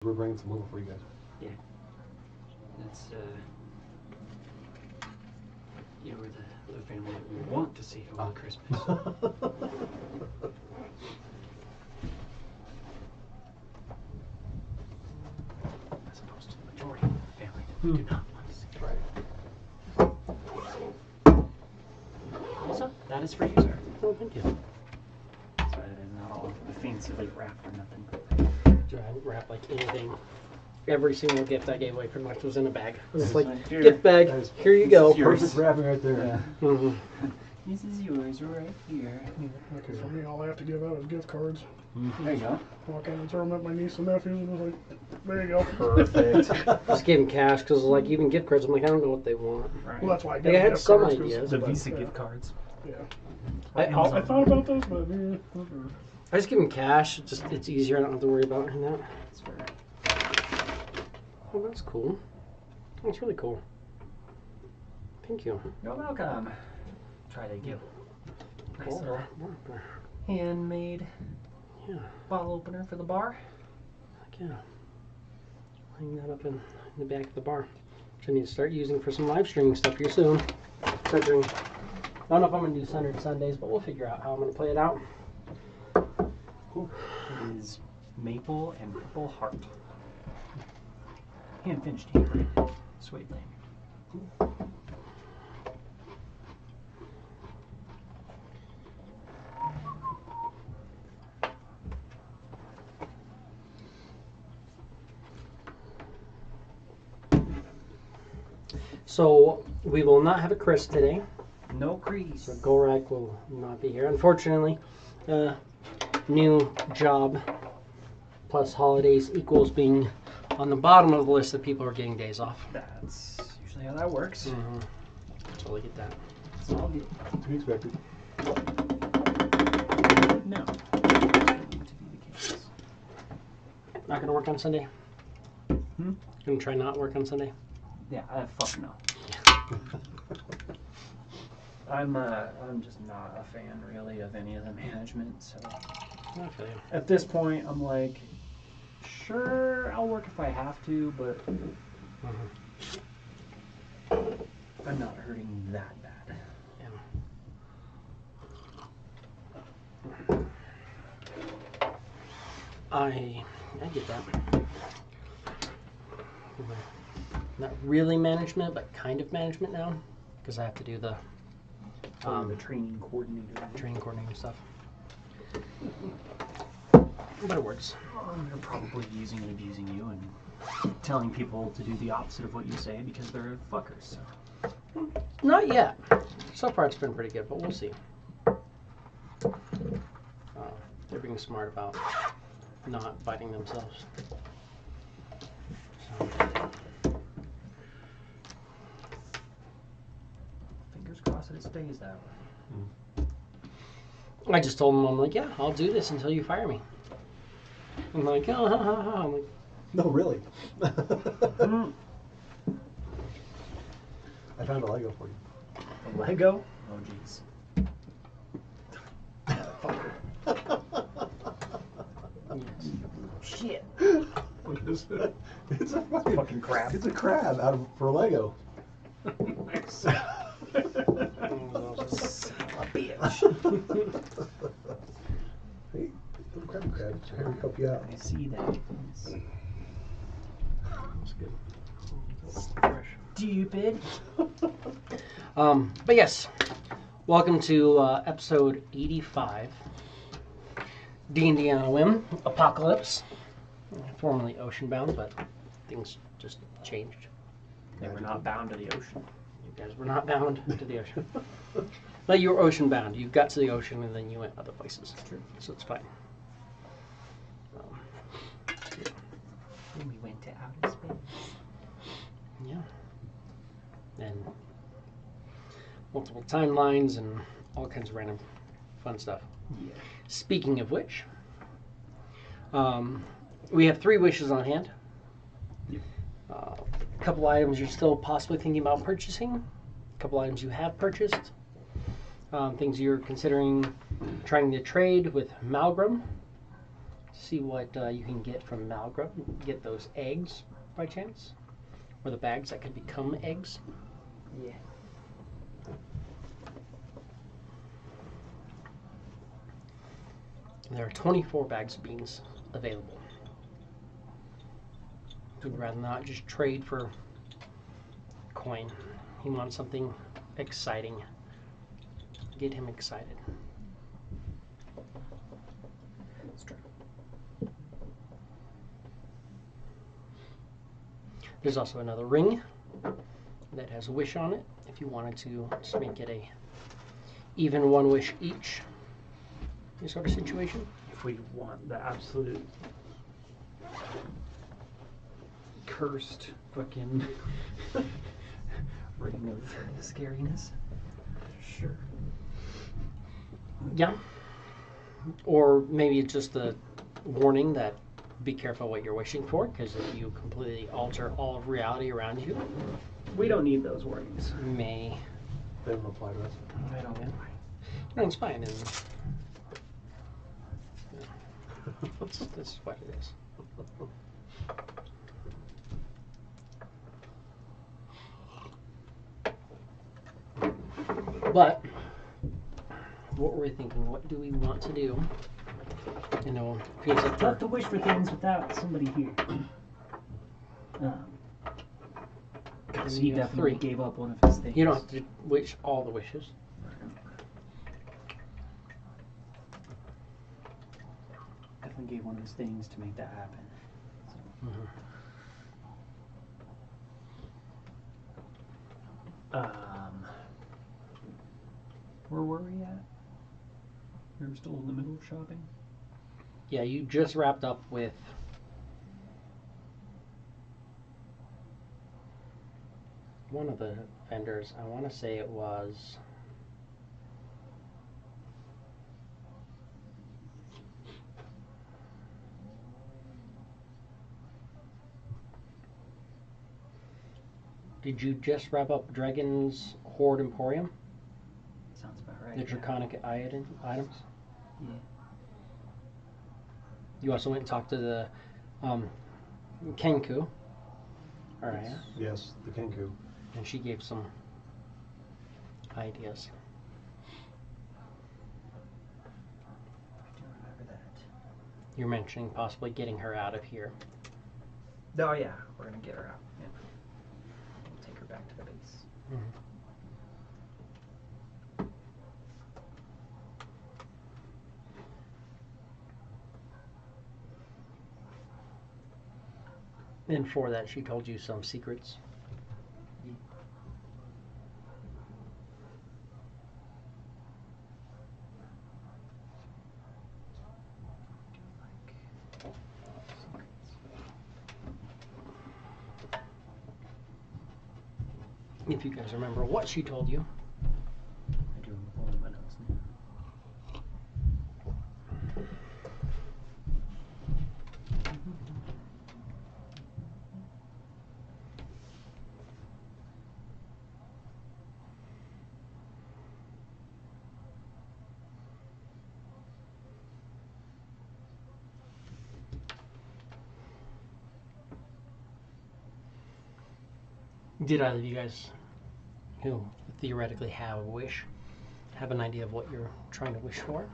We're bringing some over for you guys. Yeah. That's, you were the family that we want to see over Christmas. As opposed to the majority of the family that we do not want to see. Right. Also, that is for you, sir. Oh, thank you. So not all fancily wrapped or nothing. I didn't wrap like anything. Every single gift I gave away pretty much was in a bag. It was like, Here. gift bag, here you go. Perfect wrapping right there. Yeah. Mm-hmm. This is yours right here. Okay, for me, all I have to give out is gift cards. There you go. Walk in and throw them at my niece and nephews, and I was like, there you go. Perfect. Just gave them cash because, like, even gift cards, I'm like, I don't know what they want. Right. Well, that's why I Like, got I had gift some cards, 'cause- ideas. The but Visa yeah. gift cards. Yeah. I I thought about those, but I just give them cash. It's easier. I don't have to worry about that. That's fair. Oh, that's cool. That's really cool. Thank you. You're welcome. Try to give nice Cool. little handmade Yeah. bottle opener for the bar. Heck yeah. Hang that up in the back of the bar, which I need to start using for some live streaming stuff here soon. Considering, I don't know if I'm going to do Sunday Sundays, but we'll figure out how I'm going to play it out. Cool. It is maple and purple heart. Hand finished here. Sweet thing. So we will not have a Chris today. No crease. So Gorak will not be here. Unfortunately, new job plus holidays equals being on the bottom of the list of people who are getting days off. That's usually how that works. Mm-hmm. Totally get that. It's all good. To be expected. No. It's going to be the case. Not gonna work on Sunday. Hmm? Gonna try not work on Sunday. Yeah, fuck no. I'm just not a fan really of any of the management, so I feel you. at this point I'm like, sure, I'll work if I have to, but I'm not hurting that bad. Yeah. I get that. Not really management, but kind of management now, because I have to do the The training coordinator. training coordinating stuff. But it works. They're probably using and abusing you and telling people to do the opposite of what you say because they're fuckers. So. Not yet. So far it's been pretty good, but we'll see. They're being smart about not biting themselves. So. Fingers crossed that it stays that way. I just told them, I'm like, yeah, I'll do this until you fire me. I'm like, oh, ha, ha, ha. I'm like, No, really. Mm. I found a Lego for you. A Lego? Oh jeez. Shit. What is it? It's a Fucking crab. It's a crab out of for Lego. Son of a bitch. Hey, little crab, trying to help you out. I see that. That's good. Stupid. but yes, welcome to episode 85. D&D on a WIM Apocalypse. Formerly Oceanbound, but things just changed. They were not bound to the ocean. You guys were not bound to the ocean. But you were ocean bound. You got to the ocean and then you went other places. True. So it's fine. And we went to outer space. Yeah. And multiple timelines and all kinds of random fun stuff. Yeah. Speaking of which, we have 3 wishes on hand. Yep. A couple items you're still possibly thinking about purchasing. A couple items you have purchased. Things you're considering trying to trade with Malgrim. See what you can get from Malgrub. Get those eggs by chance, or the bags that could become eggs. Yeah. There are 24 bags of beans available. We'd rather not just trade for coin. He wants something exciting. Get him excited. That's true. There's also another ring that has a wish on it. If you wanted to just make it a even one wish each sort of situation. If we want the absolute cursed fucking ring of scariness. Sure. Yeah. Or maybe it's just a warning that be careful what you're wishing for, because if you completely alter all of reality around you, We don't need those warnings. may. They don't apply to us. I don't. No, it's fine. And, that's what it is. But what were we thinking? What do we want to do? You know, feels like It's tough to wish for things without somebody here. Because he you have definitely three. gave up one of his things. You don't have to wish all the wishes. Definitely gave one of his things to make that happen. Mm-hmm. Where were we at? We were still in the middle of shopping. Yeah, you just wrapped up with one of the vendors. I want to say it was Did you just wrap up Dragon's Horde Emporium? Sounds about right. The yeah. Draconic items? Yeah. You also went and talked to the Kenku. Alright. Yes, the Kenku. And she gave some ideas. I do remember that. You're mentioning possibly getting her out of here. Oh yeah, we're gonna get her out. Yeah. We'll take her back to the base. And for that, she told you some secrets. Yeah. If you guys remember what she told you. I do remember one of my notes now. Did either of you guys, who theoretically have a wish, have an idea of what you're trying to wish for?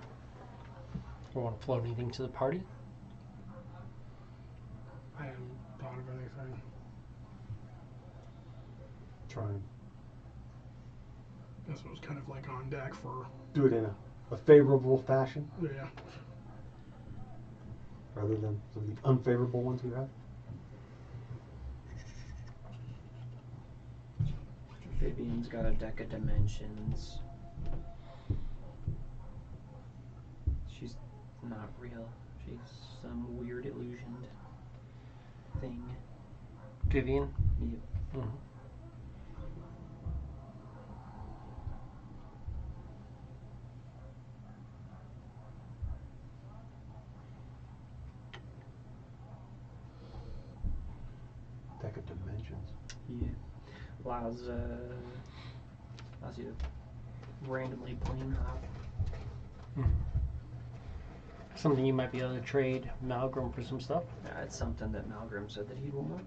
Or want to float anything to the party? I hadn't thought of anything. Trying Guess it was kind of like on deck for, do it in a favorable fashion yeah. rather than some of the unfavorable ones we have. Vivian's got a deck of dimensions. She's not real. She's some weird illusioned thing. Vivian? Yep. Mm-hmm. Deck of dimensions. Yeah. Allows you to randomly plane hop. something you might be able to trade Malgrim for some stuff? It's something that Malgrim said that he'd want.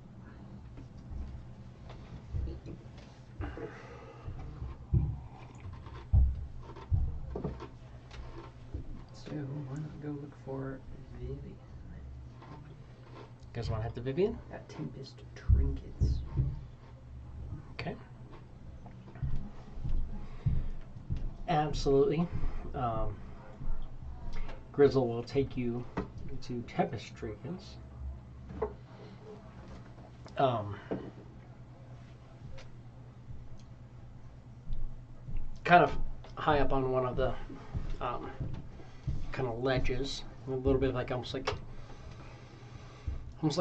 So why not go look for Vivian? You guys want to hit the Vivian? At Tempest Trinkets. Okay. Absolutely. Grizzle will take you to Tempest Trinkets. Kind of high up on one of the kind of ledges, a little bit like almost like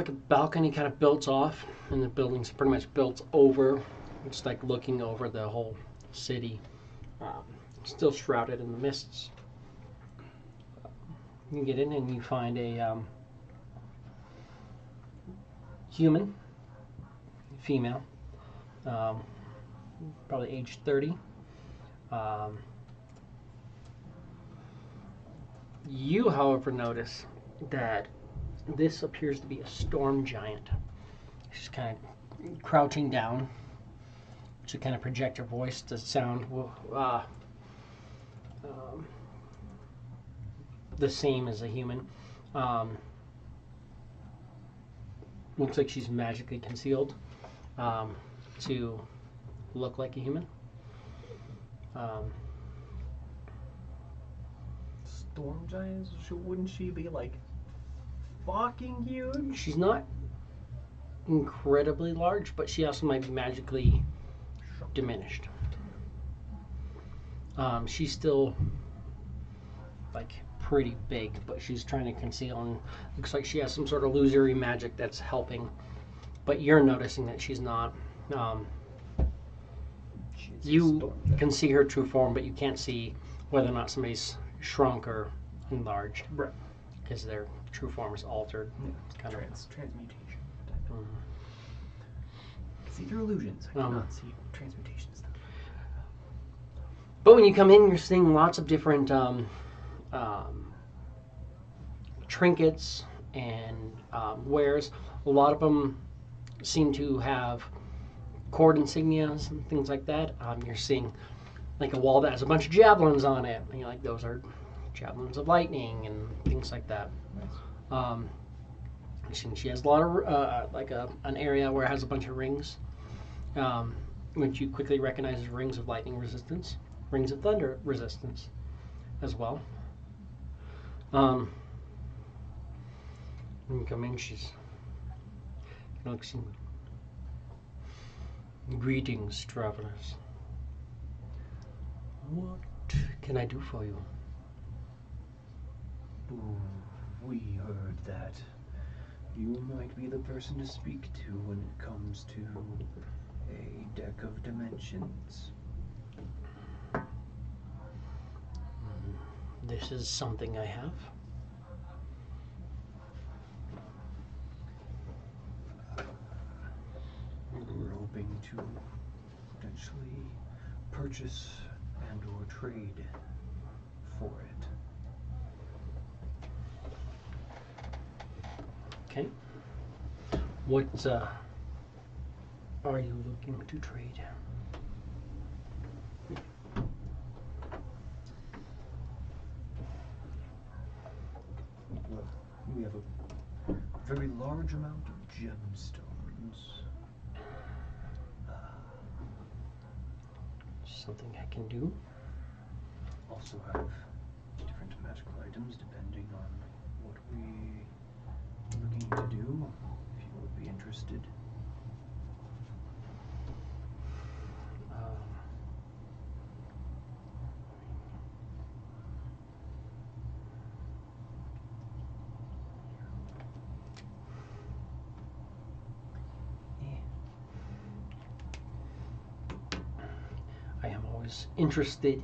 a balcony kind of built off, and the building's pretty much built over. It's like looking over the whole city, still shrouded in the mists. You get in and you find a human, female, probably age 30. You, however, notice that this appears to be a storm giant. She's kind of crouching down to kind of project her voice to sound the same as a human. Looks like she's magically concealed to look like a human. Storm giants? Wouldn't she be like fucking huge? She's not incredibly large, but she also might be magically diminished. She's still like pretty big, but she's trying to conceal, and looks like she has some sort of illusory magic that's helping. But you're noticing that she's not. You can see her true form, but you can't see whether or not somebody's shrunk or enlarged. Right. Because their true form is altered. Yeah. Kind of. Transmutation. See through illusions. I cannot see transmutation stuff. But when you come in, you're seeing lots of different trinkets and wares. A lot of them seem to have cord insignias and things like that. You're seeing like a wall that has a bunch of javelins on it, and you're like, those are javelins of lightning and things like that. She has a lot of an area where it has a bunch of rings, which you quickly recognize as rings of lightning resistance, rings of thunder resistance as well. When you come in, she's looks in. Greetings, travelers. What can I do for you? We heard that you might be the person to speak to when it comes to a deck of dimensions. This is something I have. We're hoping to potentially purchase and or trade for it. Okay. What are you looking to trade? Well, we have a very large amount of gemstones. Something I can do? Also have different magical items depending on what we're looking to do, if you would be interested. I am always interested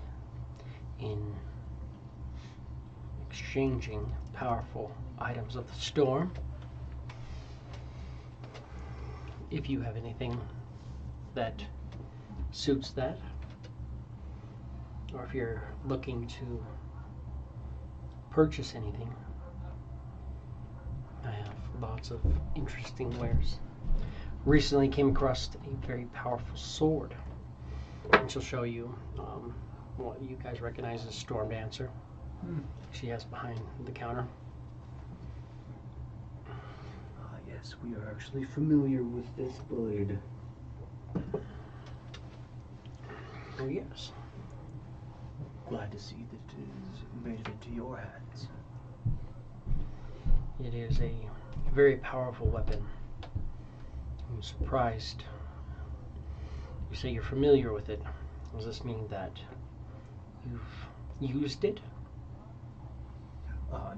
in exchanging powerful items of the storm. If you have anything that suits that, or if you're looking to purchase anything, Lots of interesting wares. Recently came across a very powerful sword, and she'll show you what you guys recognize as Storm Dancer. She has behind the counter. Ah, yes, we are actually familiar with this blade. Oh yes. Glad to see that it has made it into your hands. It is a very powerful weapon. I'm surprised you say you're familiar with it. Does this mean that you've used it?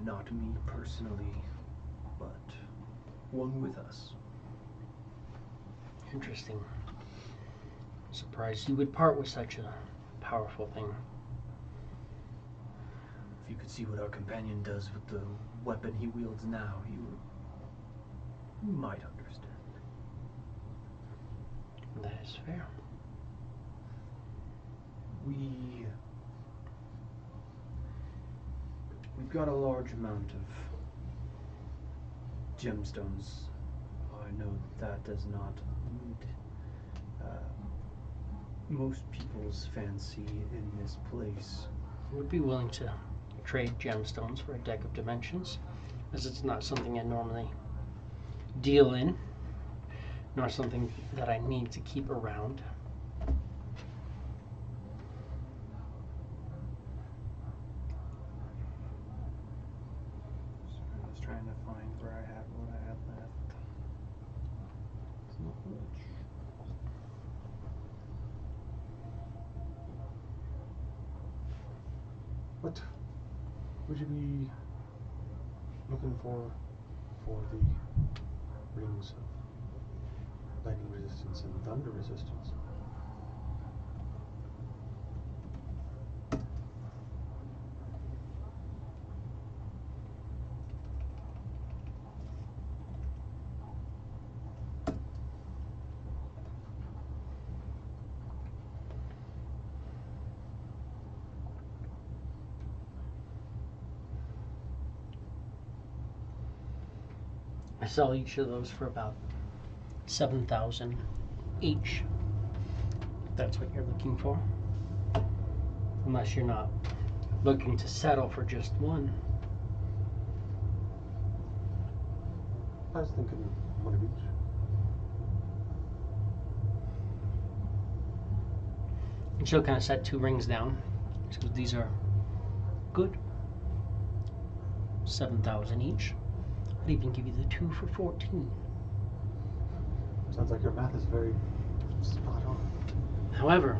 Not me personally, but one with us. Interesting. Surprised you would part with such a powerful thing. If you could see what our companion does with the weapon he wields now, you might understand. That is fair. We've got a large amount of gemstones. I know that does not meet most people's fancy in this place. I would be willing to trade gemstones for a deck of dimensions, as it's not something I normally deal in, nor something that I need to keep around. I was trying to find where I had what I had left. It's not much. What would you be looking for the rings of lightning resistance and thunder resistance? I sell each of those for about 7,000 each. If that's what you're looking for. Unless you're not looking to settle for just one. I was thinking one of each. And she'll kind of set 2 rings down. She goes, these are good. 7,000 each. I'd even give you the 2 for 14. Sounds like your math is very spot on. However,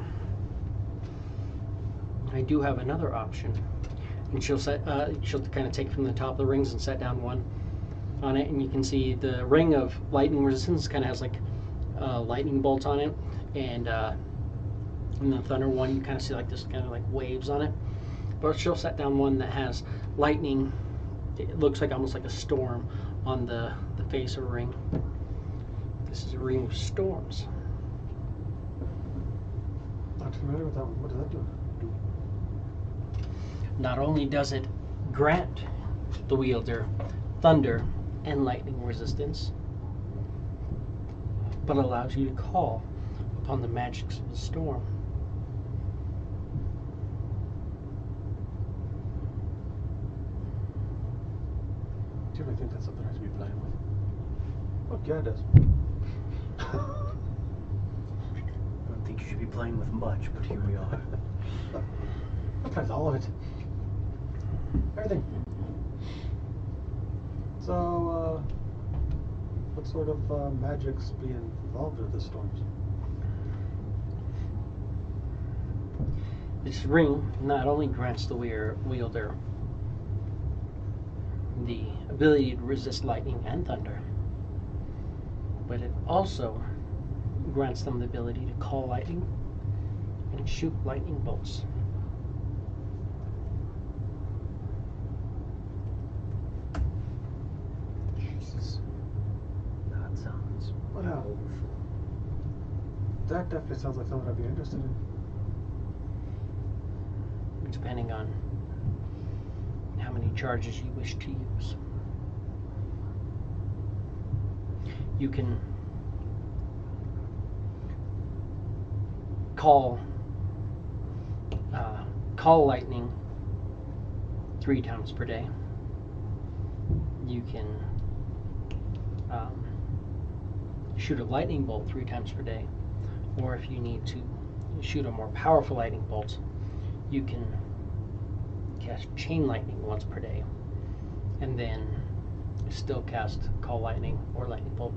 I do have another option. And she'll kind of take from the top of the rings and set down one on it, and you can see the ring of lightning resistance kind of has like lightning bolts on it, and in the thunder one you kind of see like this kind of like waves on it. But she'll set down one that has lightning. It looks like almost like a storm on the face of a ring. This is a ring of storms. Not familiar with that one. What does that do? Not only does it grant the wielder thunder and lightning resistance, but allows you to call upon the magics of the storm. Do you really think that's something I should be playing with? Oh, yeah, it does. I don't think you should be playing with much, but here we are. Sometimes all of it. Everything. So, what sort of magic's being involved with the storms? This ring not only grants the wielder the ability to resist lightning and thunder, but it also grants them the ability to call lightning and shoot lightning bolts. Jesus. That sounds powerful. That definitely sounds like something I'd be interested in. Depending on how many charges you wish to use. you can call lightning 3 times per day. You can shoot a lightning bolt 3 times per day, or if you need to shoot a more powerful lightning bolt, you can cast chain lightning once per day, and then still cast call lightning or lightning bolt.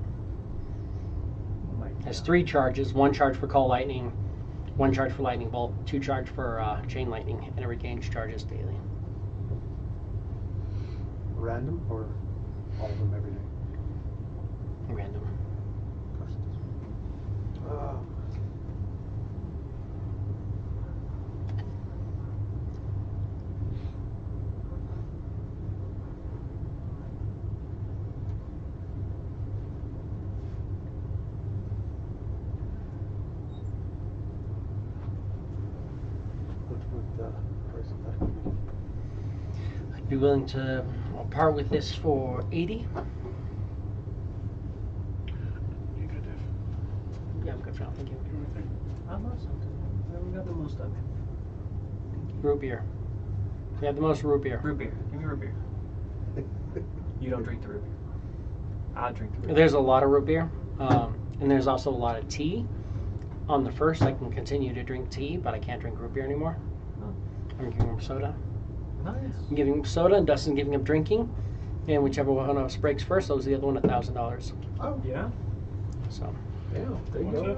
It has 3 charges: 1 charge for call lightning, 1 charge for lightning bolt, 2 charge for chain lightning, and it regains charges daily. Random or all of them every day? Random. What would the price of that be? I'd be willing to part with this for 80. You good, Dave? Yeah, I'm good for now. Thank you. How about something? We haven't got the most of it. Root beer. We have the most root beer. Root beer. Give me root beer. You don't drink the root beer. I'll drink the root beer. There's a lot of root beer, and there's also a lot of tea. On the first, I can continue to drink tea, but I can't drink root beer anymore. Oh. I'm giving him soda. Nice. I'm giving him soda, and Dustin's giving him drinking. And whichever one of us breaks first, owes the other one $1,000. Oh, yeah? So Yeah, there you What's go. that?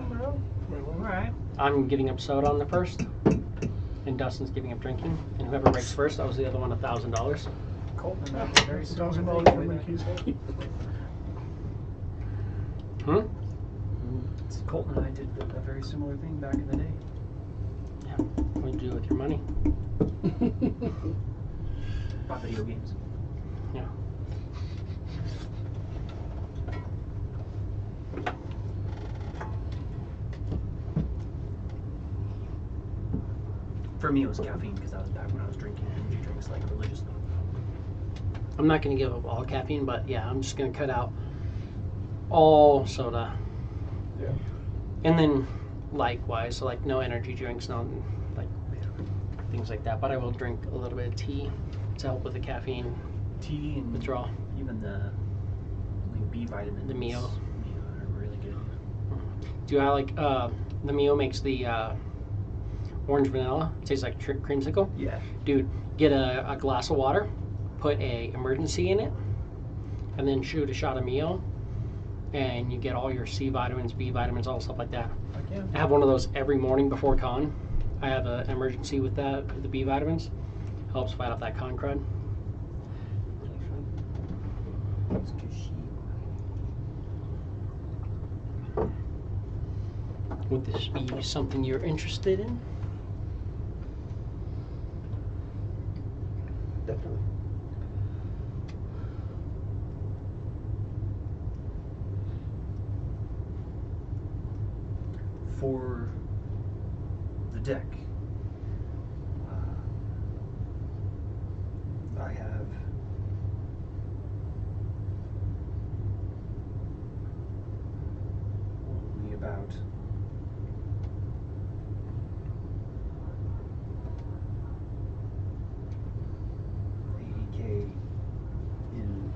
Wait, what? Alright. I'm giving him soda on the first, and Dustin's giving him drinking. And whoever breaks first, owes the other one $1,000. Colton and I did a very similar $1,000 thing for way my back in keys. the day. Colton and I did a very similar thing back in the day. Yeah. What do you do with your money? Bought video games. Yeah. For me, it was caffeine because that was back when I was drinking energy drinks like religiously. I'm not going to give up all caffeine, but yeah, I'm just going to cut out all soda. Yeah. And then likewise, so like no energy drinks, no like things like that. But I will drink a little bit of tea to help with the caffeine Tea and withdrawal. even the like B vitamins. The Mio. Mio are really good. Do I like the Mio makes the orange vanilla? It tastes like creamsicle. Yeah. Dude, get a glass of water, put a emergency in it, and then shoot a shot of Mio, and you get all your C vitamins, B vitamins, all stuff like that. Fuck yeah. I have one of those every morning before con. I have an emergency with that, the B vitamins. Helps fight off that con crud. It's good shit. Would this be something you're interested in? Definitely. For the deck, I have only about $80K in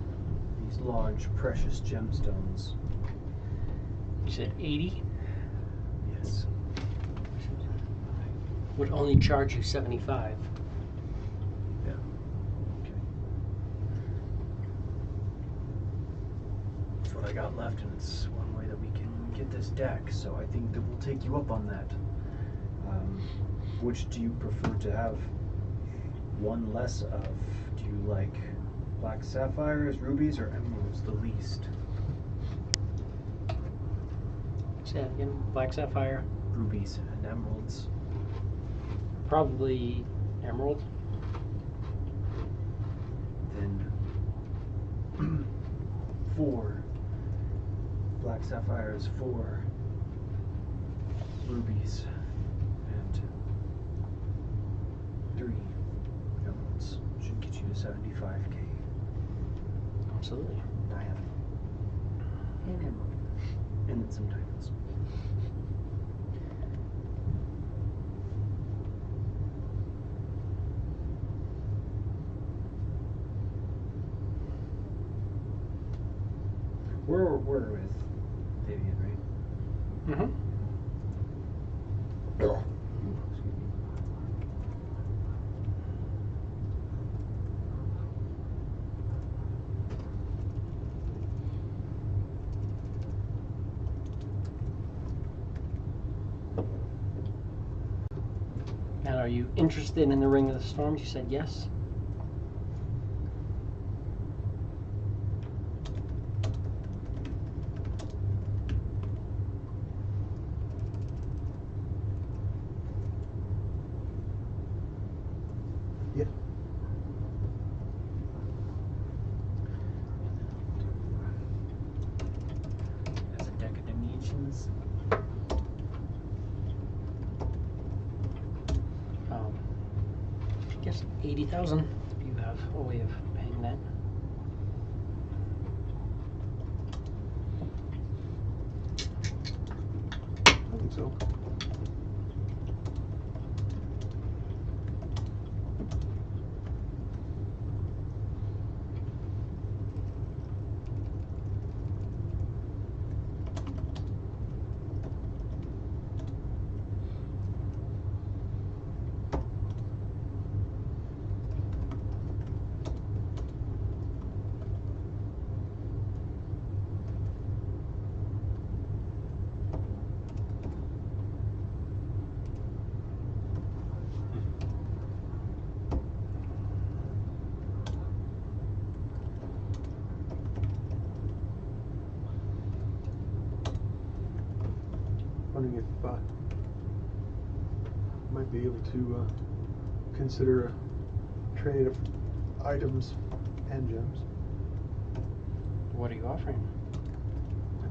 these large precious gemstones. You said 80? Yes. Would only charge you 75. Yeah. Okay. That's what I got left, and it's one way that we can get this deck, so I think that we'll take you up on that. Which do you prefer to have one less of? Do you like black sapphires, rubies, or emeralds the least? Say that again. Black sapphire. Rubies and emeralds. Probably emerald. Then 4 black sapphires, 4 rubies, and 3 emeralds should get you to 75K. Absolutely. I have an emerald. And then some diamonds. We're with Vivian, right? Mm-hmm. Ooh, excuse me. And are you interested in the Ring of the Storms? You said yes. Yeah. That's a deck of dimensions. I guess 80,000 if you have a way of paying that. I think so. Wondering if might be able to consider a trade of items and gems. What are you offering?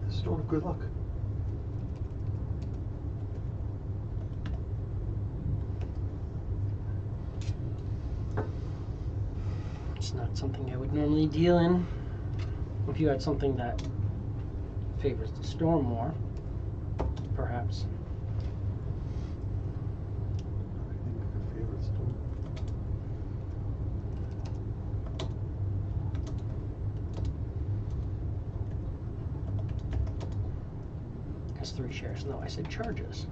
The Stone of Good Luck. It's not something I would normally deal in. If you had something that favors the storm more, perhaps. I think her favorite stone. That's 3 shares. No, I said charges.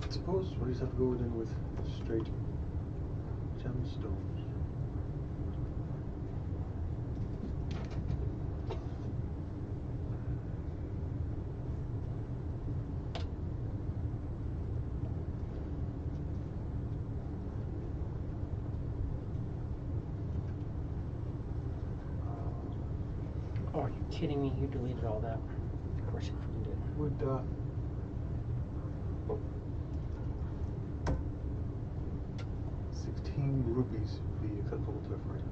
Suppose we'll just have to go in with straight gemstones. Oh, are you kidding me? You deleted all that. Of course you freaking did. Would 16 rupees be acceptable to everybody?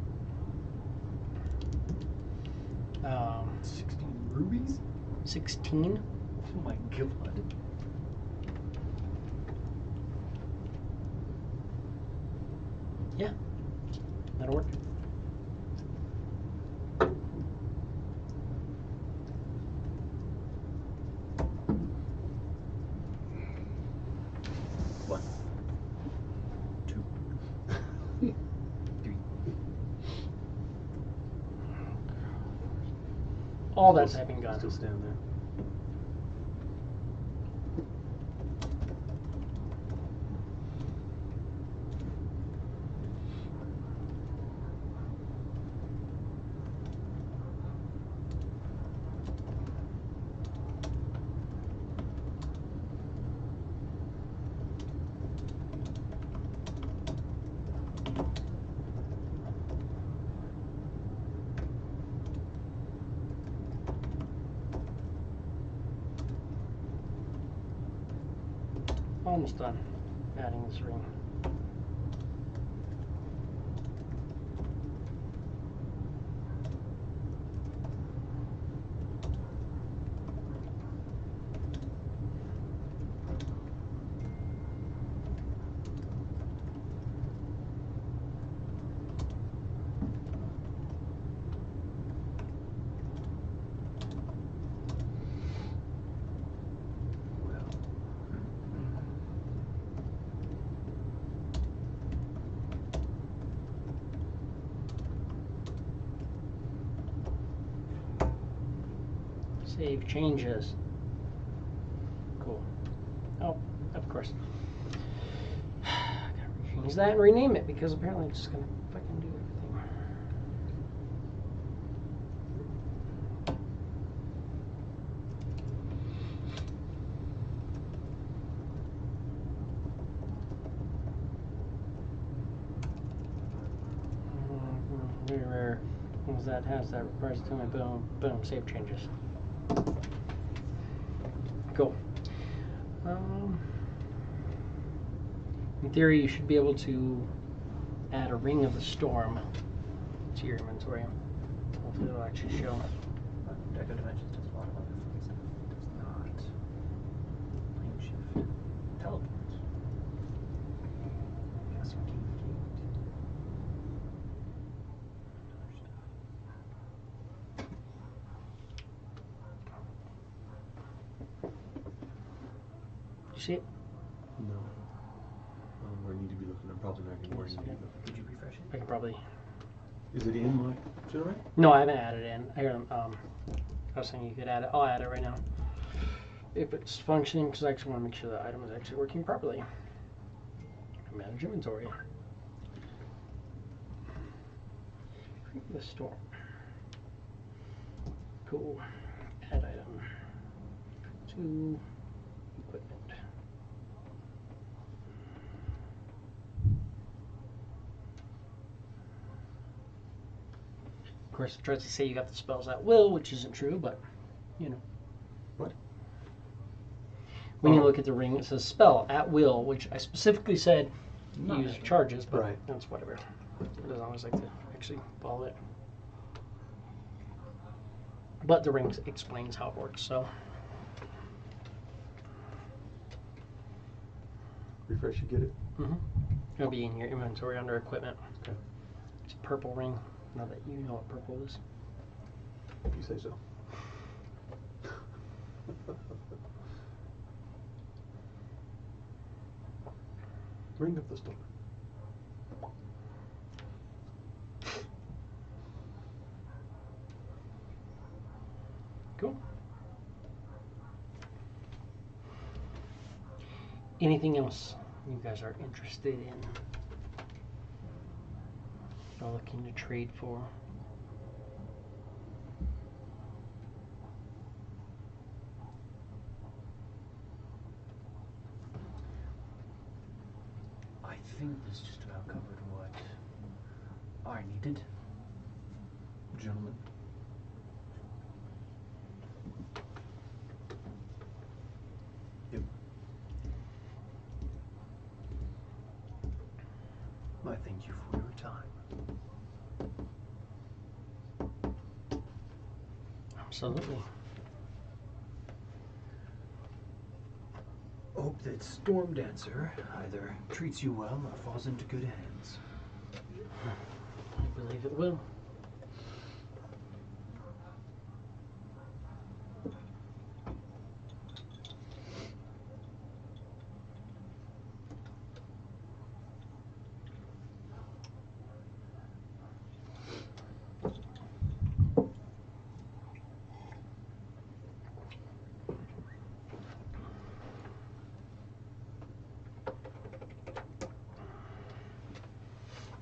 16 rubies? 16? Oh my god. Yeah. That'll work. One. 2. 3. All that's having gone. Still stand there. almost done adding this ring. Save changes. Cool. Oh, of course. Gotta change that and rename it because apparently it's just gonna fucking do everything. Very rare. What was that? Has that requires to my boom, boom, save changes. Cool. In theory, you should be able to add a Ring of the Storm to your inventory. Hopefully, it'll actually show. Deck of Dimensions does a lot of other fun stuff. It's not plane shift. Teleport. Castle King Gate. You see it? No. Where I need to be looking. I'm probably not getting where I need to be looking. Did you refresh it? I can probably. Is it in my generator? No, I haven't added it in. I was saying you could add it. I'll add it right now. If it's functioning, because I actually want to make sure the item is actually working properly. Manage inventory. The storm. Cool. Add item to equipment. Of course, it tries to say you got the spells at will, which isn't true, but you know. What? When you look at the ring, it says spell at will, which I specifically said Not use at will. charges, but Right. that's whatever. It doesn't always like to actually follow it. But the ring explains how it works, so. Refresh, you get it? It'll be in your inventory under equipment. Okay. It's a purple ring. Now that you know what purple is. If you say so. Ring of the Storm. Cool. Anything else you guys are interested in? Or looking to trade for? I think this just about covered what I needed. Gentlemen. Yep. I thank you for your time. Absolutely. Hope that Storm Dancer either treats you well or falls into good hands. I believe it will.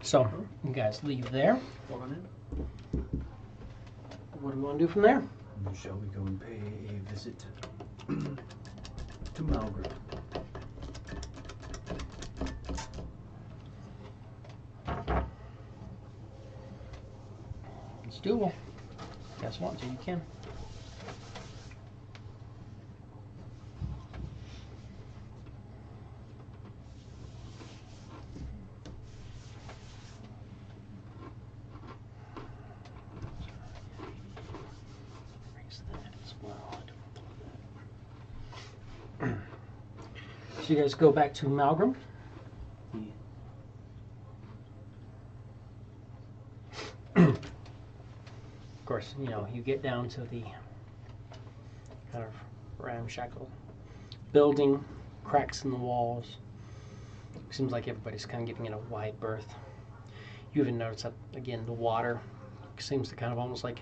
So, you guys leave there. Walk on in. What do we want to do from there? Shall we go and pay a visit to Malgrim? It's doable. If you guys want to, you can. So you guys go back to Malgrim. Of course, you know, you get down to the kind of ramshackle building, cracks in the walls. Seems like everybody's kind of giving it a wide berth. You even notice that, again, the water seems to kind of almost like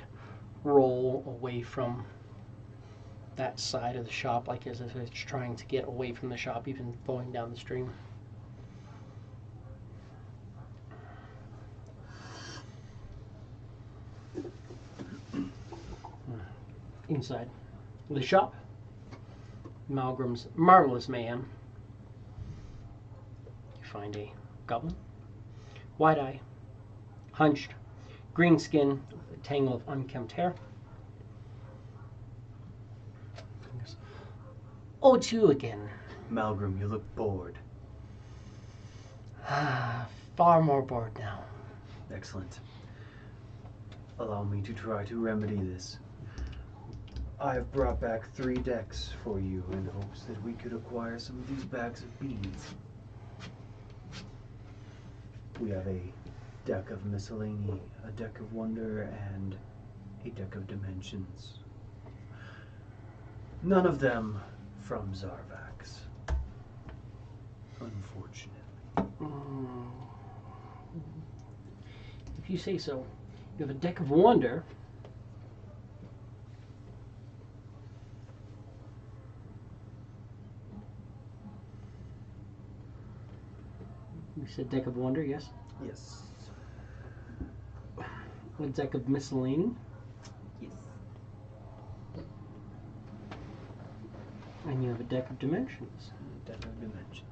roll away from that side of the shop, like as if it's trying to get away from the shop, even flowing down the stream. Inside the shop, Malgrim's marvelous mayhem. You find a goblin, wide eye, hunched, green skin, with a tangle of unkempt hair. Oh, it's you again. Malgrim, you look bored. Far more bored now. Excellent. Allow me to try to remedy this. I have brought back 3 decks for you in hopes that we could acquire some of these bags of beans. We have a deck of miscellany, a deck of wonder, and a deck of dimensions. None of them from Zarvax, unfortunately. If you say so. You have a deck of wonder. You said deck of wonder, yes? Yes. A deck of miscellany. Yes. And you have a deck of dimensions. Deck of dimension.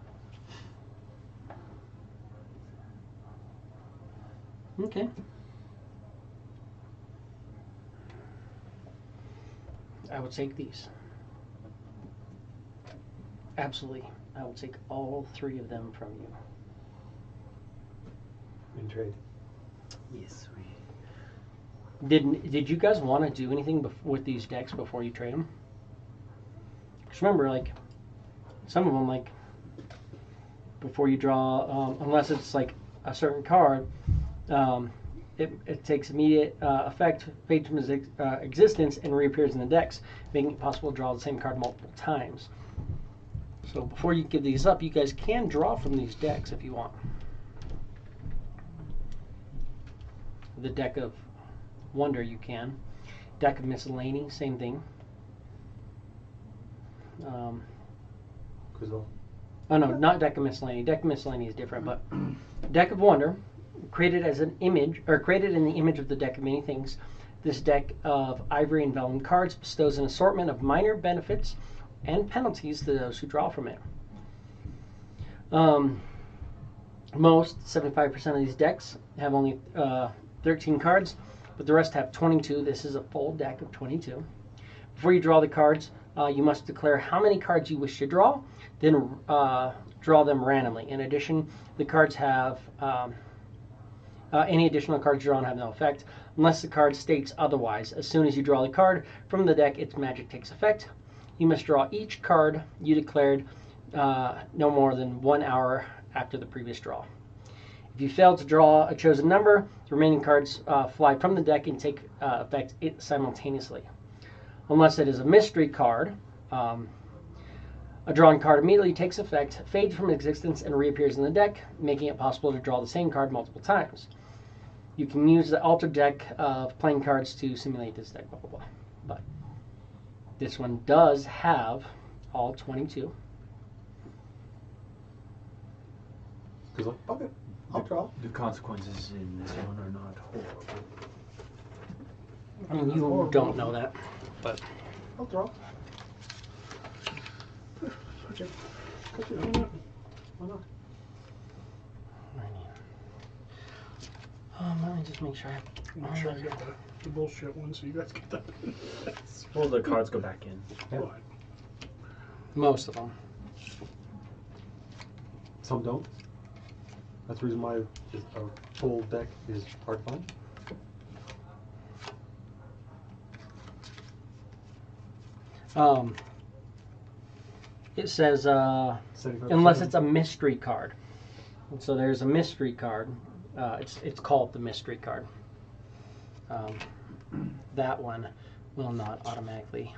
Okay. I will take these. Absolutely. I will take all 3 of them from you. In trade. Yes, we... Did you guys want to do anything with these decks before you trade them? Because remember, like, some of them, like, before you draw, unless it's like a certain card, it takes immediate effect, fades from its existence, and reappears in the decks, making it possible to draw the same card multiple times. So before you give these up, you guys can draw from these decks if you want. The deck of wonder you can. Deck of miscellany, same thing. Quizzle. Oh no, not deck of miscellany. Deck of miscellany is different, but deck of wonder, created as an image, or created in the image of the deck of many things. This deck of ivory and vellum cards bestows an assortment of minor benefits and penalties to those who draw from it. Most, 75% of these decks have only 13 cards, but the rest have 22. This is a full deck of 22. Before you draw the cards, you must declare how many cards you wish to draw, then draw them randomly. In addition, the cards have any additional cards drawn have no effect unless the card states otherwise. As soon as you draw the card from the deck, its magic takes effect. You must draw each card you declared no more than 1 hour after the previous draw. If you fail to draw a chosen number, the remaining cards fly from the deck and take effect simultaneously. Unless it is a mystery card, a drawn card immediately takes effect, fades from existence, and reappears in the deck, making it possible to draw the same card multiple times. You can use the altered deck of playing cards to simulate this deck, blah, blah, blah. But this one does have all 22. Quizzle. Okay. I'll draw. The consequences in this one are not horrible. I mean, you don't know that, but I'll draw. Okay. Why not? let me just make sure Make sure I get the bullshit one so you guys get that. Well, the cards go back in. Yeah. What? most of them. Some don't. That's the reason why a full deck is hard to find. It says, unless it's a mystery card. And so there's a mystery card. It's called the mystery card. That one will not automatically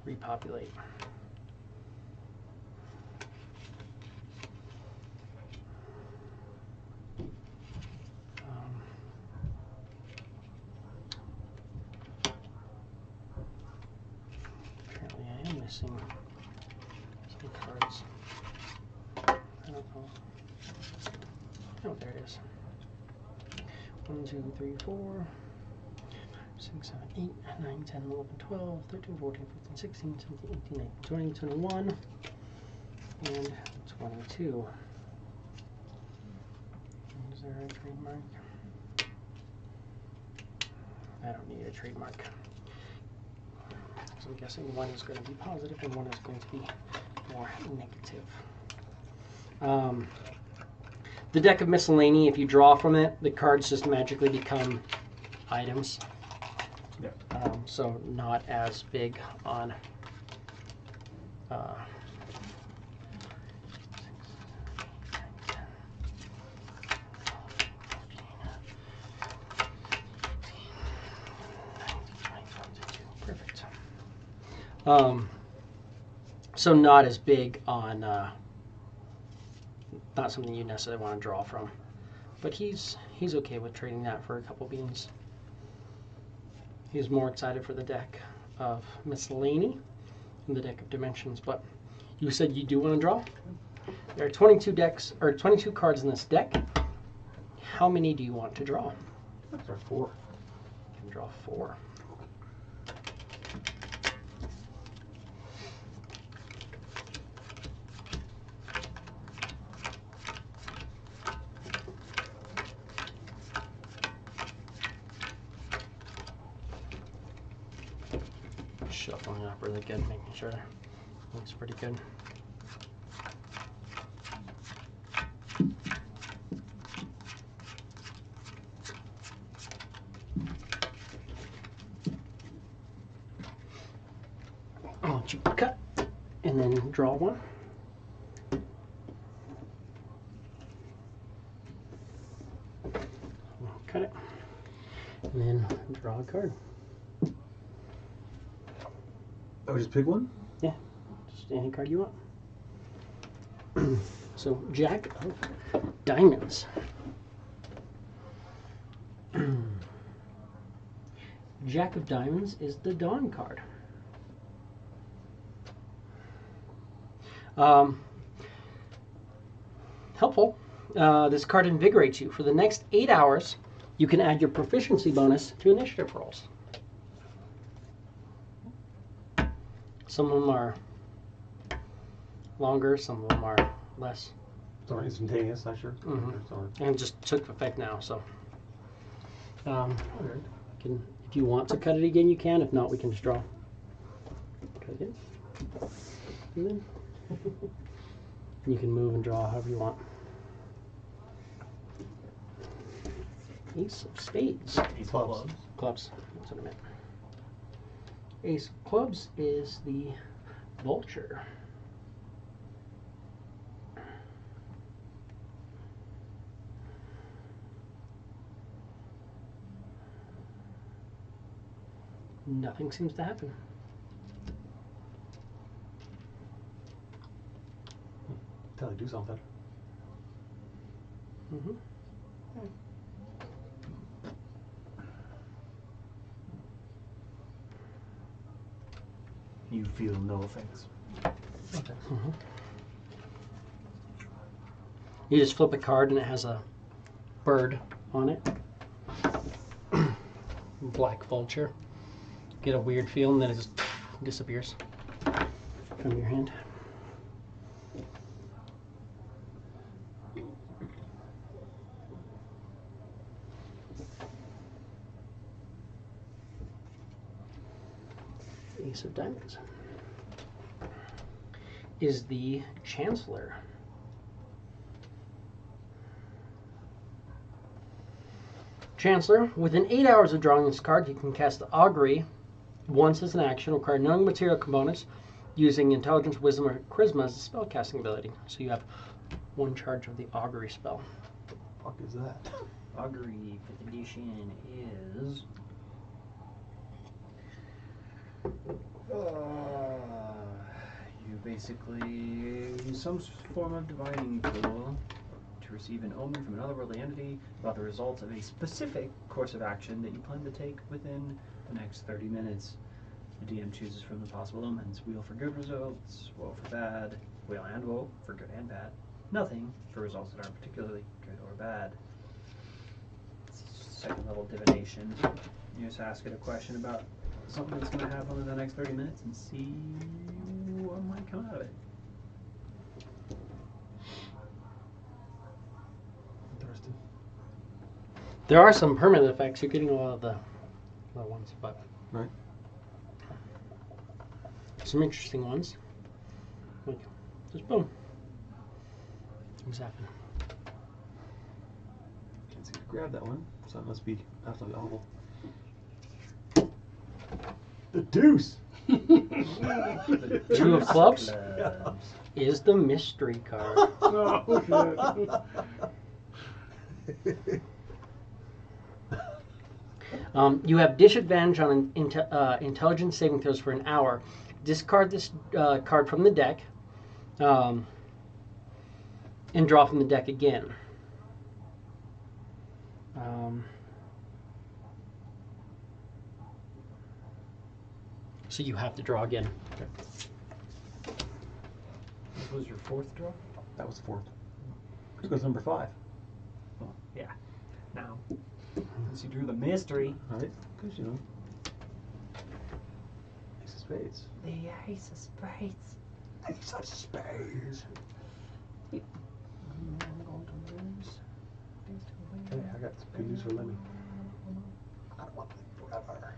repopulate. Apparently I am missing some cards. I don't know. Oh, there it is. 1, 2, 3, 4, 6, 7, 8, 9, 10, 11, 12, 13, 14, 15, 16, 17, 18, 19, 20, 21, and 22. Is there a trademark? I don't need a trademark. So I'm guessing one is going to be positive and one is going to be more negative. The deck of miscellany, if you draw from it, the cards just magically become items. Yeah. So not as big on perfect. So not as big on not something you necessarily want to draw from, but he's okay with trading that for a couple beans. He's more excited for the deck of miscellany and the deck of dimensions. But you said you do want to draw. There are 22 decks or 22 cards in this deck. How many do you want to draw? That's our 4. You can draw 4. Shuffling up really good, making sure it looks pretty good. I'll let you cut and then draw one. Cut it and then draw a card. Oh, just pick one? Yeah, just any card you want. So, Jack of Diamonds. Jack of Diamonds is the Dawn card. Helpful. This card invigorates you. For the next 8 hours, you can add your proficiency bonus to initiative rolls. Some of them are longer, some of them are less. It's already instantaneous, not sure. Mm-hmm. And it just took effect now, so. If you want to cut it again, you can. If not, we can just draw. Cut again. And then you can move and draw however you want. Ace of Spades. Ace of Clubs. Clubs. That's what I meant. Ace of Clubs is the Vulture. Nothing seems to happen. Until they do something. Mm-hmm. You feel no effects. Okay. Mm-hmm. You just flip a card and it has a bird on it. Black Vulture. Get a weird feel and then it just disappears from your hand. Ace of Diamonds is the Chancellor. Chancellor, within 8 hours of drawing this card, you can cast the Augury once as an action, require no material components. using Intelligence, Wisdom, or Charisma as a spellcasting ability. So you have 1 charge of the Augury spell. What the fuck is that? Augury 5th edition is. You basically use some form of divining tool to receive an omen from another worldly entity about the results of a specific course of action that you plan to take within the next 30 minutes. The DM chooses from the possible omens: wheel for good results, woe for bad, wheel and woe for good and bad, nothing for results that aren't particularly good or bad. Second level divination. You just ask it a question about something that's going to happen in the next 30 minutes and see what might come out of it. Interesting. There are some permanent effects. You're getting a lot of the other ones, but Right. some interesting ones. Like, just boom. Things happen. Can't seem to grab that one, so that must be absolutely awful. The deuce! Two of clubs is the mystery card. Oh, shit. You have disadvantage on intelligence saving throws for an hour. Discard this card from the deck and draw from the deck again. So you have to draw again. Okay. This was your 4th draw? That was the 4th. It goes number 5. Well, yeah. Now, since you drew the mystery. Right? Because, you know. Ace of spades. The Ace of Spades. Ace of spades. I'm going to lose. Hey, I got some good news for Lemmy. I don't want to live forever.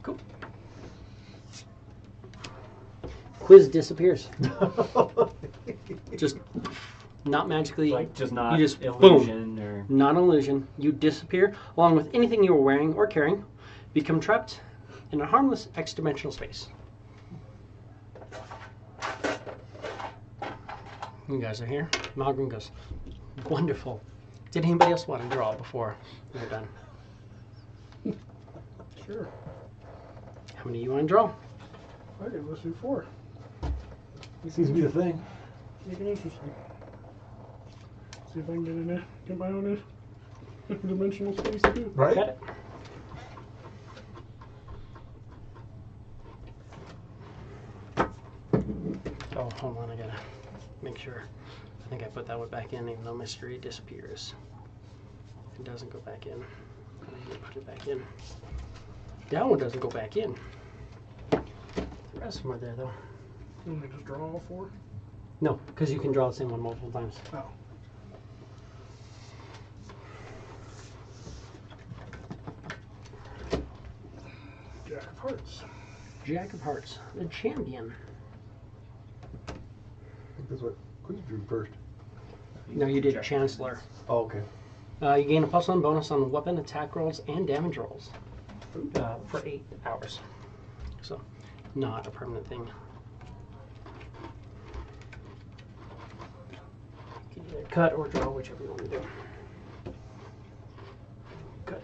Cool. Quiz disappears. Just not magically. Like, just not you just illusion boom. or. Not illusion. You disappear along with anything you were wearing or carrying. Become trapped in a harmless X-dimensional space. You guys are here. Malgrim goes, wonderful. Did anybody else want to draw before we're done? Sure. How many do you want to draw? Okay, let's do 4. Seems to be the thing. Make it interesting. See if I can get in there. Get my own dimensional space too. Right? Got it. Oh, hold on. I gotta make sure. I think I put that one back in, even though mystery disappears. If it doesn't go back in, I need to put it back in. That one doesn't go back in. The rest of them are there, though. You want me to just draw all 4? No, because you can draw the same one multiple times. Oh. Jack of Hearts. Jack of Hearts, the champion. I think that's what Quiz drew first. No, you did Chancellor. Oh, okay. You gain a +1 bonus on weapon attack rolls and damage rolls for 8 hours. So, not a permanent thing. You can either cut or draw, whichever you want to do. Cut.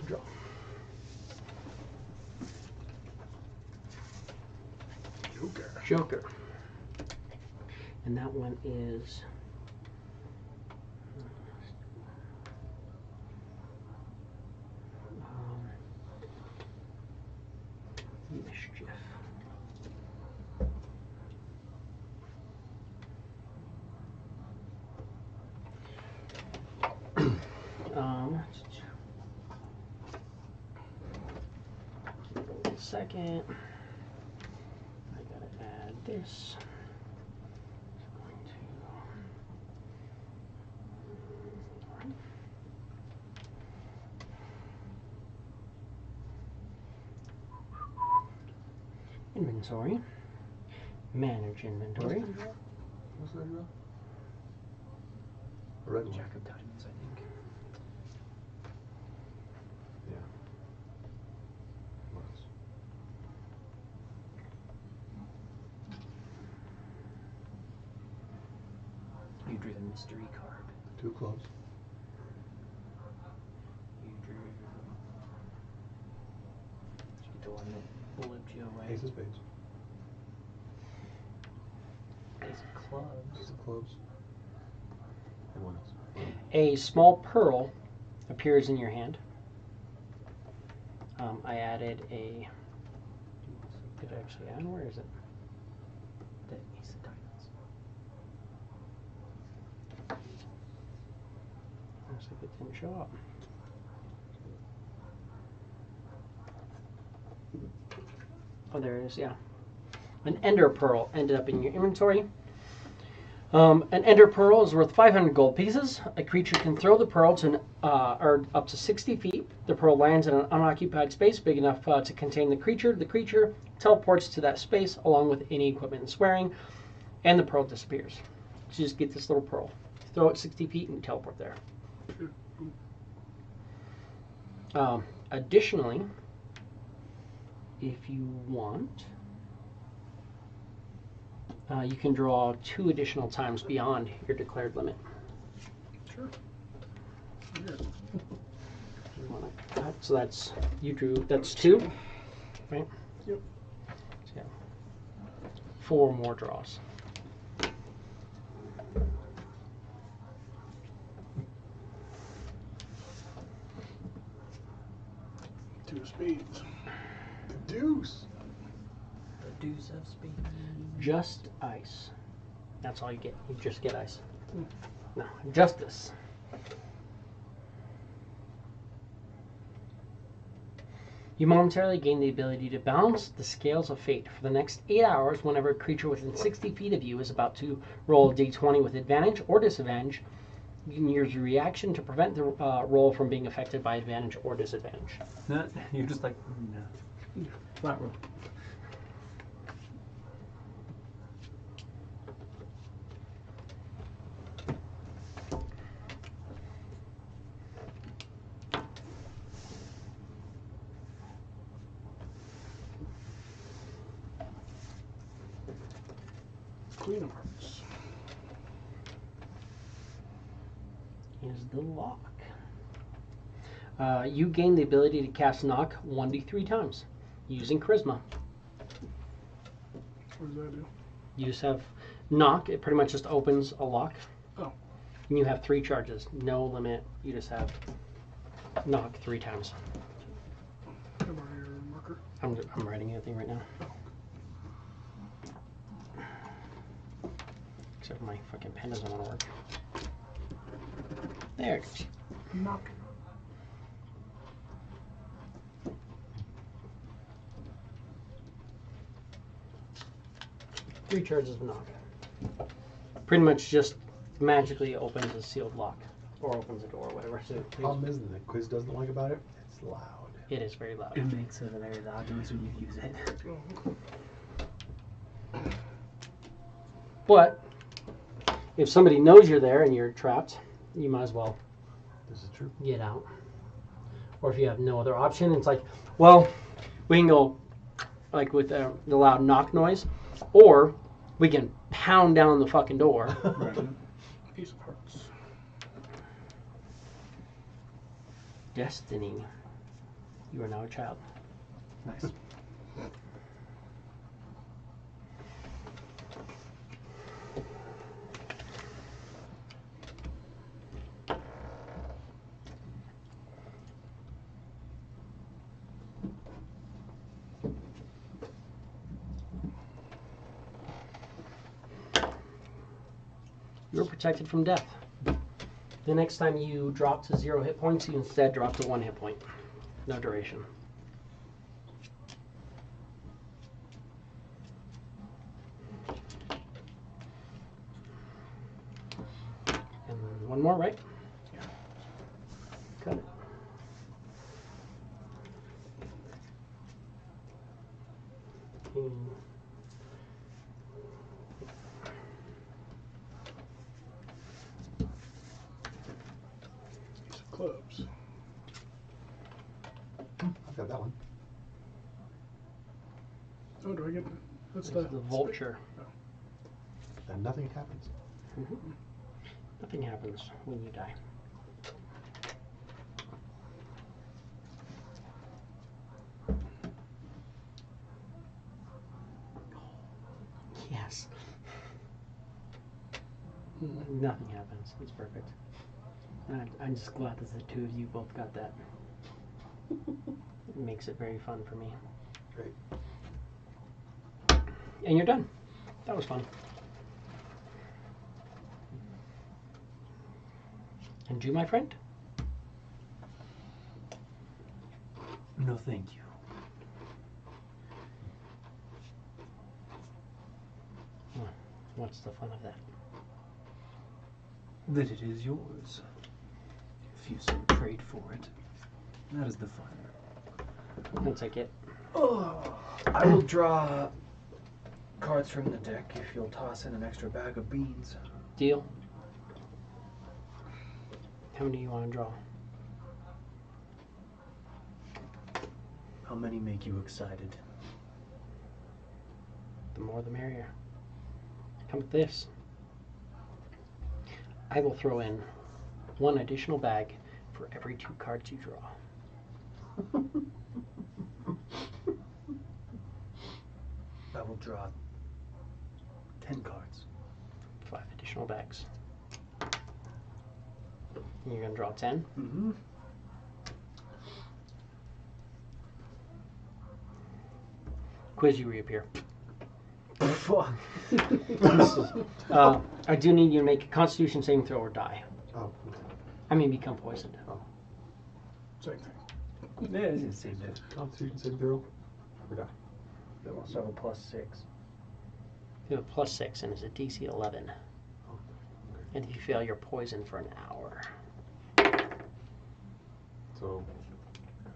Draw. Joker. And that one is mischief. Second. I gotta add this. Inventory. Manage inventory. What's that draw? A red one. Jack of diamonds, I think. Yeah. Was. You drew the mystery card. 2 clubs. You drew the one that blipped you away. Ace of spades. Ace of clubs. Ace of clubs. And what else? A small pearl appears in your hand. I added a. Did I actually add? Where is it? The ace of diamonds. Looks like it didn't show up. Oh, there it is. Yeah. An ender pearl ended up in your inventory. An ender pearl is worth 500 gold pieces. A creature can throw the pearl to or up to 60 feet. The pearl lands in an unoccupied space big enough to contain the creature. The creature teleports to that space along with any equipment and swearing, and the pearl disappears. So you just get this little pearl. Throw it 60 feet and teleport there. Additionally, if you want, you can draw 2 additional times beyond your declared limit. Sure. Yeah. You wanna cut, so that's, you drew, that's 2, right? Yep. So yeah, 4 more draws. Two of spades. The deuce. The deuce of spades. Just ice. That's all you get. You just get ice. No, justice. You momentarily gain the ability to balance the scales of fate. For the next 8 hours, whenever a creature within 60 feet of you is about to roll a d20 with advantage or disadvantage, you can use your reaction to prevent the roll from being affected by advantage or disadvantage. You're just like, no. Flat roll. Queen of hearts. Is the lock. You gain the ability to cast knock 1d3 times using charisma. What does that do? You just have knock. It pretty much just opens a lock. Oh. And you have 3 charges. No limit. You just have knock 3 times. How about your marker? I'm writing anything right now. Except my fucking pen doesn't want to work. There it goes. Knock. Three charges of knock. Pretty much just magically opens a sealed lock. Or opens a door, whatever. So Problem is, that Quiz doesn't like about it. It's loud. it is very loud. It makes a very loud noise when you use it. Oh. But if somebody knows you're there and you're trapped, you might as well This is true. get out. Or if you have no other option, it's like, well, we can go like with the loud knock noise, or we can pound down the fucking door. Right. Ace of hearts. Destiny. You are now a child. Nice. You're protected from death. The next time you drop to 0 hit points, you instead drop to 1 hit point. No duration. And one more, right? Yeah. Cut it. clubs. I've got that one. Oh, do I get that's It's the vulture. And nothing happens. Mm-hmm. Nothing happens when you die. Yes. Nothing happens. It's perfect. I'm just glad that the two of you both got that. It makes it very fun for me. Great. And you're done. That was fun. And you, my friend? No, thank you. What's the fun of that? That it is yours. If you so trade for it, that is the fun. I'll take it. Oh, I will draw cards from the deck if you'll toss in an extra bag of beans. Deal. How many do you want to draw? How many make you excited? The more the merrier. Come with this. I will throw in one additional bag for every 2 cards you draw. I will draw 10 cards. 5 additional bags. And you're going to draw 10? Mm-hmm. Quiz, you reappear. Fuck. I do need you to make a Constitution saving throw or die. Oh, okay. I mean, become poisoned. Same thing. Yeah, it's the same thing. Constitution saving throw. Or die. They also have a +6. You have a +6 and it's a DC 11. Oh, And if you fail, you're poisoned for an hour. so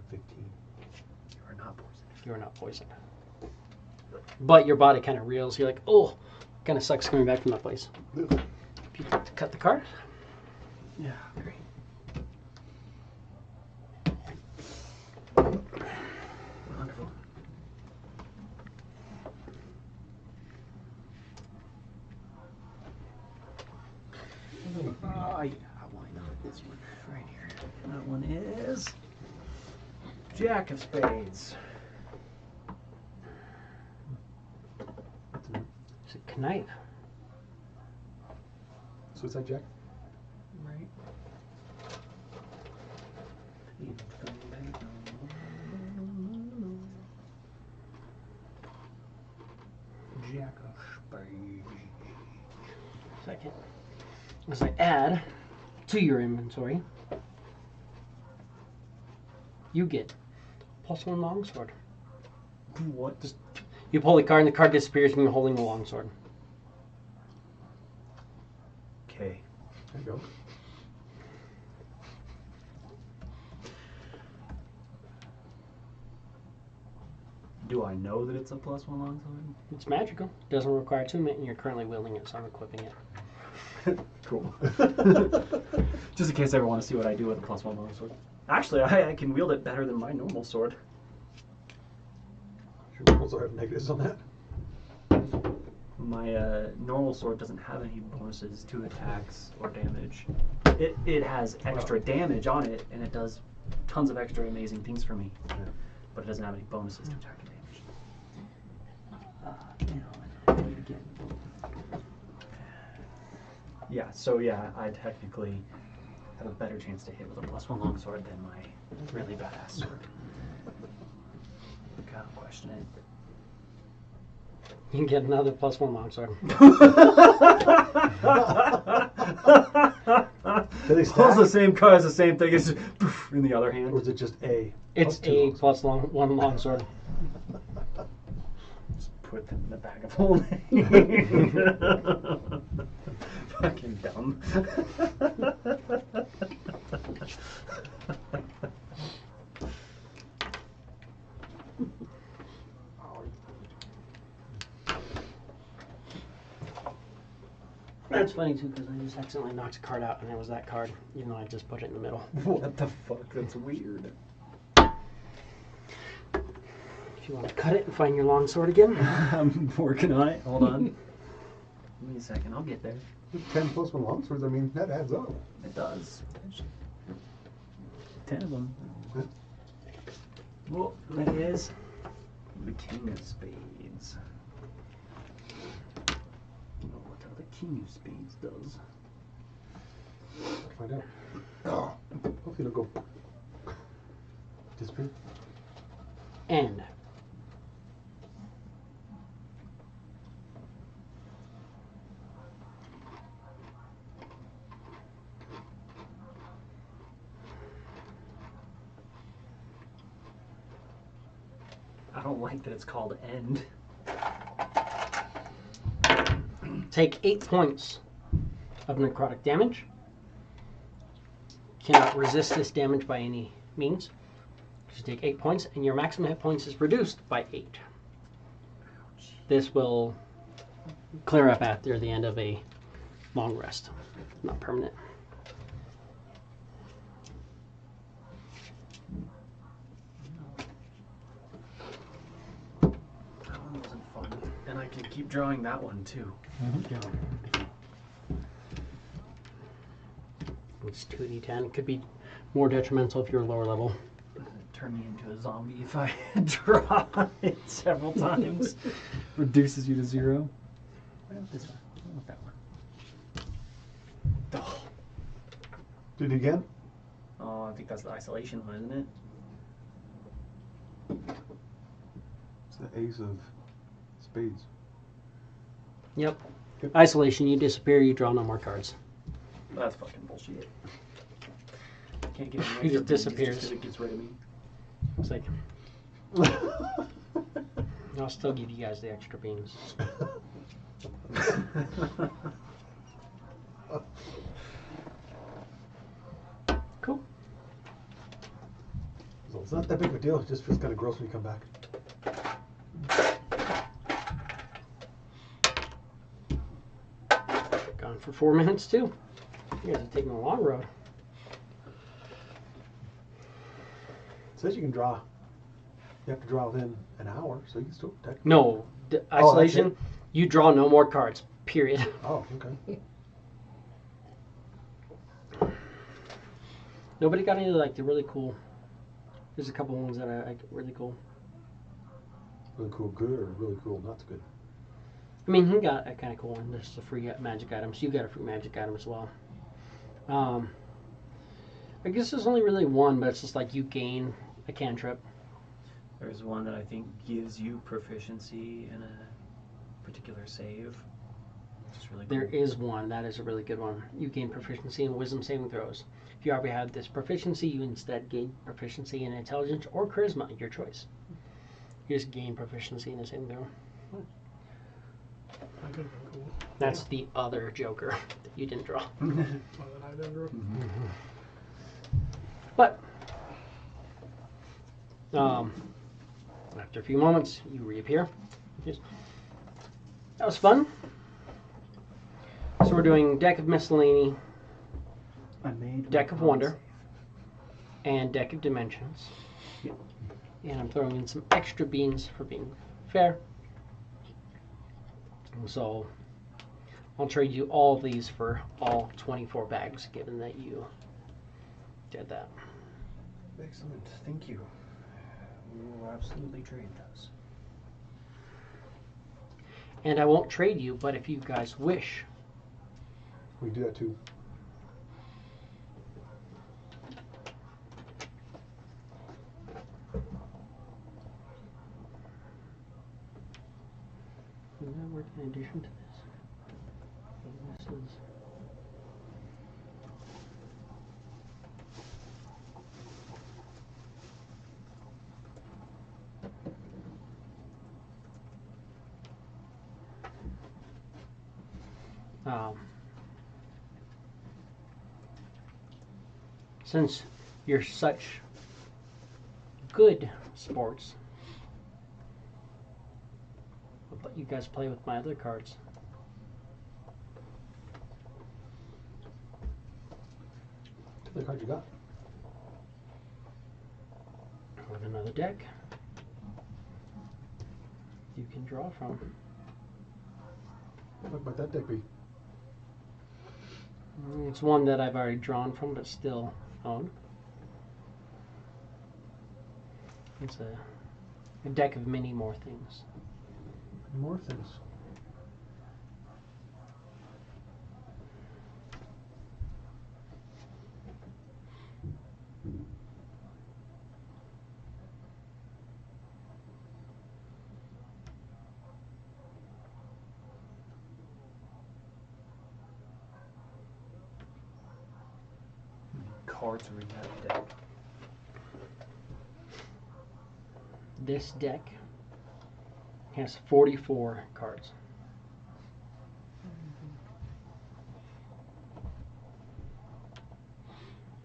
15. You are not poisoned. You're not poisoned. But your body kind of reels. You're like, oh, kind of sucks coming back from that place. If you cut the card. Yeah, great. Wonderful. Yeah, why not this one right here? That one is Jack of Spades. It's a knife. Suicide Jack? Right. Jack of Spades. Second. As I add to your inventory, you get +1 longsword. What? Just, you pull the card and the card disappears and you're holding the longsword. Okay. There you go. Do I know that it's a +1 longsword? It's magical. Doesn't require attunement and you're currently wielding it, so I'm equipping it. Cool. Just in case I ever want to see what I do with a +1 longsword. Actually, I can wield it better than my normal sword. Should we also have negatives on that? My normal sword doesn't have any bonuses to attacks or damage. It has extra damage on it, and it does tons of extra amazing things for me. Yeah. But it doesn't have any bonuses to attack and damage. Yeah, so yeah, I technically have a better chance to hit with a +1 longsword than my really badass sword. I don't question it. You can get another +1 longsword. Do they Pulls stack? the same card as the same thing. It's just poof, in the other hand. Or is it just A? It's plus 2 a longswords? +1 longsword. Just put them in the bag of holding. Fucking dumb. That's funny too because I just accidentally knocked a card out and it was that card, even though I just put it in the middle. What the fuck? That's weird. If you want to cut it and find your long sword again. I'm working on it. Hold on. Give me a second. I'll get there. 10 plus 1 longswords, I mean, that adds up. It does. 10 of them. Well, that is the King of Spades. What the King of Spades does. Find out. Oh, hopefully it'll go disappear. And I don't like that it's called End. take 8 points of necrotic damage. Cannot resist this damage by any means. You take 8 points, and your maximum hit points is reduced by 8. This will clear up after the end of a long rest, not permanent. That one wasn't fun. And I can keep drawing that one too. Yeah. It's 2d10. It could be more detrimental if you're lower level. Turn me into a zombie if I draw it several times. Reduces you to 0. Well, this one. I want that one. Oh. Did it again? Oh, I think that's the isolation one, isn't it? It's the ace of spades. Yep. Isolation, you disappear, you draw no more cards. That's fucking bullshit. Can't get He just disappears. Just 'cause it gets rid of me. It's like, I'll still give you guys the extra beans. Cool. So it's not that big of a deal. It just feels kind of gross when you come back. Gone for 4 minutes too. You guys are taking a long road. It says you can draw. You have to draw within an hour, so you can still protect. No, isolation. it? You draw no more cards. Period. Oh, okay. Nobody got any like the really cool. There's a couple ones that I really cool. Really cool, good, or really cool, not so good. I mean, he got a kind of cool one. There's the free magic items. You got a free magic item as well. I guess there's only really one, but it's just like you gain a cantrip. There's one that I think gives you proficiency in a particular save. Which is really cool. There is one. That is a really good one. You gain proficiency in wisdom saving throws. If you already have this proficiency, you instead gain proficiency in intelligence or charisma, your choice. You just gain proficiency in a saving throw. That could have been cool. That's the other Joker that you didn't draw. One that I didn't draw. But after a few moments, you reappear. Yes. That was fun. So we're doing Deck of Miscellany, I made Deck of my Wonder, save. and Deck of Dimensions. Yep. And I'm throwing in some extra beans for being fair. So I'll trade you all of these for all 24 bags, given that you did that. Excellent. Thank you. We will absolutely trade those. And I won't trade you, but if you guys wish, We can do that too. does that work in addition to this? This is since you're such good sports, I'll let you guys play with my other cards. The card you got. With another deck you can draw from. What might that deck be? It's one that I've already drawn from but still own. It's a deck of many more things. More things. Cards are in that deck. This deck has 44 cards.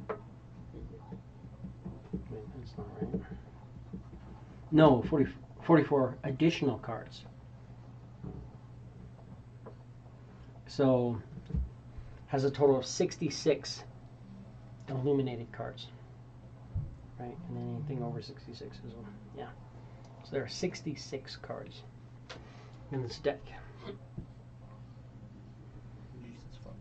Wait, that's not right. No, 44 additional cards. So, has a total of 66 illuminated cards. Right, and then anything over 66 is, yeah. So there are 66 cards in this deck. Jesus fuck.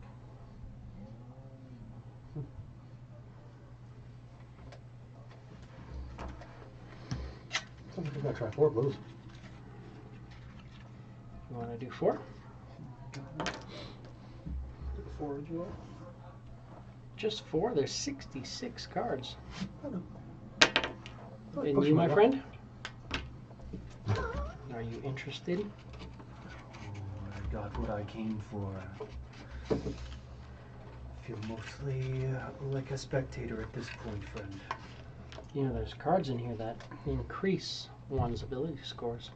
Sounds like I gotta try 4 blues. You want to do 4? 4 as well. Just 4? There's 66 cards. I know. And Push you, my my luck. friend? Are you interested? I got what I came for. Feel mostly like a spectator at this point, friend. You know, there's cards in here that increase one's ability scores,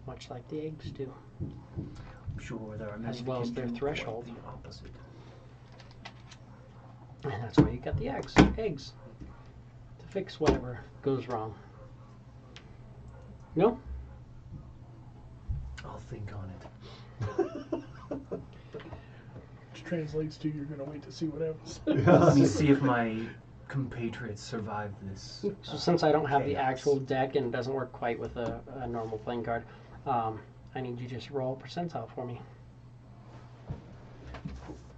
much like the eggs do. I'm sure there are many As well as that their can do threshold. quite the opposite. And that's why you got the eggs. Eggs. To fix whatever goes wrong. No? I'll think on it. Which translates to you're gonna wait to see what happens. Let me see if my compatriots survive this. So since I don't have the chaos. actual deck and it doesn't work quite with a normal playing card, I need you to just roll percentile for me.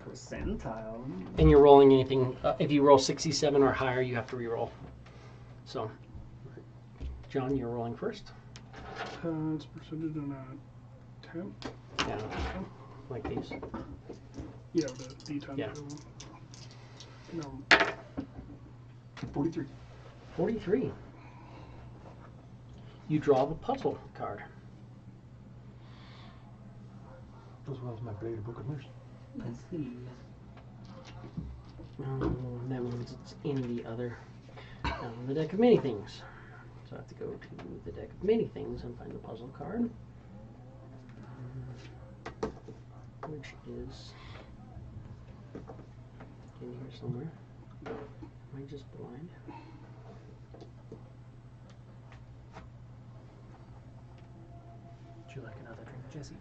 Percentile. And you're rolling anything, if you roll 67 or higher, you have to re-roll. So, John, you're rolling first. It's percentage on a 10. Yeah, like these. Yeah, the D10. Yeah. No, 43. 43. You draw the puzzle card. As well as my bladed book of mirrors. Let's see. That means it's in the other, the deck of many things. So I have to go to the deck of many things and find the puzzle card, which is in here somewhere. Am I just blind? Would you like another drink, Jesse?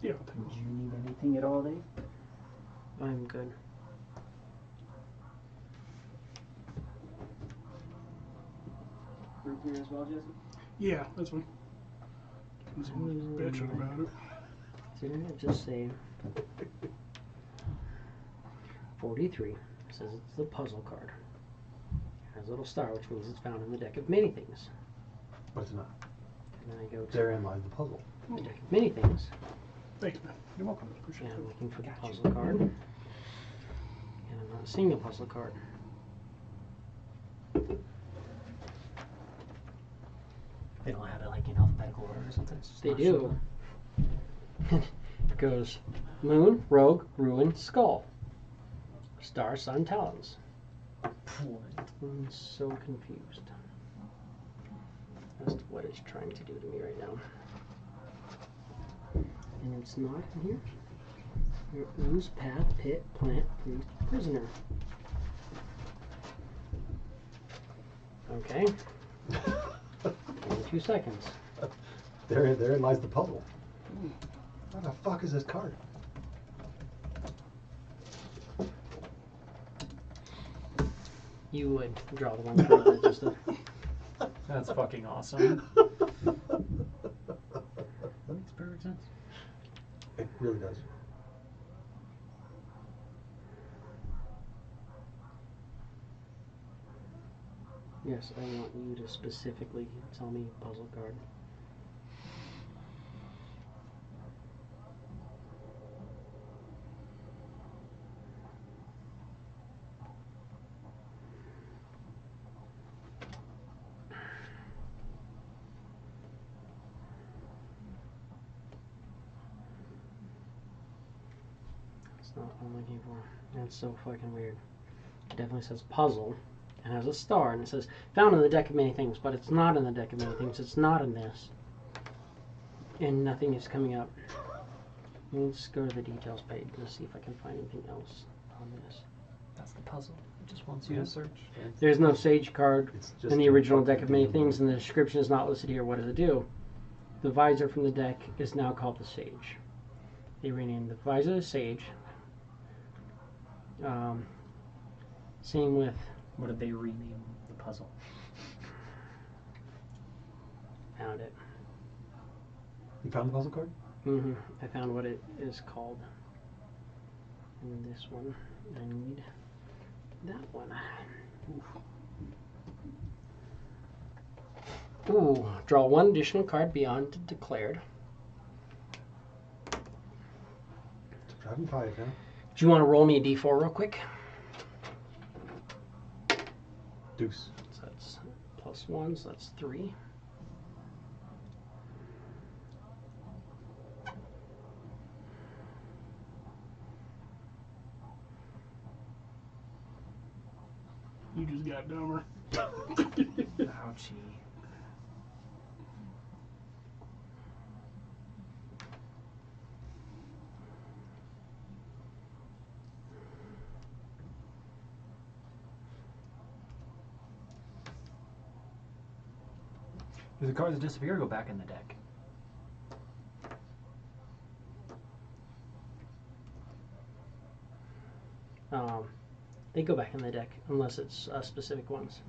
yeah. Do you need anything at all, Dave? I'm good. Root beer as well, Jesse? Yeah, that's fine. Bitching about it. Didn't it just say 43? Says it's the puzzle card. It has a little star, which means it's found in the deck of many things. But it's not. And then I go to Therein lies the puzzle. the deck of many things. Thank you, man. You're welcome. Appreciate And I'm it. looking for the puzzle card. And I'm not seeing the puzzle card. They don't have it like in alphabetical order or something? They do. It goes Moon, Rogue, Ruin, Skull. Star, Sun, Talons. I'm so confused as to what it's trying to do to me right now. And it's not in here. Here, ooze, path, pit, plant, priest, prisoner. Okay. Give me 2 seconds. Therein lies the puzzle. What the fuck is this card? You would draw the one card that just That's fucking awesome. That makes perfect sense. It really does. Yes, I want you to specifically tell me puzzle card. That's not what I'm looking for. That's so fucking weird. It definitely says puzzle. It has a star and it says found in the deck of many things, but it's not in the deck of many things. It's not in this. And nothing is coming up. Let's go to the details page and see if I can find anything else on this. That's the puzzle. It just wants you to search. There's no Sage card It's just in the a original fucking deck of many thing. things, and the description is not listed here. What does it do? The visor from the deck is now called the Sage. They renamed the visor the Sage. Same with What did they rename the puzzle? found it. You found the puzzle card? I found what it is called. And this one, I need that one. Ooh, draw one additional card beyond declared. It's driving 5 now. Do you want to roll me a d4 real quick? Deuce. So that's +1, so that's 3. You just got dumber. Ouchie. Do the cards that disappear go back in the deck? They go back in the deck unless it's specific ones.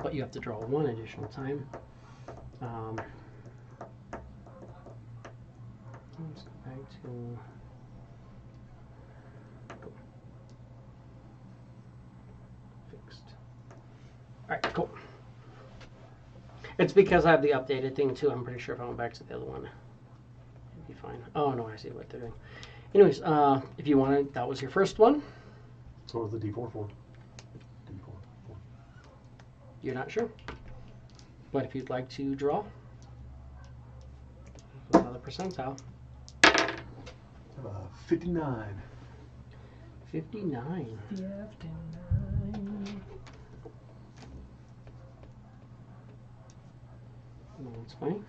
But you have to draw one additional time. Let's go back to. Cool. Fixed. Alright, cool. It's because I have the updated thing too. I'm pretty sure if I went back to the other one, it'd be fine. Oh no, I see what they're doing. Anyways, if you wanted, that was your first one. So what was the D4 for? D4. You're not sure. But if you'd like to draw another percentile. 59. 59. No, that's fine.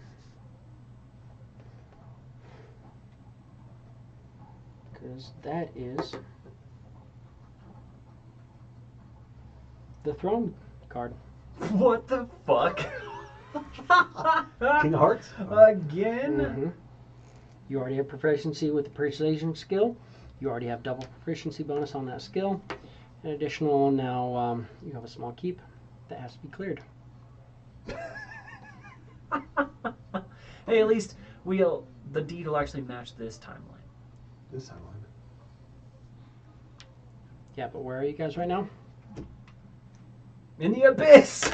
Because that is the throne card. What the fuck? King of Hearts? Again? You already have proficiency with the persuasion skill. You already have double proficiency bonus on that skill. An additional, now you have a small keep that has to be cleared. Hey, at least the deed will actually match this timeline. This timeline. Yeah, but where are you guys right now? In the abyss!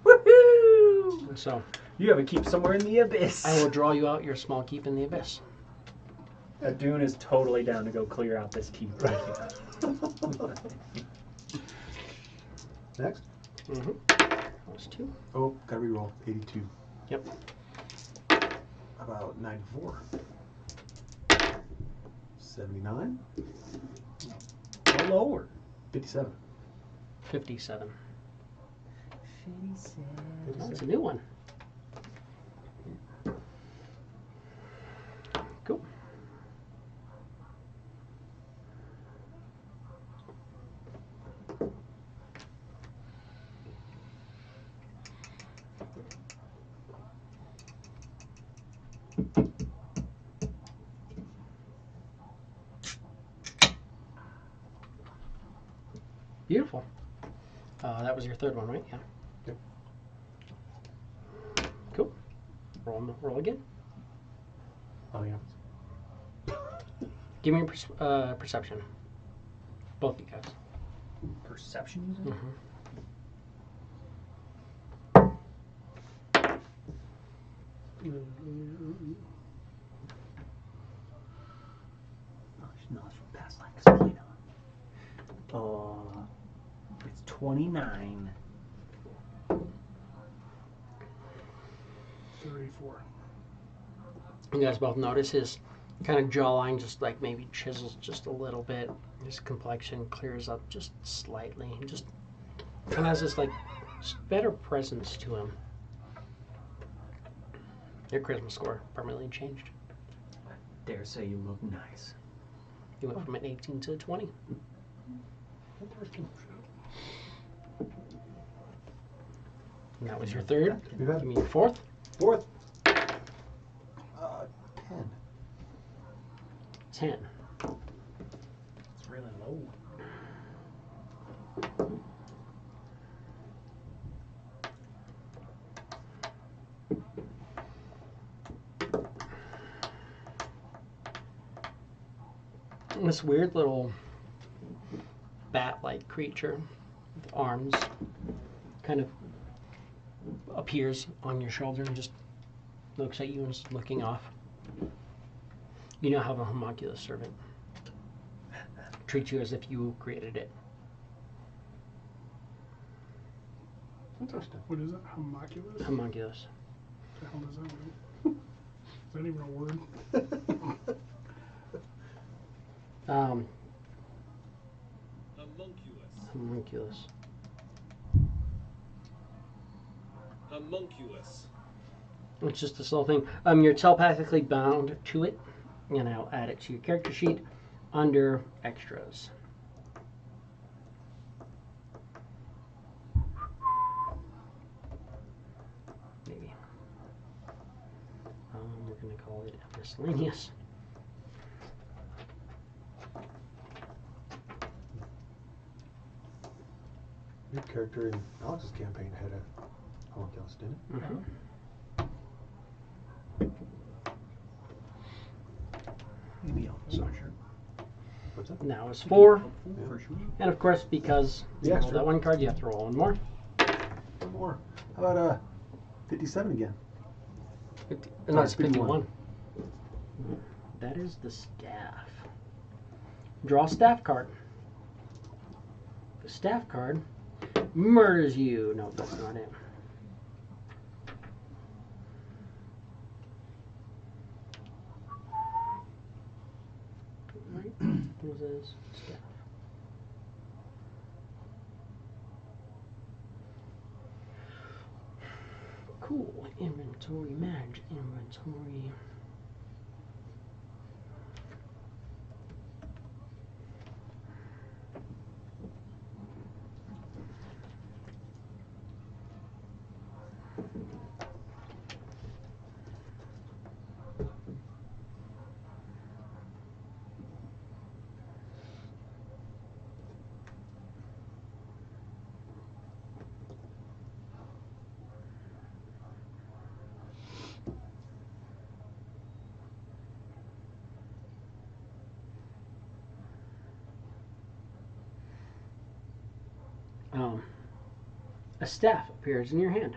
Woohoo! So You have a keep somewhere in the abyss. I will draw you out your small keep in the abyss. Dune is totally down to go clear out this keep right here. Next. Those two. Oh, gotta reroll. 82. Yep. About 94. 79. Or lower. 57. 57. 57. That's a new one. Cool. Beautiful. That was your third one, right? Yeah. Yep. Cool. Roll again. Oh yeah. Give me a perception. Both you guys. Perception, you said? Mm-hmm. Oh, I should know this from past life because I played on. It's 29. 34. You guys both notice his kind of jawline just like maybe chisels just a little bit. His complexion clears up just slightly. He just kind of has this like better presence to him. Your charisma score permanently changed. Dare say you look nice. You went from an 18 to a 20. Interesting. And that was your third. You got Give me your fourth. fourth. 10. 10. It's really low. This weird little bat-like creature with arms kind of appears on your shoulder and just looks at you and is looking off. You now have a homunculus servant. Treats you as if you created it. Interesting. What is it? Homunculus? Homunculus. What the hell does that mean? Is that even a word? Homunculus. Homunculus. It's just this little thing. You're telepathically bound to it, and I'll add it to your character sheet under extras. Maybe. We're going to call it miscellaneous. Your character in Alex's campaign had a homunculus, didn't it? Mm-hmm. Maybe I'll So- for sure. What's that? Now is 4. Yeah. For sure. And of course, because you Yeah, rolled sure. that one card, you have to roll one more. One more. How about 57 again? And that's 51. 51. That is the staff. Draw a staff card. The staff card murders you. No, that's not it. Right? What is this? Staff. Cool. Inventory, manage inventory. A staff appears in your hand.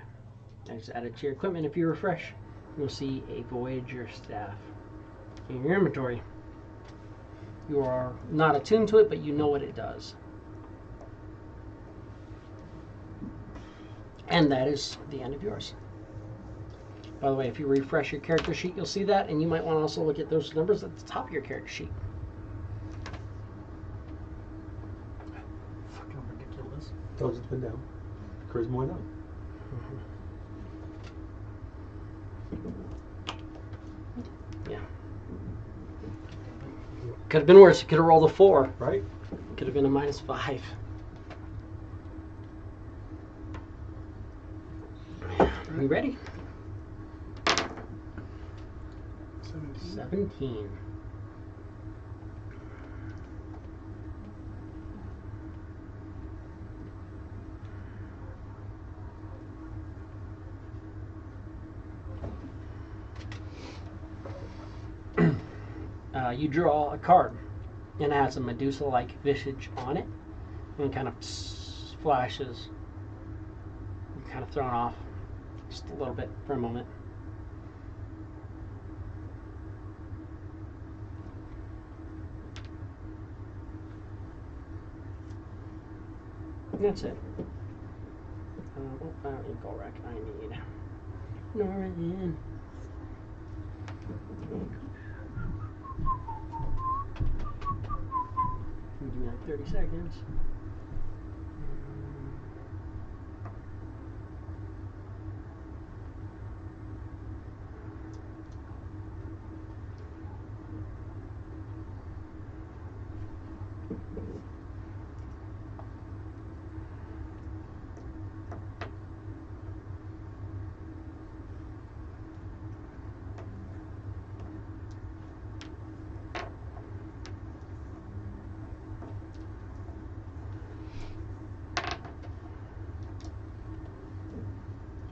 It's added to your equipment. If you refresh, you'll see a Voyager staff in your inventory. You are not attuned to it, but you know what it does. And that is the end of yours. By the way, if you refresh your character sheet, you'll see that, and you might want to also look at those numbers at the top of your character sheet. Fucking ridiculous. Intelligence been down. Charisma went up. Yeah. Could have been worse. You could have rolled a 4. Right? Could have been a -5. You ready? 17. 17. you draw a card, and it has a Medusa-like visage on it, and it kind of flashes. You're kind of thrown off just a little bit for a moment. And that's it. Eagle rack I need. Northern. Give me like 30 seconds.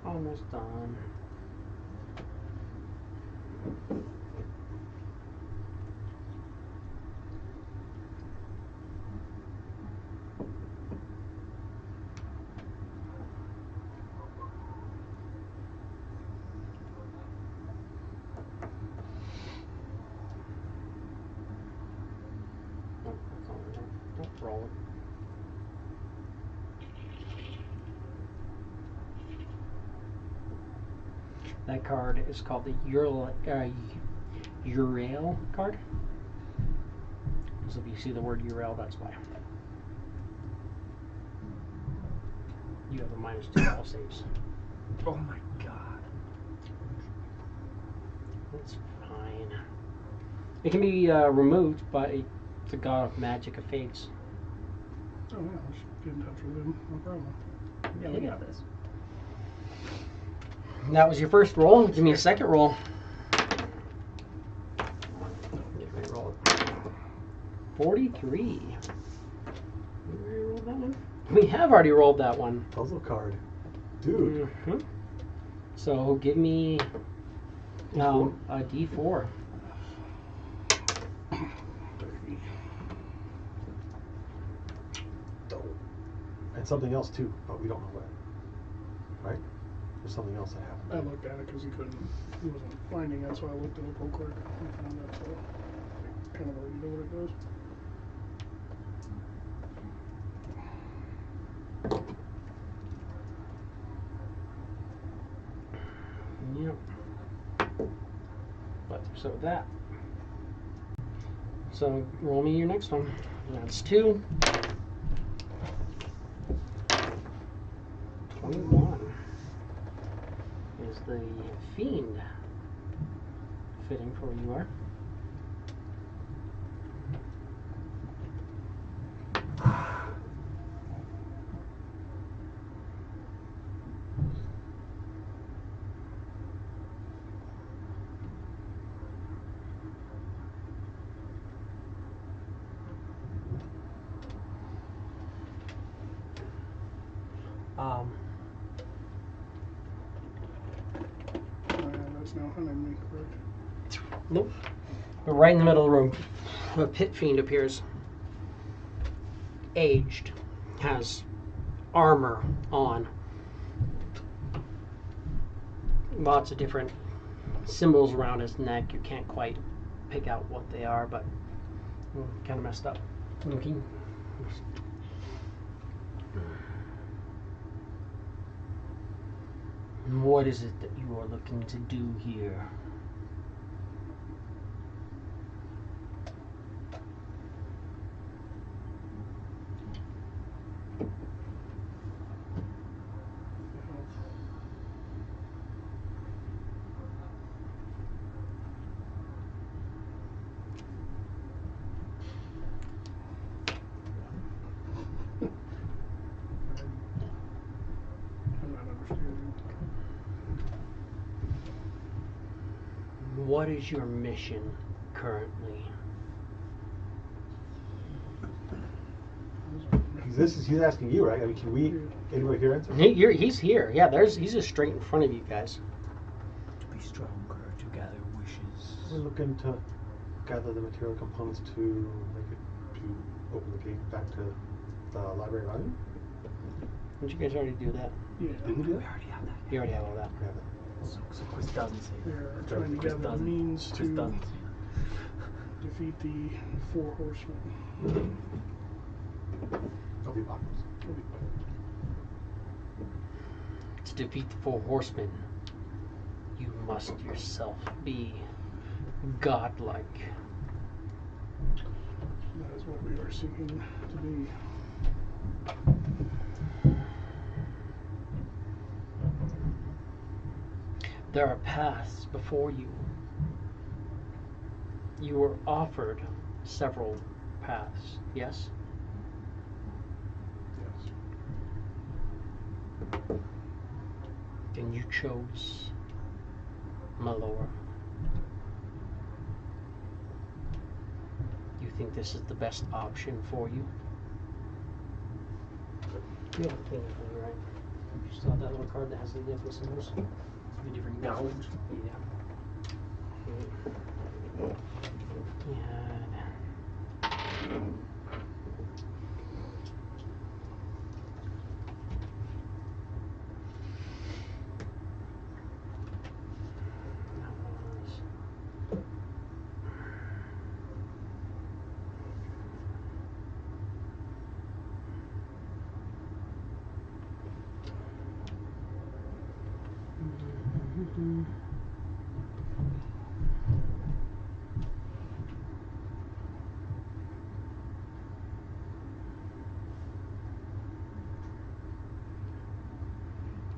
Almost done. Oh, that's all right. Don't roll it. That card is called the Urail card. So if you see the word Urail, that's why. You have a -2 all saves. Oh my god. That's fine. It can be removed by the god of magic of fates. Oh yeah, let's get in touch with him. No problem. Yeah, we got this. That was your first roll. Give me a second roll. Get ready to roll it. 43. We already rolled that one? We have already rolled that one. Puzzle card. Dude. Mm-hmm. So give me a D4. 30. And something else too, but we don't know what. Right? There's something else that I happened. looked at it because he wasn't finding it, so I looked it up real quick and found it, so I kind of already know what it does. Yep. So that. So roll me your next one. That's 2. 21 is the Fiend. Fitting for where you are. That's now hunting me, correct? Nope. But right in the middle of the room, a pit fiend appears. Aged. Has armor on. Lots of different symbols around his neck. You can't quite pick out what they are, but kind of messed up looking. What is it that you are looking to do here? I'm not understanding. What is your mission currently? He's asking you, right? I mean, can we, anybody here answer? He's here. Yeah, he's just straight in front of you guys. To be stronger, to gather wishes. We're looking to gather the material components to make it to open the gate back to the library of Ivan? Didn't you guys already do that? Yeah. Did we do We that? already have that. You already have all that. We have that. So Chris doesn't say We that. are trying to Chris gather the doesn't. means Chris to doesn't say that. defeat the 4 horsemen. Of the apocalypse. To defeat the 4 horsemen, you must yourself be godlike. That is what we are seeking to be. There are paths before you. You were offered several paths, yes? Yes. And you chose Malora. You think this is the best option for you? You have a clean for me, right? Just saw that little card that has the different symbols. 3 different knowledge. Yeah. We had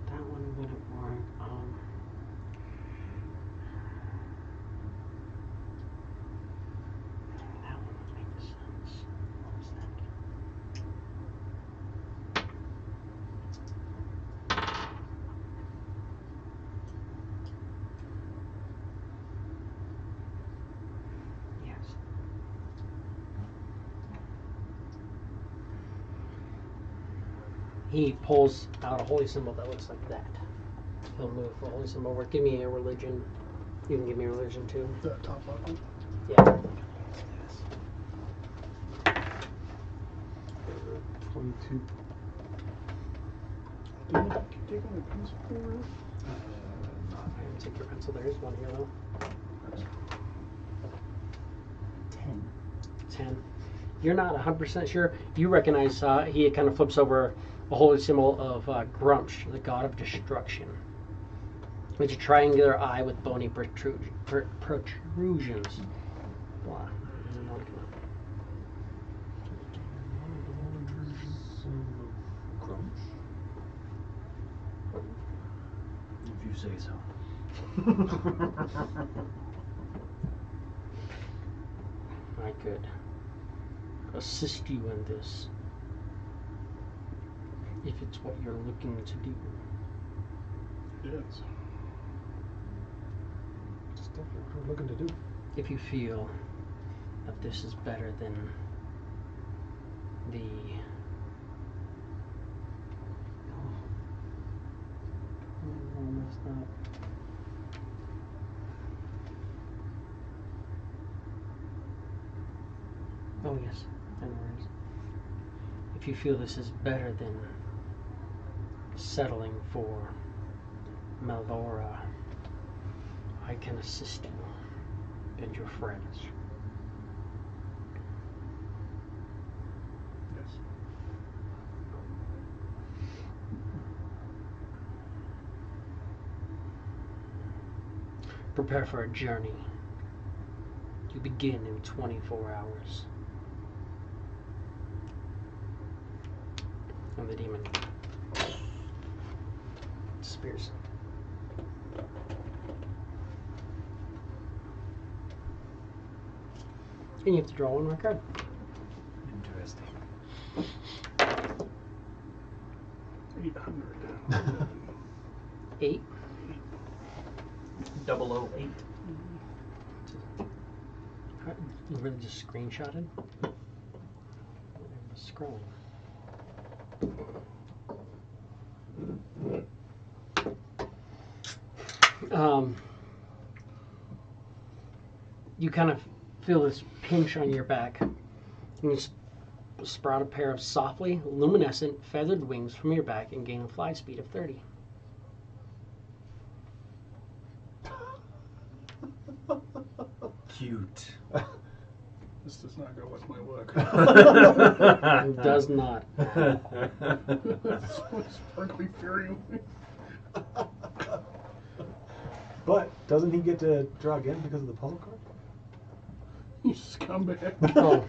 that one wouldn't work. That one would make sense. What was that? Yes. He pulls out a holy symbol that looks like that. He'll move the holy symbol over. Give me a religion. You can give me a religion too. The top button. Yeah. 22. Didn't you take my pencil for real? Take your pencil. There is one here though. 10. 10. You're not 100% sure. You recognize he kind of flips over a holy symbol of Grumsh, the god of destruction. It's a triangular eye with bony protrusions. Blah. If you say so. I could assist you in this if it's what you're looking to do. Yes. It's definitely what we're looking to do. If you feel that this is better than the messed up. Oh yes, I know where it is. If you feel this is better than settling for Melora, I can assist you and your friends. Yes. Prepare for a journey. You begin in 24 hours. And the demon disappears. And you have to draw one more card. Interesting. 800. 8. 008. You really just screenshotted? I was scrolling. You kind of feel this pinch on your back. You sprout a pair of softly luminescent feathered wings from your back and gain a fly speed of 30. Cute. This does not go with my look. It does not. Sparkly fairy. But doesn't he get to draw again because of the puzzle card? You scumbag. Oh,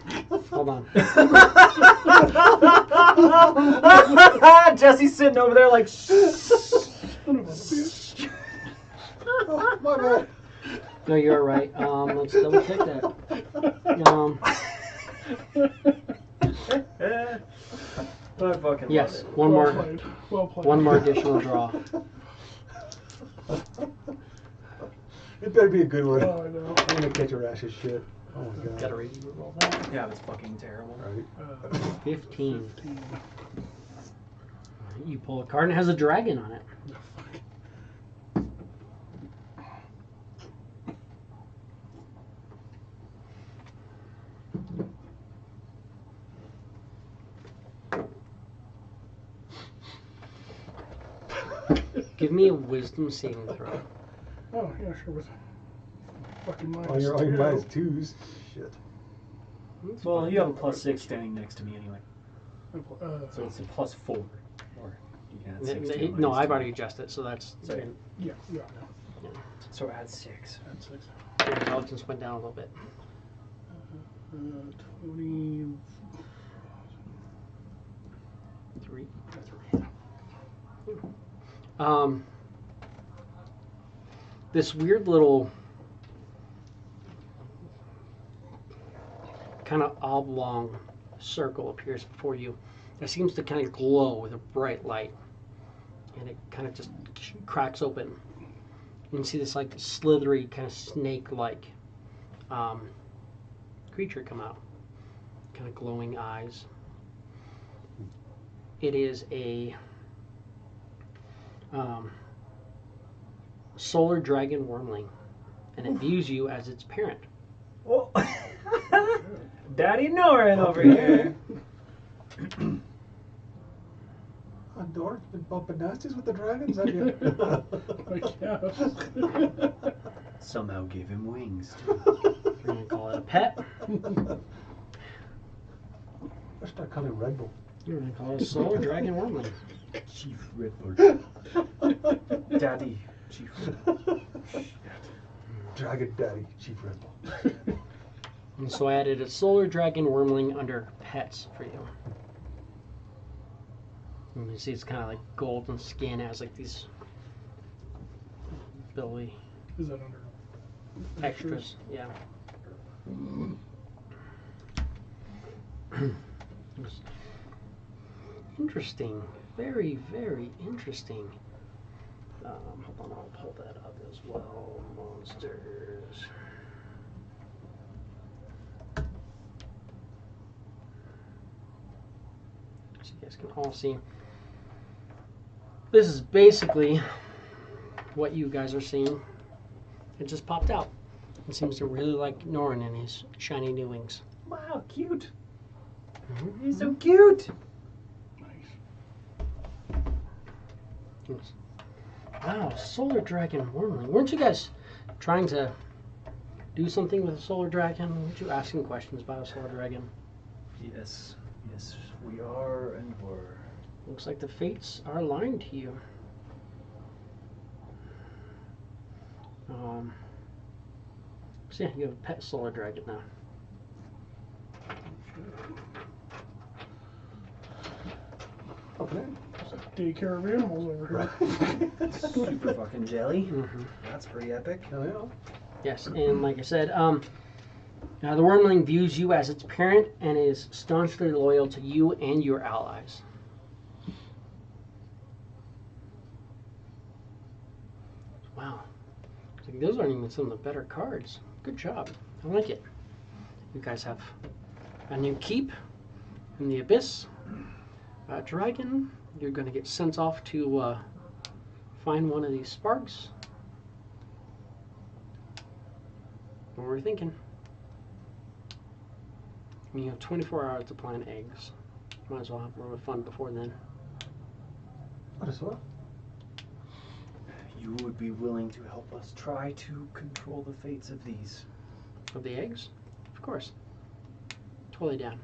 hold on. Jesse's sitting over there like, Oh, my bad. No, you're right. Let's double check that. I fucking Yes, love one Well more. played. Well played. One more additional draw. It better be a good one. Oh, I know. I'm gonna catch a rash of shit. Oh my god. Gotta re-roll that. it. Yeah, it's fucking terrible. Right. 15. You pull a card and it has a dragon on it. Give me a wisdom saving throw. Oh, yeah, sure. With fucking minus All your two. minus twos. Shit. Well, you have a +6 standing next to me anyway. So So it's a +4. Or you can add 6 to it No, minus I've two. already adjusted, so that's. Sorry. yeah. So add 6. That's 6. Your intelligence went down a little bit. 20. 3. That's right. This weird little kind of oblong circle appears before you. It seems to kind of glow with a bright light, and it kind of just cracks open. You can see this like slithery, kind of snake-like creature come out, kind of glowing eyes. It is a solar dragon wormling, and it views you as its parent. Oh. Daddy Norin over here. Dork been bumping nasties with the dragons, have you? I guess. Somehow gave him wings. We're gonna call it a pet. Let's start calling him Red Bull. We're gonna call it a solar dragon wormling. Chief Red Bull. Daddy. Chief Red Bull. Dragon Daddy, Chief Red Bull. And so I added a solar dragon wormling under pets for you. And you see it's kind of like golden skin, it has like these belly Is that under extras. Yeah. Interesting. Very, very interesting. Hold on, I'll pull that up as well. Monsters. So you guys can all see. This is basically what you guys are seeing. It just popped out. It seems to really like Norin and his shiny new wings. Wow, cute. Mhm. He's so cute. nice? Yes. Wow, solar dragon wormling. Weren't you guys trying to do something with a solar dragon? Weren't you asking questions about a solar dragon? Yes. Yes, we are and were. Looks like the fates are aligned to you. So yeah, you have a pet solar dragon now. Okay. Daycare of animals over here. Super fucking jelly. Mm-hmm. That's pretty epic. Hell yeah. Yes, and like I said, the wormling views you as its parent and is staunchly loyal to you and your allies. Wow. Those aren't even some of the better cards. Good job. I like it. You guys have a new keep in the Abyss. Dragon, you're going to get sent off to find one of these sparks. What were we thinking? You have 24 hours to plan eggs. Might as well have a little fun before then. What is what? You would be willing to help us try to control the fates of these. Of the eggs? Of course. Totally down.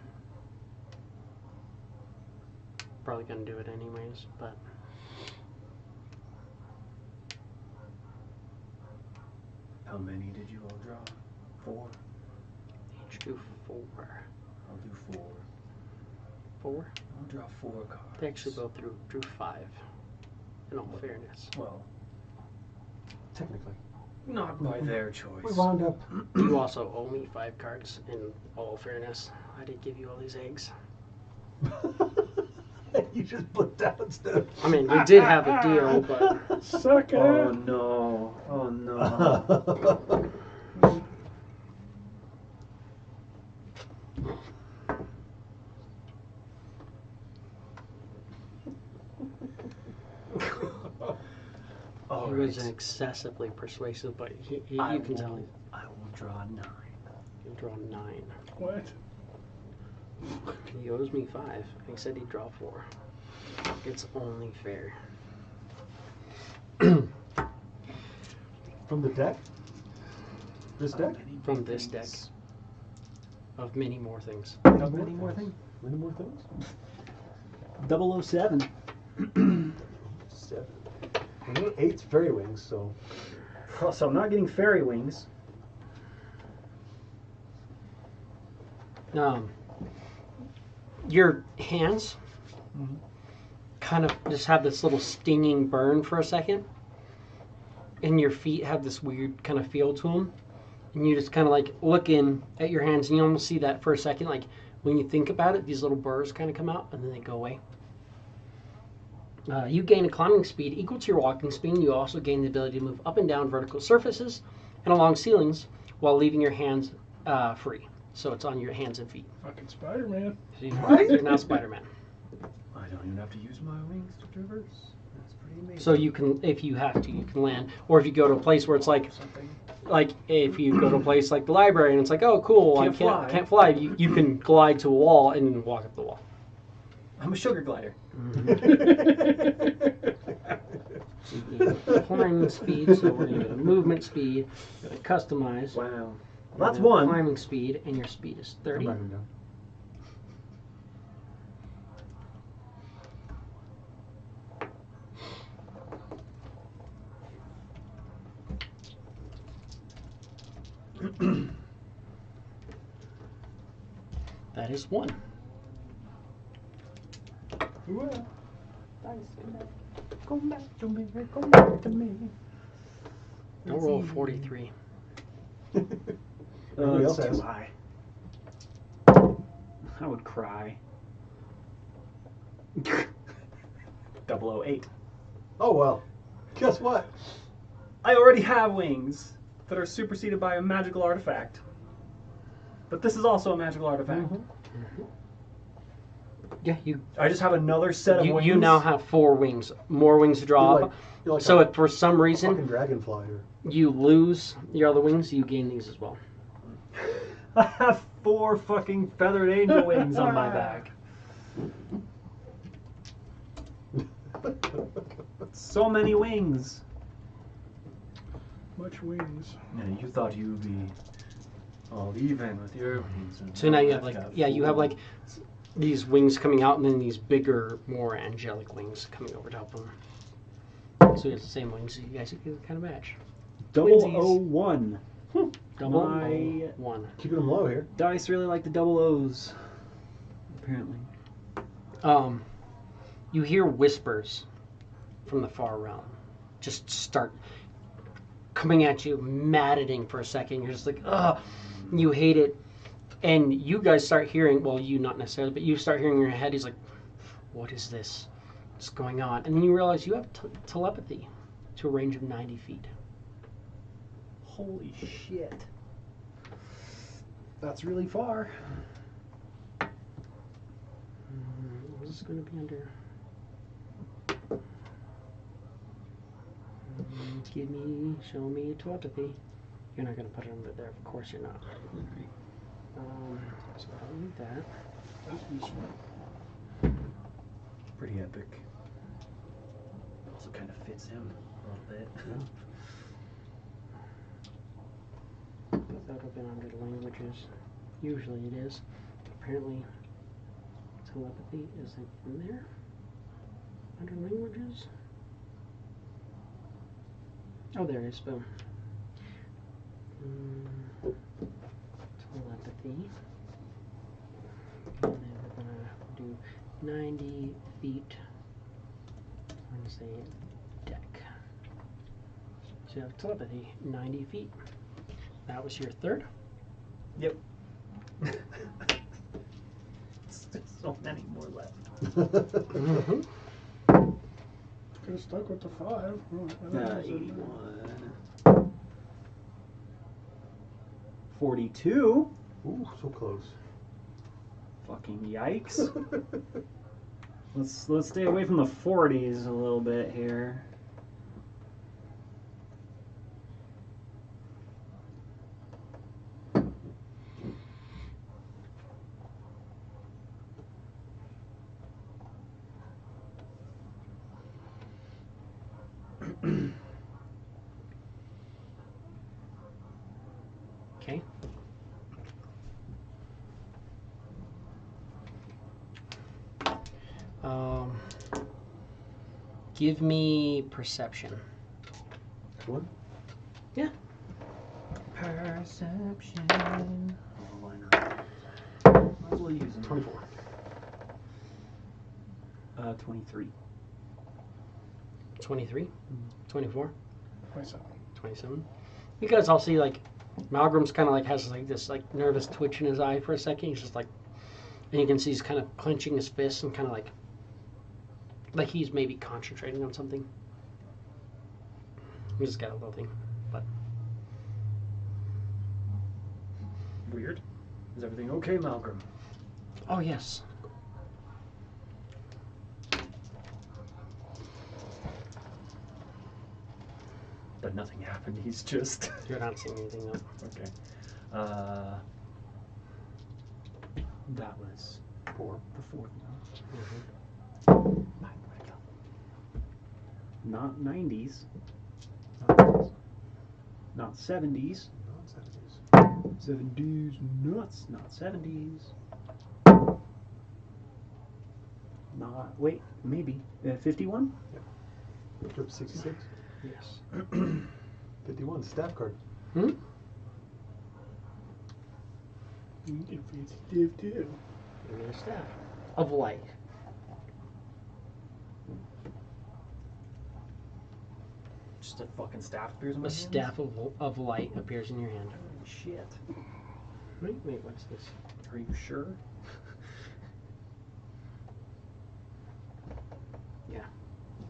Probably gonna do it anyways, but How many did you all draw? 4? each do 4. I'll do 4. 4? I'll draw 4 cards. They actually both drew 5. In all fairness. Well, Technically. not by their choice. We wound up. You also owe me 5 cards. In all fairness, I did give you all these eggs. You just put down instead. I mean, we did have a deal, but Sucker. Oh no. Oh no. he was excessively persuasive. But you can tell I will draw 9. he'll draw 9. What? He owes me 5. He said he'd draw 4. It's only fair. From the deck? This deck? From this deck. Of many more things. How many more things? Many more things? 007. 7. I know 8's fairy wings, so. So I'm not getting fairy wings. Your hands kind of just have this little stinging burn for a second, and your feet have this weird kind of feel to them, and you just kind of like looking at your hands, and you almost see that for a second, like when you think about it, these little burrs kind of come out, and then they go away. You gain a climbing speed equal to your walking speed, and you also gain the ability to move up and down vertical surfaces and along ceilings while leaving your hands free. So it's on your hands and feet. Fucking Spider-Man. So you're now Spider-Man. I don't even have to use my wings to traverse. That's pretty amazing. So you can, if you have to, you can land. Or if you go to a place where it's like if you go to a place like the library and it's like, oh cool, can't fly. You can glide to a wall and walk up the wall. I'm a sugar glider. So you need climbing speed, so we're going to go to movement speed, go to customize. Wow. That's And then one. Climbing speed, and your speed is 30. I'm writing down. That is 1. Well, Come back to me, come back to me. Don't roll a 43. Nobody else That's has. too high. I would cry. 008. Oh well. Guess what? I already have wings that are superseded by a magical artifact. But this is also a magical artifact. Yeah, I just have another set of wings. you now have 4 wings. More wings to draw You're up. like So a if for some reason fucking dragonfly or you lose your other wings, you gain these as well. I have 4 fucking feathered angel wings on my back. So many wings. Much wings. Yeah, you thought you would be all even with your wings. and So now you have I've like, got you have 4. like these wings coming out, and then these bigger, more angelic wings coming over top of them. So you have the same wings, so you guys can kind of match. 001. Double My 1. keeping them low here. dice really like the 00s. Apparently. You hear whispers from the far realm just start coming at you, maddening for a second. You're just like, ugh, you hate it. And you guys start hearing, well, you not necessarily, but you start hearing in your head, he's like, what is this? What's going on? And then you realize you have telepathy to a range of 90 feet. Holy shit. That's really far. What is this going to be under? Show me telepathy. You're not going to put it under there, of course you're not. So I don't need that. That's useful. Pretty epic. Also kind of fits him a little bit. I thought that would have been under the languages. Usually it is. Apparently, telepathy isn't in there. Under languages. Oh, there it is. Boom. Telepathy. And then we're gonna do 90 feet. I'm gonna say deck. So you have telepathy, 90 feet. That was your third. Yep. There's so many more left. Mm-hmm. Could have stuck with the 5. Oh, 81. 42. Ooh, so close. Fucking yikes. Let's stay away from the 40s a little bit here. Okay. Give me perception. One? Yeah. Perception. Oh, why not? Might as well use them. 24. 23. 23? 24? 27. 27? Because I'll see, like, Malgrim's kind of like has like this like nervous twitch in his eye for a second. He's just like, and you can see he's kind of clenching his fists and kind of like he's maybe concentrating on something. He's just got a little thing, but Weird. Is everything okay, Malgrim? oh yes. But nothing happened. He's just. You're not seeing anything though. Okay. That was 4. The 4th one. Not 90s. Not 70s. Not 70s. 70s nuts. Not 70s. Not, wait, maybe. 51? Trip 66. Yes. 51. Staff card. Hmm? You can get fancy div too. Give me a staff of light. Just a fucking staff appears in my A hands? staff of light appears in your hand. Shit. Wait, what's this? Are you sure? Yeah.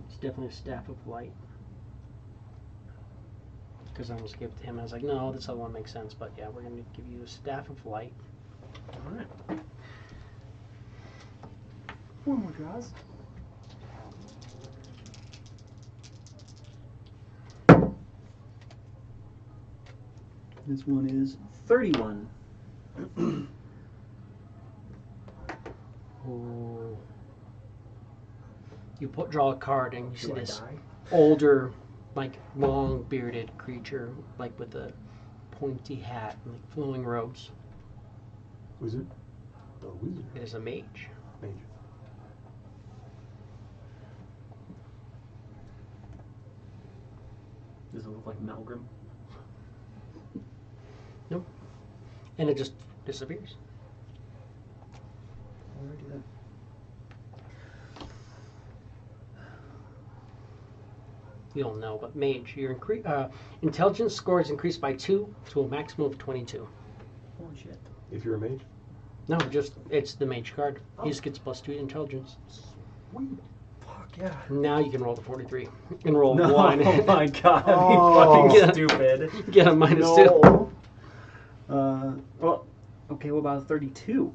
It's definitely a staff of light. Because I almost gave it to him. I was like, no, this other one makes sense. But yeah, we're going to give you a staff of light. Alright. 4 more draws. This one is 31. Ooh. You draw a card and you see Do I this die? older, like long bearded creature, like with a pointy hat and like flowing robes. Wizard. The wizard. It is a mage. Mage. Does it look like Malgrim? Nope. And it just disappears. Why would I do that? You don't know, but mage, your intelligence score is increased by 2 to a maximum of 22. Holy shit. If you're a mage. No, just it's the mage card. He just gets plus 2 intelligence. Sweet. Fuck yeah. Now you can roll the 43 and roll No, 1. oh my god, Oh. you fucking stupid. Get a minus No. 2. Well, okay, what about 32?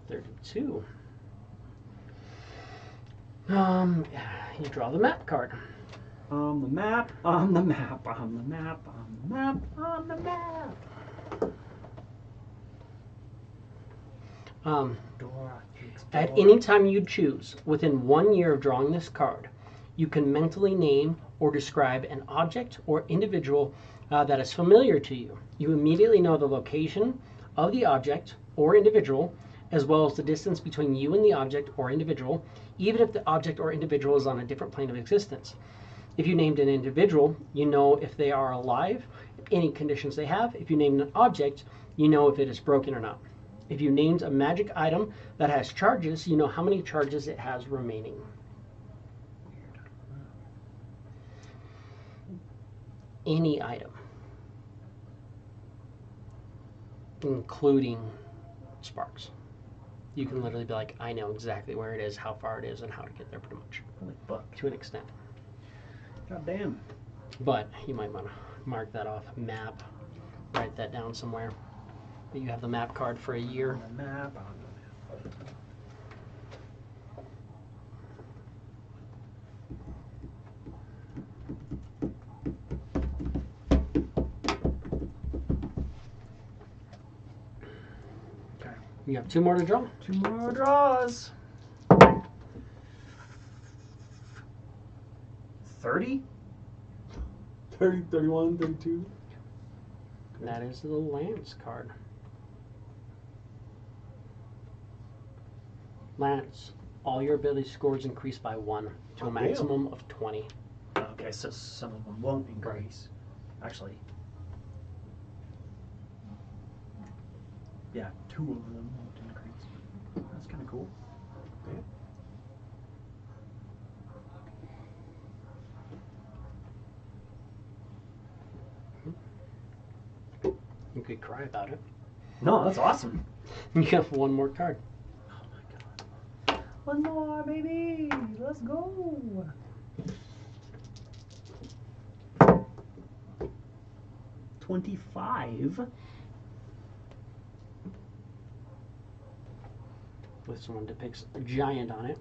32. You draw the map card. On the map, on the map, on the map, on the map, on the map. At Dora the Explorer. any time you choose, within 1 year of drawing this card, you can mentally name or describe an object or individual that is familiar to you. You immediately know the location of the object or individual, as well as the distance between you and the object or individual, even if the object or individual is on a different plane of existence. If you named an individual, you know if they are alive, any conditions they have. If you named an object, you know if it is broken or not. If you named a magic item that has charges, you know how many charges it has remaining. Any item, including sparks. You can literally be like, I know exactly where it is, how far it is, and how to get there pretty much. Holy fuck. To an extent. God damn. But you might want to mark that off. Map. Write that down somewhere. But you have the map card for a year. On the map, on the map. Okay. You have 2 more to draw. 2 more draws. 30? 30, 31, 32. And that is the Lance card. Lance, all your ability scores increase by 1 to a maximum of 20. Okay, so some of them won't increase. Actually, yeah, 2 of them won't increase. That's kind of cool. Yeah. You could cry about it. No, that's awesome. You have 1 more card. Oh my god. 1 more, baby. Let's go. $25. This one depicts a giant on it.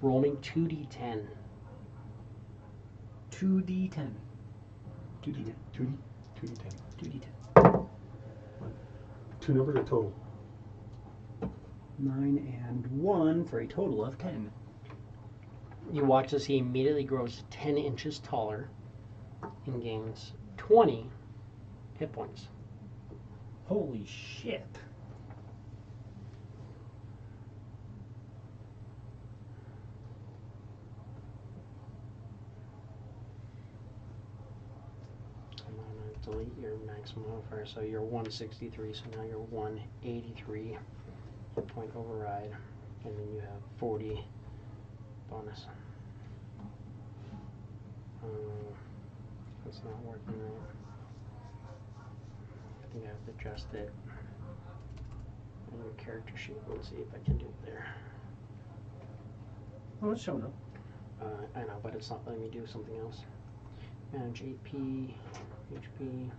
Roll me 2d10. 2d10. 2d10. 2D, 2D10. 2d10. 2 numbers or total? 9 and 1 for a total of 10. You watch as he immediately grows 10 inches taller and gains 20 hit points. Holy shit. I'm gonna delete your maximum modifier, so you're 163, so now you're 183 hit point override, and then you have 40 bonus. That's not working right. I think I have to adjust it in your character sheet. Let's see if I can do it there. Oh, it's showing up. I know, but it's not letting me do something else. Manage AP, HP.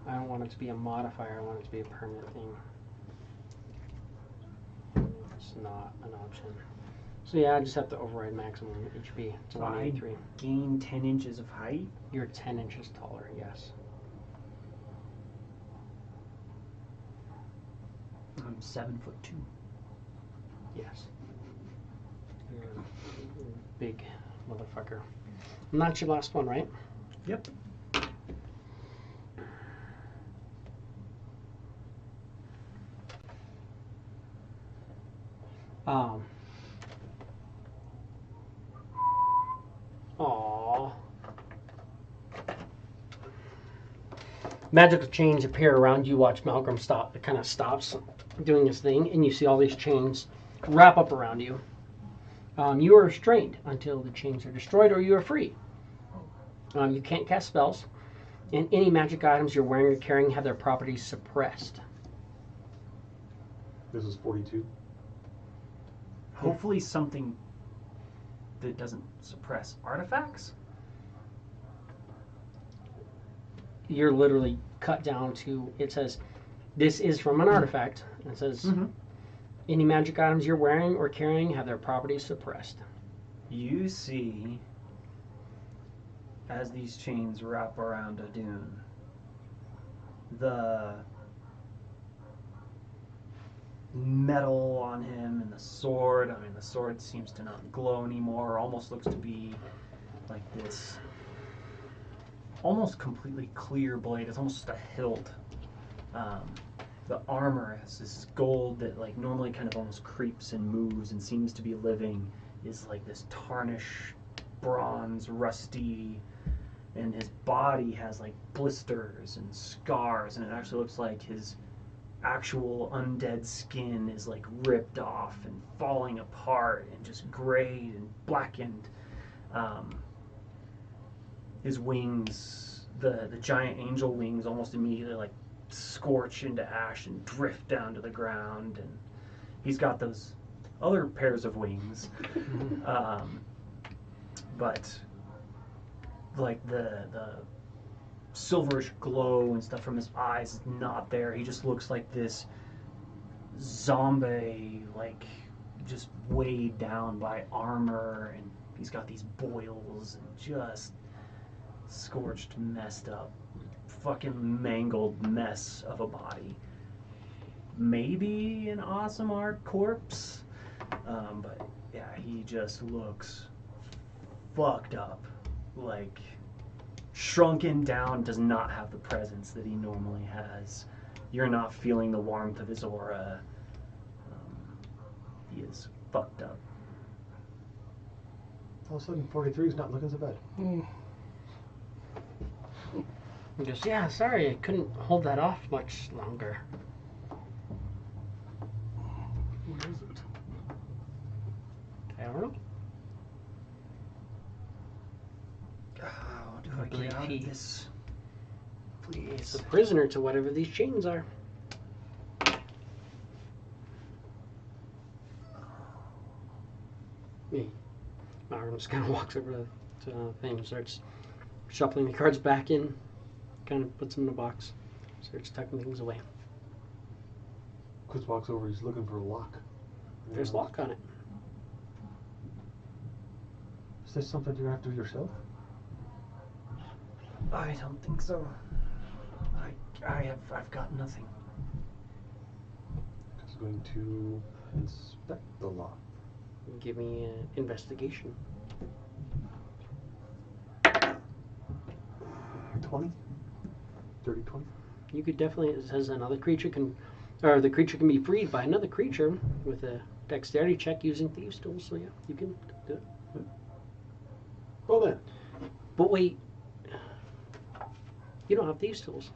I don't want it to be a modifier, I want it to be a permanent thing. It's not an option. So yeah, I just have to override maximum HP to So I 183. gain 10 inches of height. You're 10 inches taller, yes. I'm 7'2". Yes. You're a big motherfucker. And that's your last one, right? Yep. Aww. Magical chains appear around you. Watch Malcolm stop. It kind of stops doing his thing, and you see all these chains wrap up around you. You are restrained until the chains are destroyed or you are free. You can't cast spells, and any magic items you're wearing or carrying have their properties suppressed. This is 42. Hopefully something that doesn't suppress artifacts. you're literally cut down to, it says, this is from an artifact. And it says, any magic items you're wearing or carrying have their properties suppressed. You see, as these chains wrap around Adun, the metal on him and the sword, I mean, the sword seems to not glow anymore, almost looks to be like this almost completely clear blade. It's almost just a hilt. The armor has this gold that like normally kind of almost creeps and moves and seems to be living, is like this tarnished bronze, rusty, and his body has like blisters and scars, and it actually looks like his actual undead skin is like ripped off and falling apart and just grayed and blackened. His wings, the giant angel wings, almost immediately like scorch into ash and drift down to the ground, and he's got those other pairs of wings, but like the silverish glow and stuff from his eyes is not there. He just looks like this zombie, like just weighed down by armor, and he's got these boils and just scorched, messed up, fucking mangled mess of a body. Maybe an awesome art corpse, but yeah, he just looks fucked up, like shrunken down, does not have the presence that he normally has. You're not feeling the warmth of his aura. He is fucked up. All of a sudden, 43 is not looking so bad. He goes, yeah, sorry, I couldn't hold that off much longer. What is it? I don't know. How do I believe get out he- of this? He's Please. a prisoner to whatever these chains are. Marvin just kind of walks over to the thing, starts shuffling the cards back in, kind of puts them in a box, starts tucking things away. Chris walks over, he's looking for a lock. There's a lock on it. Is this something you have to do yourself? I don't think so. I've got nothing. He's going to inspect the lock. Give me an investigation. 20? 30, 20? You could definitely, it says another creature can, or the creature can be freed by another creature with a dexterity check using thieves' tools. So yeah, you can do it. Well then. But wait, you don't have thieves' tools.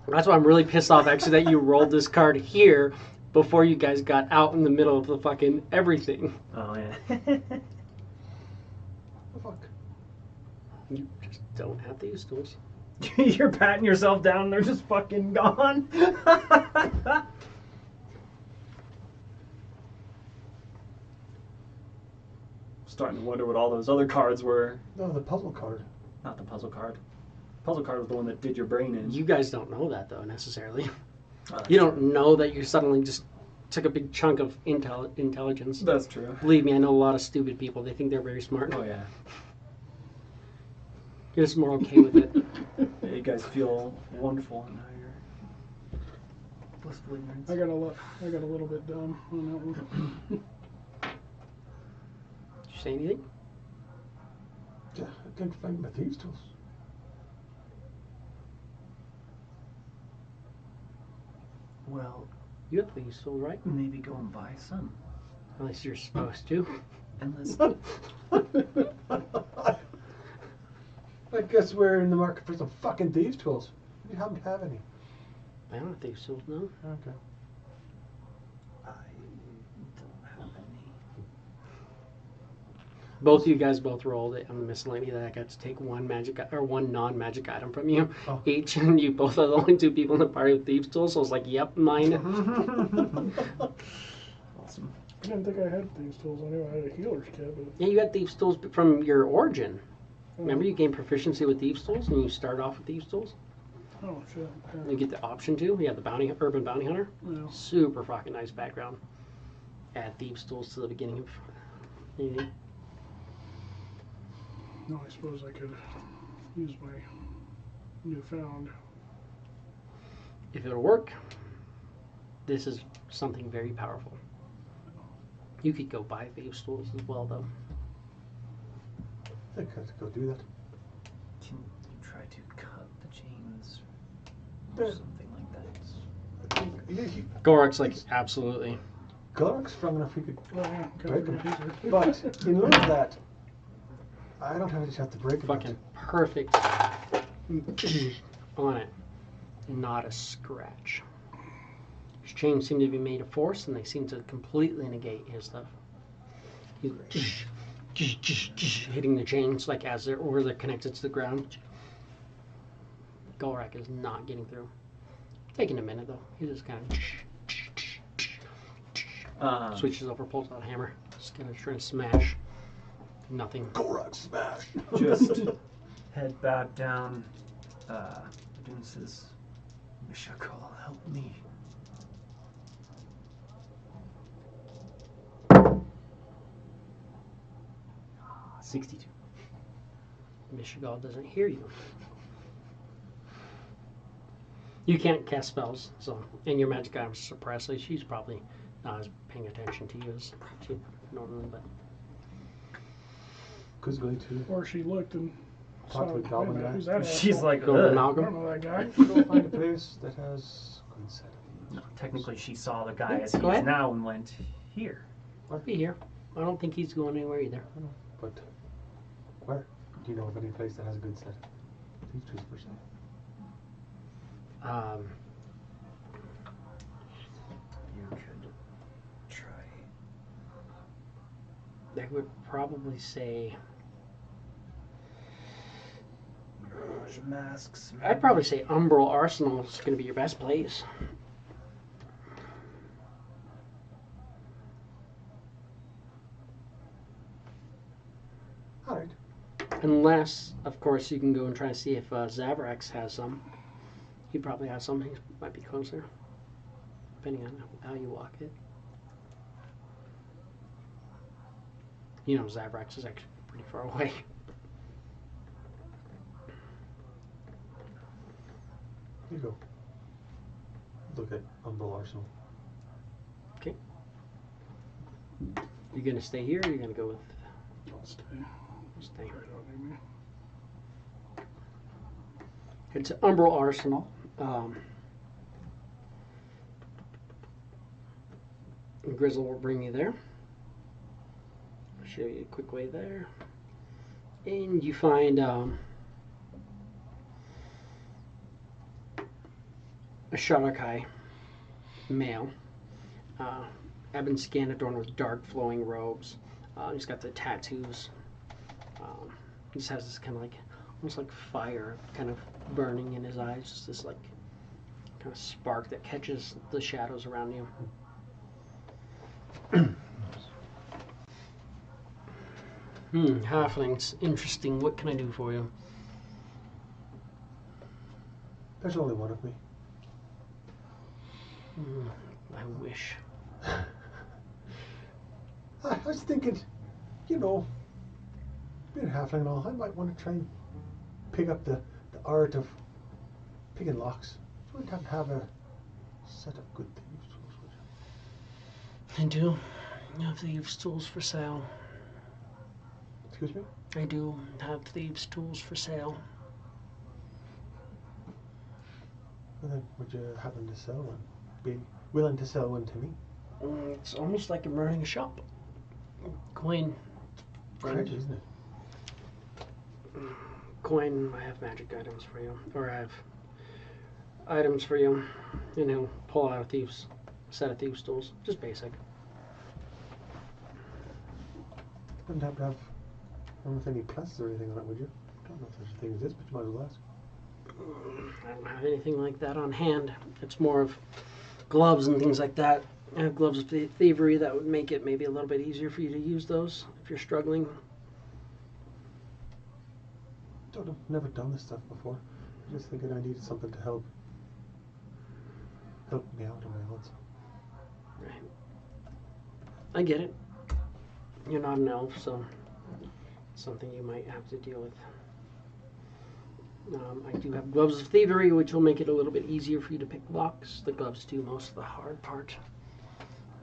That's why I'm really pissed off, actually, that you rolled this card here before you guys got out in the middle of the fucking everything. Oh yeah. Oh, fuck. You just don't have thieves' tools. You're patting yourself down, they're just fucking gone. Starting to wonder what all those other cards were. No, the puzzle card. Not the puzzle card. Puzzle card was the one that did your brain in. You guys don't know that, though, necessarily. Oh, that's You don't know that you suddenly just took a big chunk of intelligence. That's true. Believe me, I know a lot of stupid people. They think they're very smart. Oh yeah. You're just more okay with it. Yeah, you guys feel wonderful in your blissful ignorance. I got a little bit dumb on that one. Did you say anything? Yeah, I can't find my thieves' tools. Well, You have thieves' tools, right? maybe go and buy some. At least you're supposed to. Unless I guess we're in the market for some fucking thieves' tools. You happen to have any. I don't have thieves' tools, no. Okay. I don't have any. Both of you guys both rolled it on the miscellany that I got to take one magic or one non-magic item from you Oh. each, and you both are the only two people in the party with thieves' tools. So I was like, "Yep, mine." Awesome. I didn't think I had thieves' tools. I knew I had a healer's kit, but Yeah, you got thieves' tools from your origin. Remember, you gain proficiency with thieves' tools, and you start off with thieves' tools. oh shit. Yeah. You get the option to. You have the urban bounty hunter. Yeah. Super fucking nice background. Add thieves' tools to the beginning of. anything. No, I suppose I could use my newfound. If it'll work, this is something very powerful. You could go buy thieves' tools as well, though. I think I have to go do that. Can you try to cut the chains Yeah. or something like that? I think Gorak's like, absolutely. Gorak's strong enough he could Oh yeah, break them. easier. But in lieu of that, I don't have any chance to break them. Fucking perfect on it. Not a scratch. His chains seem to be made of force, and they seem to completely negate his stuff. He's hitting the chains like as they're where they're connected to the ground. Golrak is not getting through. Taking a minute though. He just kind of switches over, pulls out a hammer, just kind of trying to smash. Nothing. Gorak smash. Just head bowed down. Dune says, Mishakal, help me. Ah, 62. Mishigal doesn't hear you. You can't cast spells, so and your magic items are suppressed, so she's probably not as paying attention to you as she normally, but Who's going to Or she looked and talk to the goblin guy? Who's that? She's asshole? like, go to "Ugh." I Malcolm. don't know that guy. Go find a place that has good set of No, technically, she saw the guy as Go he is ahead. now and went, here. I'll be here. I don't think he's going anywhere either. But where? Do you know of any place that has a good set? These trees for sale. You could try. I would probably say Mirage masks. I'd probably say Umbral Arsenal is going to be your best place. All right. Unless, of course, you can go and try to see if Zavrax has some. He probably has some. He might be closer, depending on how you walk it. You know, Zavrax is actually pretty far away. You go. Look at Umbral Arsenal. Okay. You going to stay here, or you going to go with I'll stay. stay? Try it out, maybe. It's Umbral Arsenal. Grizzle will bring you there. I'll show you a quick way there. And you find a Shadowhaven male. Ebon skin adorned with dark flowing robes. He's got the tattoos. He just has this kind of like, almost like fire kind of burning in his eyes. Just this like kind of spark that catches the shadows around you. Halflings. Interesting. What can I do for you? There's only one of me. I wish. I was thinking, you know, being a halfling and all, I might want to try and pick up the art of picking locks. So I'd have a set of good thieves' tools, would you? I do have thieves' tools for sale. Excuse me? I do have thieves' tools for sale. Well, then, would you happen to sell one? Be willing to sell one to me? It's almost like I'm running a shop. Coin. Correct, isn't it? Coin, I have magic items for you. Or I have items for you. And he'll pull out a set of thieves' tools. Just basic. Wouldn't happen to have one with any pluses or anything on it, would you? Don't know if such a thing as this, but you might as well ask. I don't have anything like that on hand. It's more of gloves and things like that. I have gloves of thievery that would make it maybe a little bit easier for you to use those if you're struggling. I've never done this stuff before. I'm just thinking I needed something to help me out in my odds. Right. I get it. You're not an elf, so it's something you might have to deal with. I do have gloves of thievery, which will make it a little bit easier for you to pick locks. The gloves do most of the hard part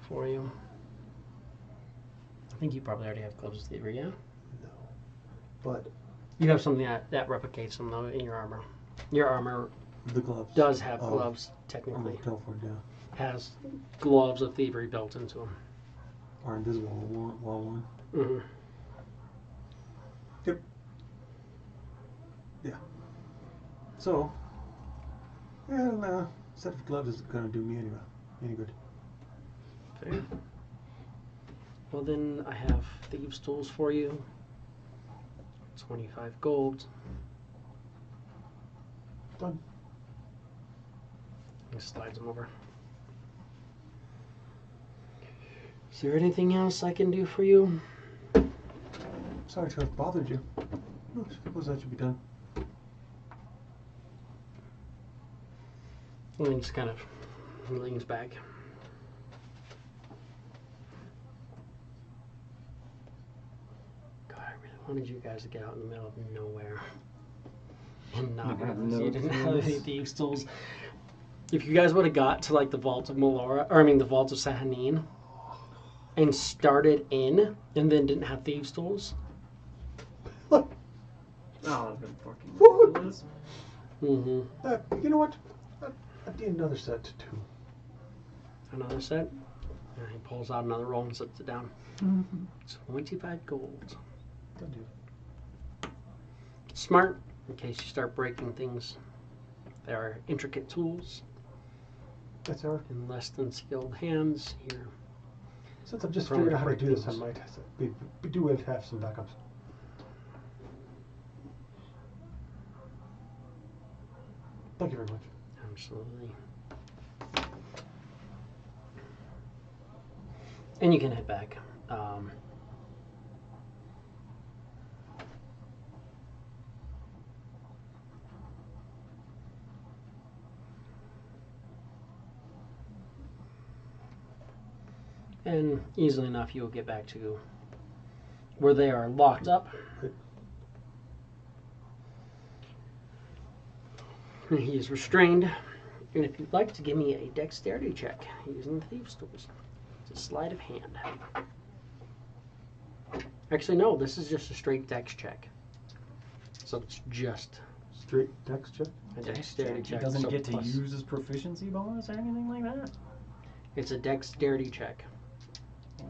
for you. I think you probably already have gloves of thievery, yeah? No. But You have something that replicates them, though, in your armor. Your armor the gloves does have gloves, technically. yeah. Has gloves of thievery built into them. Are invisible while worn. Mm-hmm. Yep. Yeah. So, a set of gloves isn't going to do me any good. Fair. Well, then I have thieves' tools for you. 25 gold. Done. He slides them over. Is there anything else I can do for you? Sorry to have bothered you. I suppose that should be done. And then just kind of leans back. God, I really wanted you guys to get out in the middle of nowhere and not have realize no you didn't have any tools. thieves' tools. If you guys would have got to like the vault of Melora, or I mean the vault of Sahanine, and started in, and then didn't have thieves' tools. Oh, that's been fucking What? ridiculous. Mm-hmm. You know what? I'd need another set too. Another set. And he pulls out another roll and sets it down. 25 gold. Done deal. Smart, in case you start breaking things. There are intricate tools That's our. in less than skilled hands here. Since I've just Probably figured out how to break do this, I things. might be do well to have some backups. Thank you very much. Absolutely. And you can head back. And easily enough, you'll get back to where they are locked up. He is restrained. And if you'd like to give me a dexterity check using the thieves' tools, it's a sleight of hand. Actually, no, this is just a straight dex check. So it's just Straight dex check. a dexterity He check. doesn't so get to plus- use his proficiency bonus or anything like that. It's a dexterity check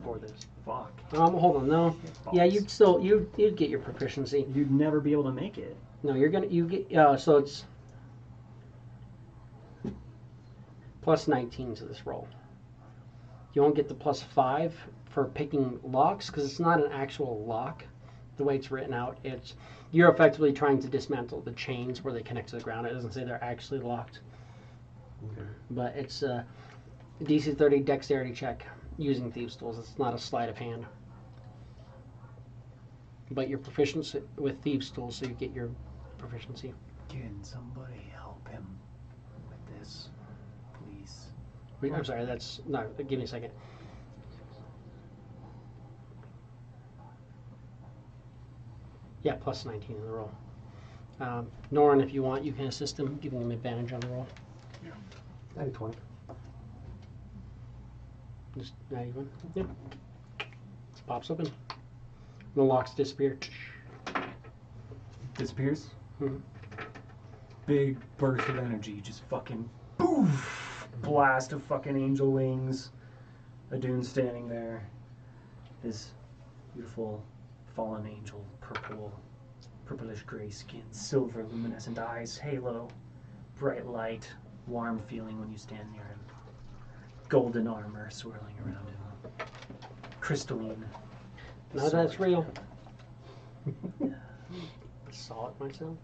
for this. Fuck. Hold on, no. Yeah, you'd still you'd get your proficiency. You'd never be able to make it. No, you get so it's plus 19 to this roll. You won't get the plus 5 for picking locks because it's not an actual lock. The way it's written out, you're effectively trying to dismantle the chains where they connect to the ground. It doesn't say they're actually locked, Okay. but it's a DC 30 dexterity check using thieves' tools. It's not a sleight of hand. But you're proficient with thieves' tools, so you get your proficiency. Can somebody help him with this, please? Wait, I'm sorry, that's no. Give me a second. Yeah, plus 19 in the roll. Norin, if you want, you can assist him, giving him advantage on the roll. I had 20. Just not even. Yep. It pops open. The locks disappear. Disappears. Mhm. Big burst of energy, just fucking boof! Blast of fucking angel wings. Adun standing there. His beautiful fallen angel, purplish gray skin, silver luminescent eyes, halo, bright light, warm feeling when you stand near him. Golden armor swirling around him. Crystalline. Now that's sword. real. Saw it myself.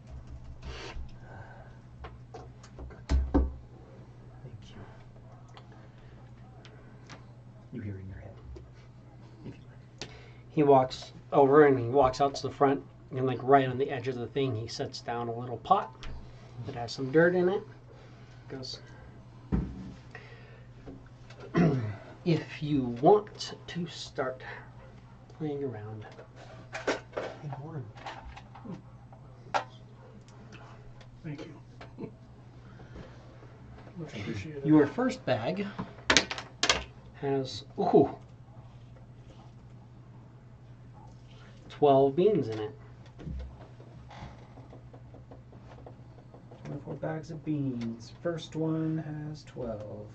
Thank you. you hear in your head. If you like. He walks over and he walks out to the front, and like right on the edge of the thing, he sets down a little pot that has some dirt in it. Goes, if you want to start playing around. Hey, Warren. Thank you. Much appreciated. Your first bag has 12 beans in it. 24 bags of beans. First one has 12.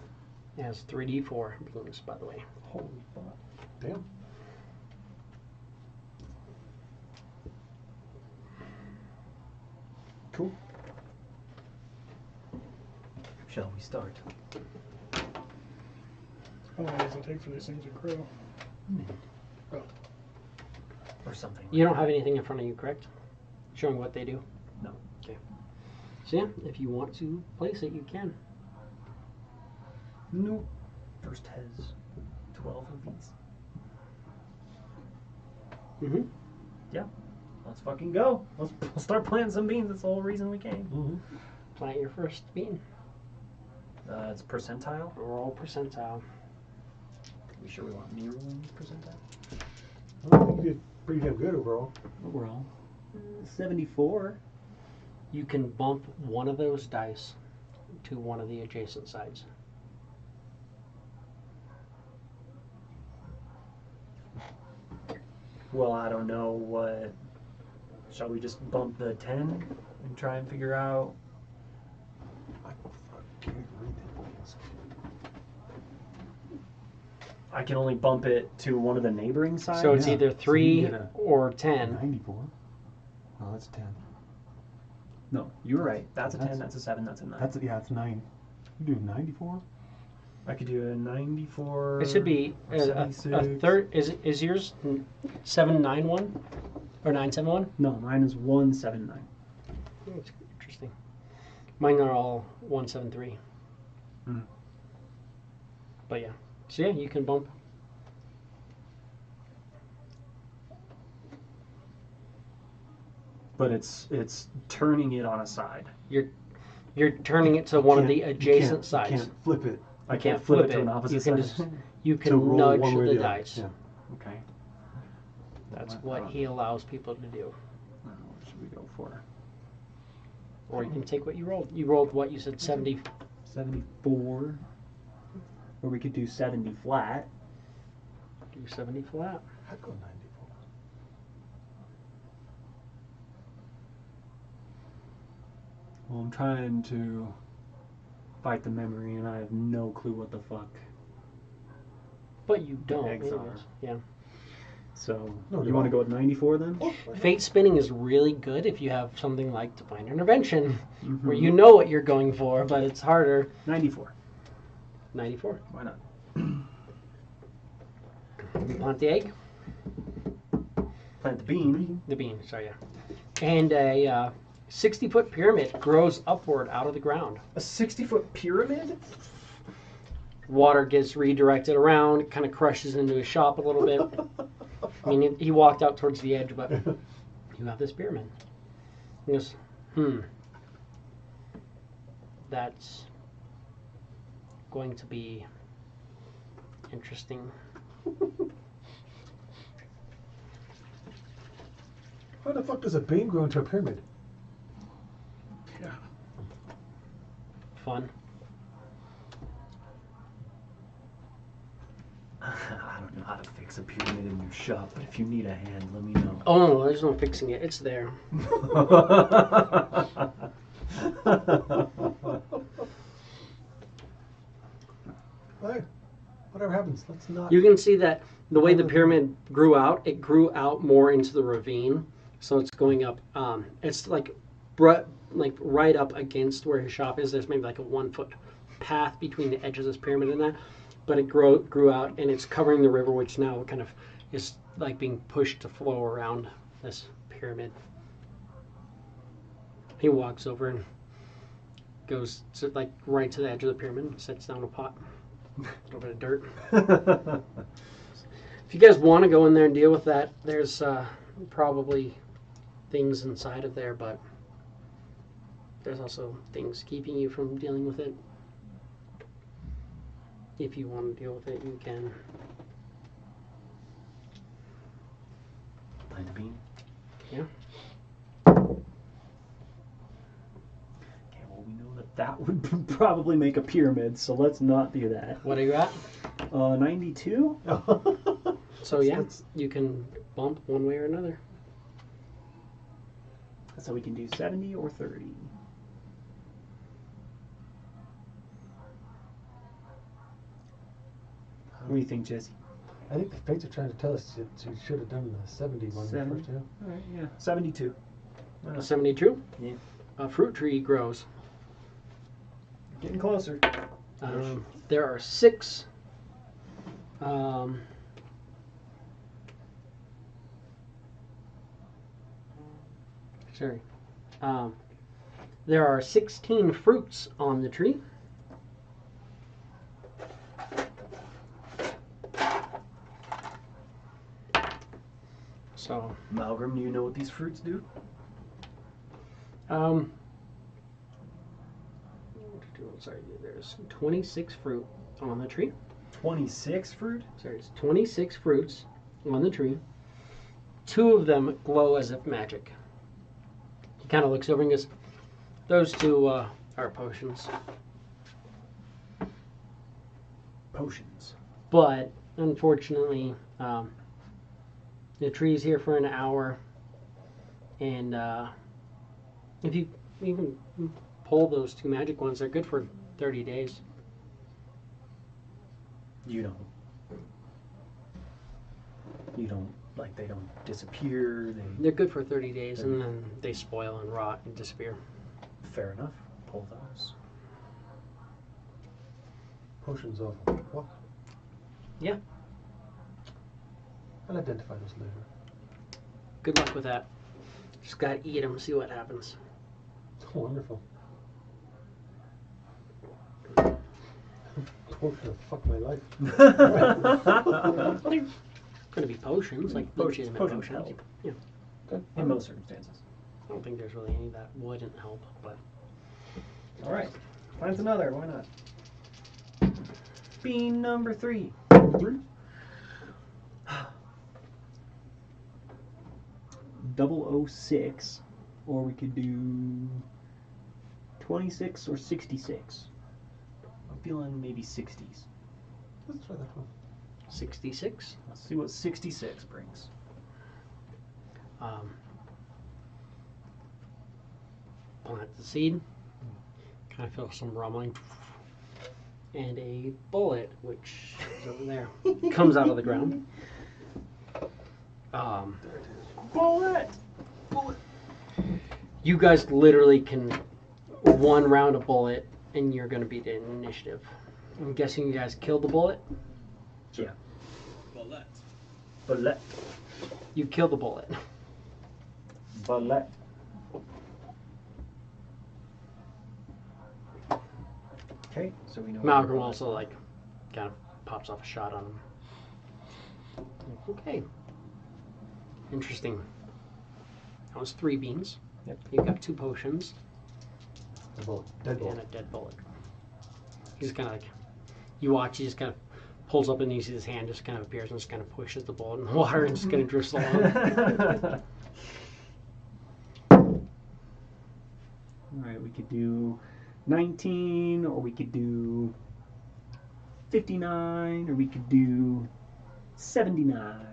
It has 3d4 beans, by the way. Holy fuck. Damn. Cool. Shall we start? How long does it take for these things to grow? Oh, Or something. You don't have anything in front of you, correct? Showing what they do? No. Okay. So yeah, if you want to place it, you can. No. First has 12 of these. Mm-hmm. Yeah. Let's fucking go. Let's start planting some beans. That's the whole reason we came. Mm-hmm. Plant your first bean. It's percentile. Roll percentile. We sure we want me rolling percentile? Well, you did pretty damn good overall. Overall. 74. You can bump one of those dice to one of the adjacent sides. Well, I don't know what. Shall we just bump the 10 and try and figure out? I can't read that. I can only bump it to one of the neighboring sides. So it's Yeah, either so you 3 get a- or 10. 94. Oh, that's 10. No, you were right. That's a 10, That's- that's a 7, that's a 9. That's 9. You do 94? I could do a 94. It should be a 76. third. Is yours 791 or 971? No, mine is 179. That's interesting. Mine are all 173. Mm. But yeah, so yeah, you can bump. But it's turning it on a side. You're turning it to one of the You adjacent sides. You can't flip it. I can't can't flip flip it to it. an opposite You can side. just- You to can roll nudge one way or the other. dice. Yeah. Okay. That's what he allows people to do. What should we go for? Or you can take what you rolled. You rolled what you said 70. 74. Or we could do 70 flat. Do 70 flat. I'd go 94. Well, I'm trying to fight the memory, and I have no clue what the fuck. But you don't. eggs really. are. Yeah. So, No, you want to go with 94 then? Fate spinning is really good if you have something like Divine Intervention, where Mhm. you know what you're going for, but it's harder. 94. 94. Why not? You plant the egg? Plant the bean. The bean, sorry, yeah. And a 60-foot pyramid grows upward out of the ground. A 60-foot pyramid? Water gets redirected around, it kind of crushes into his shop a little bit. I mean, he walked out towards the edge, but you have this pyramid. He goes, that's going to be interesting. How the fuck does a bean grow into a pyramid? yeah. Fun. I don't know how to fix a pyramid in your shop, but if you need a hand, let me know. Oh, no, there's no fixing it. It's there. Hey, whatever happens, let's not. You can see that the way the pyramid grew out, it grew out more into the ravine. So it's going up. It's like right up against where his shop is. There's maybe like a 1-foot path between the edges of this pyramid and that. But it grew out, and it's covering the river, which now kind of is like being pushed to flow around this pyramid. He walks over and goes to, like right to the edge of the pyramid and sets down a pot. little bit of dirt. If you guys want to go in there and deal with that, there's probably things inside of there, but there's also things keeping you from dealing with it. If you want to deal with it, you can. Plant a bean. Yeah. Okay, well, we know that would probably make a pyramid, so let's not do that. What are you at? 92? So yeah, you can bump one way or another. So we can do 70 or 30. What do you think, Jesse? I think the fates are trying to tell us that we should have done the 71 70. first, yeah. All right, yeah. 72. 72? Yeah. A fruit tree grows. Getting closer. There are 6. Sorry. There are 16 fruits on the tree. So, Malgrim, do you know what these fruits do? sorry, there's 26 fruit on the tree. 26 fruit? So there's 26 fruits on the tree. 2 of them glow as if magic. He kind of looks over and goes, those 2 are potions. Potions. But, unfortunately, the tree's here for an hour. And if you can pull those 2 magic ones, they're good for 30 days. You don't, like, they don't disappear. They're good for 30 days, and then they spoil and rot and disappear. Fair enough. Pull those. Potions of what? Yeah. I'll identify those later. Good luck with that. Just gotta eat them, see what happens. Oh, wonderful. Potion of fuck my life. They're gonna be potions, like legitimate potions. Help. Yeah. Good. In most circumstances. I don't think there's really any that wouldn't help, but All right. Finds another. Why not? Bean number 3. 006, or we could do 26 or 66. I'm feeling maybe 60s. Let's try that one. 66. Let's see what 66 brings. Plant the seed. Kind of feel some rumbling. And a bullet, which is over there, comes out of the ground. Bullet! You guys literally can one round a bullet, and you're going to beat the initiative. I'm guessing you guys killed the bullet. Yeah. Bullet. Bullet. You killed the bullet. Bullet. Okay, so we know. Malcolm also kind of pops off a shot on him. Okay. Interesting. That was 3 beans. Yep. You got 2 potions The bullet. Dead and bullet. a dead bullet. He's kind of you watch. He just kind of pulls up and you see his hand just kind of appears and just kind of pushes the bullet in the water and just kind of drifts along. Alright, we could do 19, or we could do 59, or we could do 79.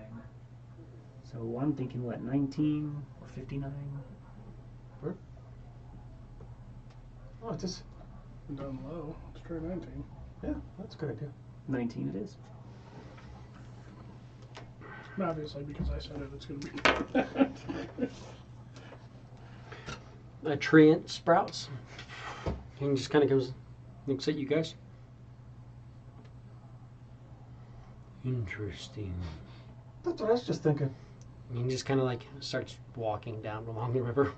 So I'm thinking, what, 19 or 59? Oh, it's just, Down low. Let's try 19. yeah, that's a good idea. 19 it is. Obviously, because I said it, it's going to be. A tree sprouts. And he just kind of comes, looks at you guys. Interesting. That's what I was just thinking. And he just kind of starts walking down along the river.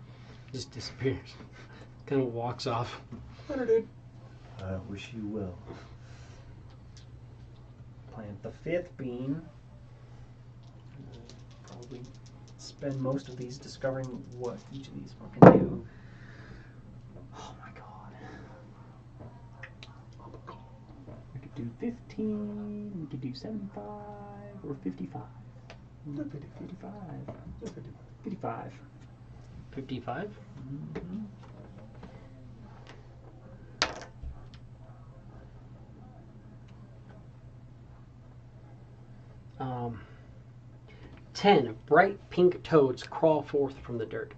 Just disappears. Kind of walks off. Better, dude. I wish you well. plant the 5th bean. Probably spend most of these discovering what each of these fucking do. Oh my god. We could do 15, we could do 75, or 55. 55. 55. 55? Mm-hmm. 10 bright pink toads crawl forth from the dirt.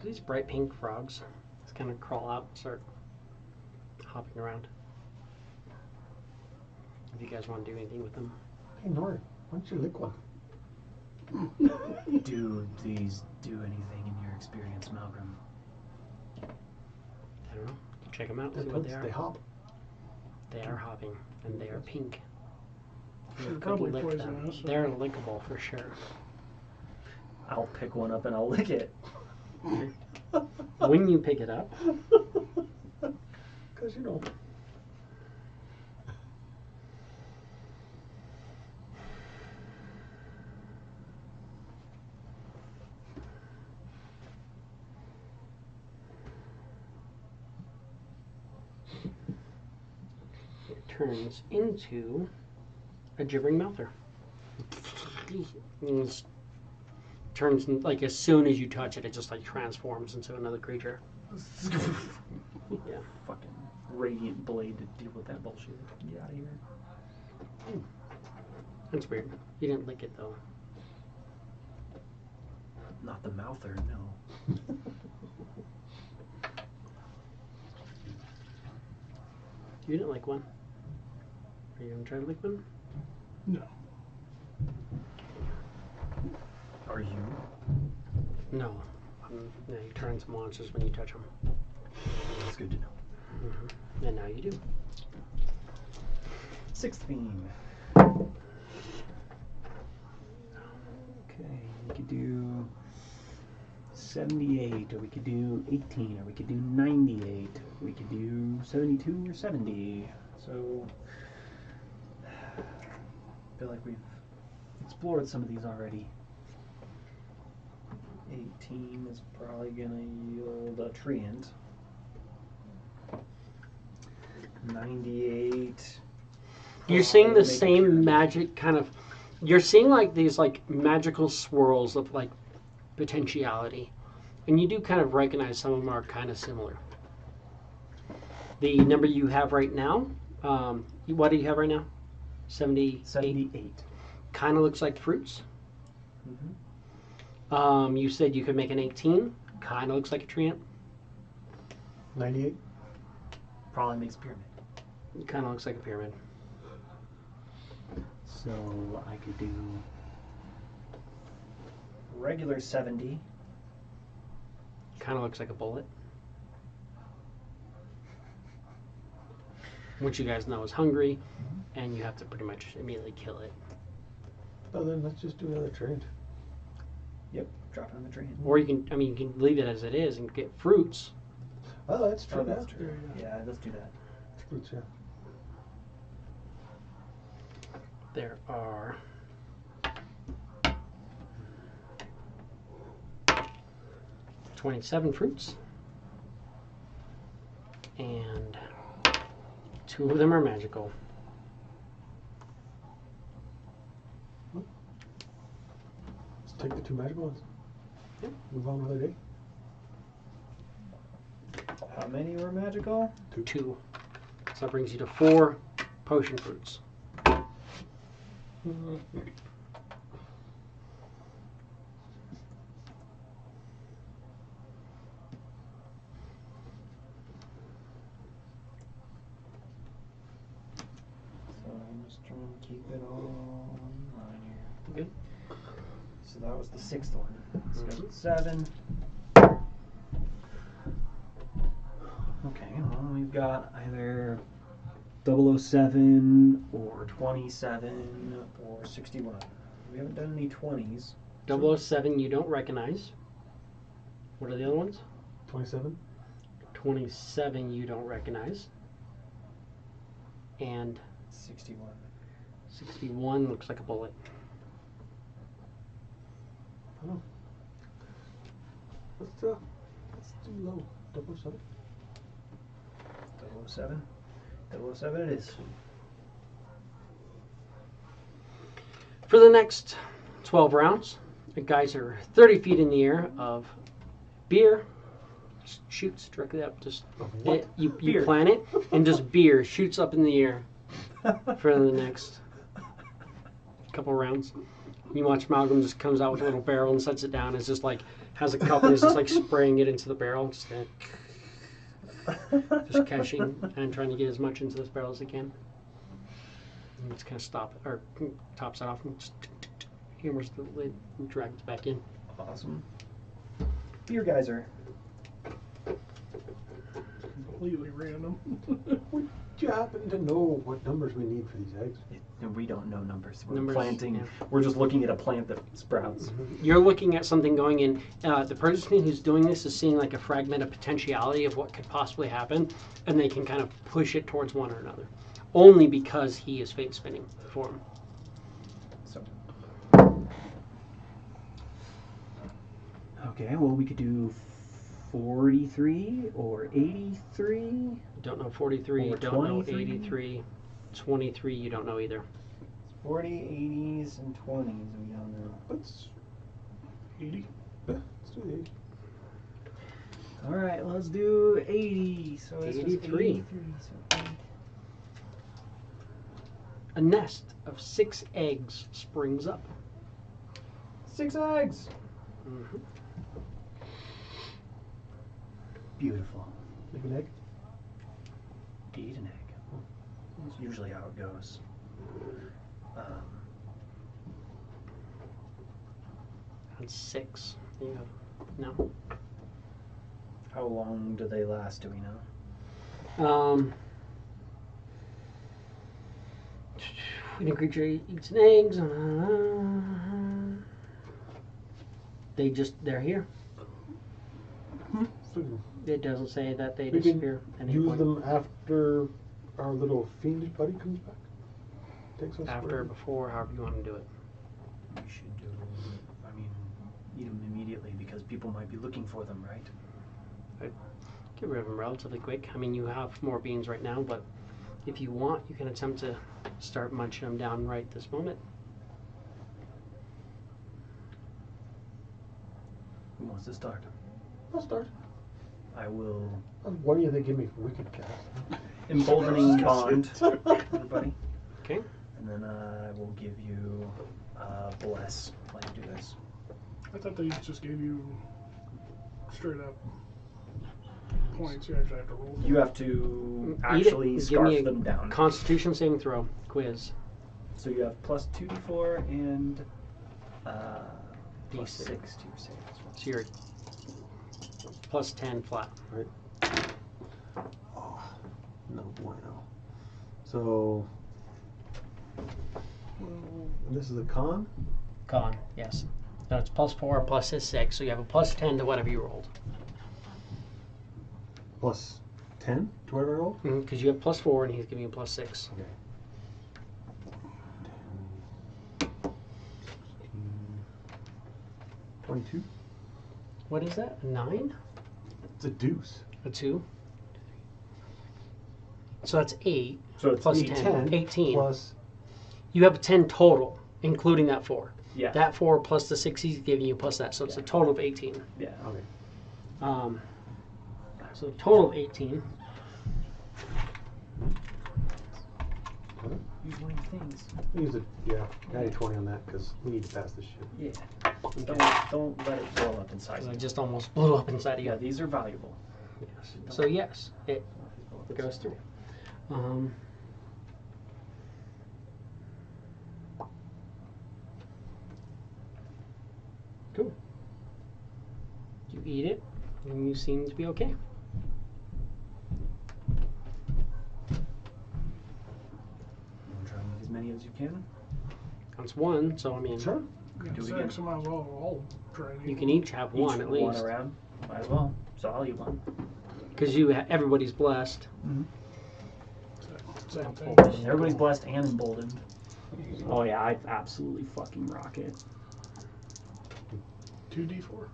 These bright pink frogs just kind of crawl out and start hopping around. If you guys want to do anything with them. Hey, Nori, why don't you lick one? Do these do anything in your experience, Malcolm? I don't know. Check them out. They're See what they toads, are. they hop. They are hopping, and they are pink. You They're could probably lick them. poisonous. They're lickable for sure. I'll pick one up and I'll lick it. When you pick it up, Because, you know. it turns into a gibbering mouther. It turns like as soon as you touch it, it just like transforms into another creature. Yeah. Fucking radiant blade to deal with that bullshit. Get out of here. That's weird. You didn't lick it though. Not the mouther, no. You didn't lick one. Are you gonna try to lick one? No. Are you? No. No, you turn into monsters when you touch them. That's good to know. Mm-hmm. And now you do. 6th bean. Okay, we could do 78, or we could do 18, or we could do 98, we could do 72 or 70. So, I feel like we've explored some of these already. 18 is probably gonna yield a treant. 98. You're seeing the probably make a same treant. magic kind of. You're seeing like these like magical swirls of like potentiality, and you do kind of recognize some of them are kind of similar. The number you have right now, what do you have right now? 78. 78. Kind of looks like fruits. Mm-hmm. You said you could make an 18. Kind of looks like a treant. 98. Probably makes pyramid. Kind of looks like a pyramid. So I could do regular 70. Kind of looks like a bullet. Which you guys know is hungry, and you have to pretty much immediately kill it. Well, then let's just do another trade. Yep, drop it on the tree. Or you can, you can leave it as it is and get fruits. Oh, that's true. Oh, that's yeah. true. Yeah, let's do that. It's fruits, yeah. There are 27 fruits, and 2 of them are magical. Let's take the 2 magical ones. Yep. Move on with our day. How many were magical? 2. So that brings you to 4 potion fruits. So I'm just trying to keep it all in line here. Good. So that was the 6th one. Let's go with 7. Okay, well, we've got either 007 or 27 or 61. We haven't done any 20s. 007 you don't recognize. What are the other ones? 27. 27 you don't recognize. And 61. 61 looks like a bullet. Oh. Let's do low. 007. 007. 007 it is. For the next 12 rounds, the guys are 30 feet in the air of beer. Just shoots directly up. Just What? you Beer. plant it, and just beer shoots up in the air for the next couple rounds. You watch Malcolm just comes out with a little barrel and sets it down. It's just like has a cup and is just like spraying it into the barrel, just catching and trying to get as much into this barrel as he can. And just kind of tops it off and just hammers the lid and drags it back in. Awesome. Beer geyser. Completely random. Would you happen to know what numbers we need for these eggs? And we don't know numbers. We're Numbers, planting. yeah. We're just looking at a plant that sprouts. You're looking at something going in. The person who's doing this is seeing like a fragment of potentiality of what could possibly happen, and they can kind of push it towards one or another. Only because he is fate spinning for him. So. Okay, well we could do 43 or 83. Don't know 43, Or don't know 23? 83, 23, you don't know either. 40, 80s, and 20s we don't know. Let's 80. do the 80. All right, let's do 80. So this was 83. 83. So A nest of 6 eggs springs up. 6 eggs. Mm-hmm. Beautiful. Make an egg. Eat an egg. That's usually how it goes. And 6. You have, no. How long do they last? Do we know? When a creature eats an egg, they're here. So It doesn't say that they we disappear can at any use point. them after our little fiendish buddy comes back. Takes us After, wherever. before, however you want to do it. We should do. I mean, eat them immediately because people might be looking for them, right? Get rid of them relatively quick. I mean, you have more beans right now, but if you want, you can attempt to start munching them down right this moment. Who wants to start? I'll start. I will. What do you think? Give me wicked cast. Emboldening bond, everybody. Okay. And then I will give you bless when you do this. I thought they just gave you straight up points. You actually have to roll. You have to Eat it. actually Give scarf me a them down. Constitution saving throw quiz. So you have plus 2d4 and plus D6. 6 to your save as well. So you're plus 10 flat. Oh, no bueno. So, and this is a con. Con, yes. So it's plus 4 plus his 6, so you have a plus 10 to whatever you rolled. Plus 10 to whatever I roll. Because you have plus 4 and he's giving you plus 6. Okay. 22. What is that? A 9? It's a deuce. A 2? So that's 8. So it's Plus 18. 10. 18. Plus. You have a 10 total, including that 4. Yeah. That 4 plus the 6 he's giving you plus that. So it's a total of 18. Yeah. Okay. So a total of 18. Use one of your things. Use it. Yeah. 90-20 on that because we need to pass this shit. Yeah. Don't let it blow up inside. 'Cause you. I just almost blew up inside of you. Yeah, these are valuable. Yes. So yes, it goes through. Cool. You eat it, and you seem to be okay. Try and make as many as you can. That's one, so I mean, Sure. Yeah, Do it six, again. so might as well all try and you eat can each have one Each at one least, around. Might as well. So I'll eat one. because everybody's blessed. same thing. Everybody's blessed and emboldened. Oh yeah, I absolutely fucking rock it. 2d4.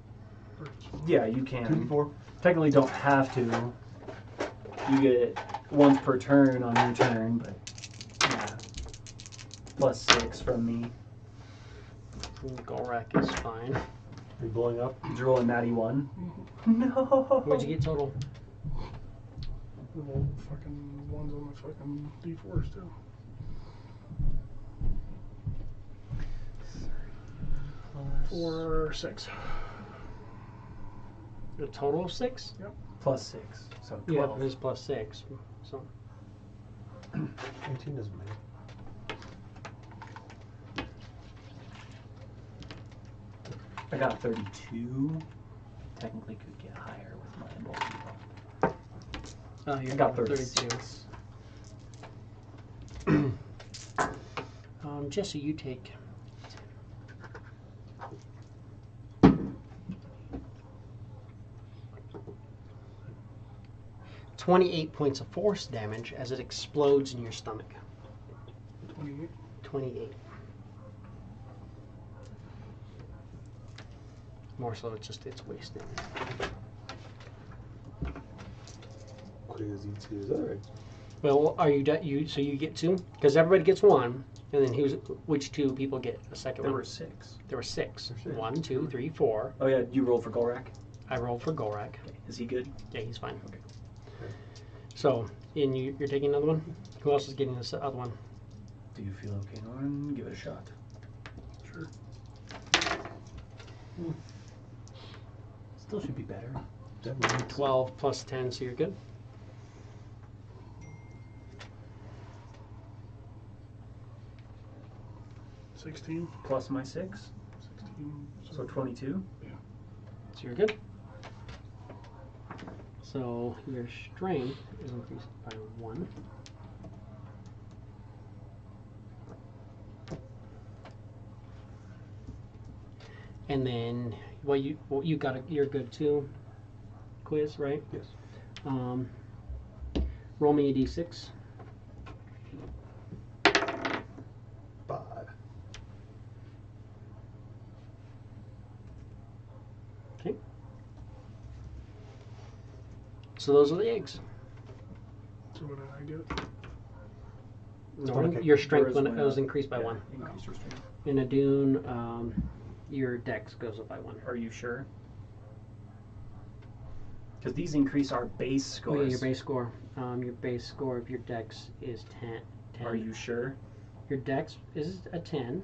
Yeah, you can. 2d4. Technically don't have to. You get once per turn on your turn, but yeah. +6 from me. Golrak is fine. Are you blowing up? Did you roll a natty 1? No. What'd you get total? Well, fucking ones on the fucking d4s too. Four, 6. A total of 6? +6, so 12. Yeah, it is +6. So 18 doesn't matter. I got 32. Technically could get higher with my ability. oh, you I got 32. 36. Jesse, you take. $28 points of force damage as it explodes in your stomach. 28. 28. More so, it's wasted. Quiz eats his other eggs. Well, are you so you get 2? Because everybody gets 1, and then which 2 people get a second There one? were 6. There were 6. There were 6. 1, 2, 3, 4. Oh yeah, you rolled for Golrak? I rolled for Golrak. Okay. Is he good? Yeah, he's fine. Okay. So, you're taking another one? Who else is getting this other one? Do you feel okay, Norman? Give it a shot. Sure. Still should be better. 12 plus 10, so you're good? 16. Plus my 6, 16. so 22. So you're good? So your strength is increased by 1. And then, you're good too. Quiz, right? Yes. Roll me a d6. 5. Okay. So those are the eggs. So what did I get? No, Okay. your strength Yours when it went was up. increased by Yeah, 1. Increase your strength. In a dune, your dex goes up by 1. Are you sure? Because these increase our base Oh scores. yeah, your base score. Your base score of your dex is 10. Are you sure? Your dex is a 10.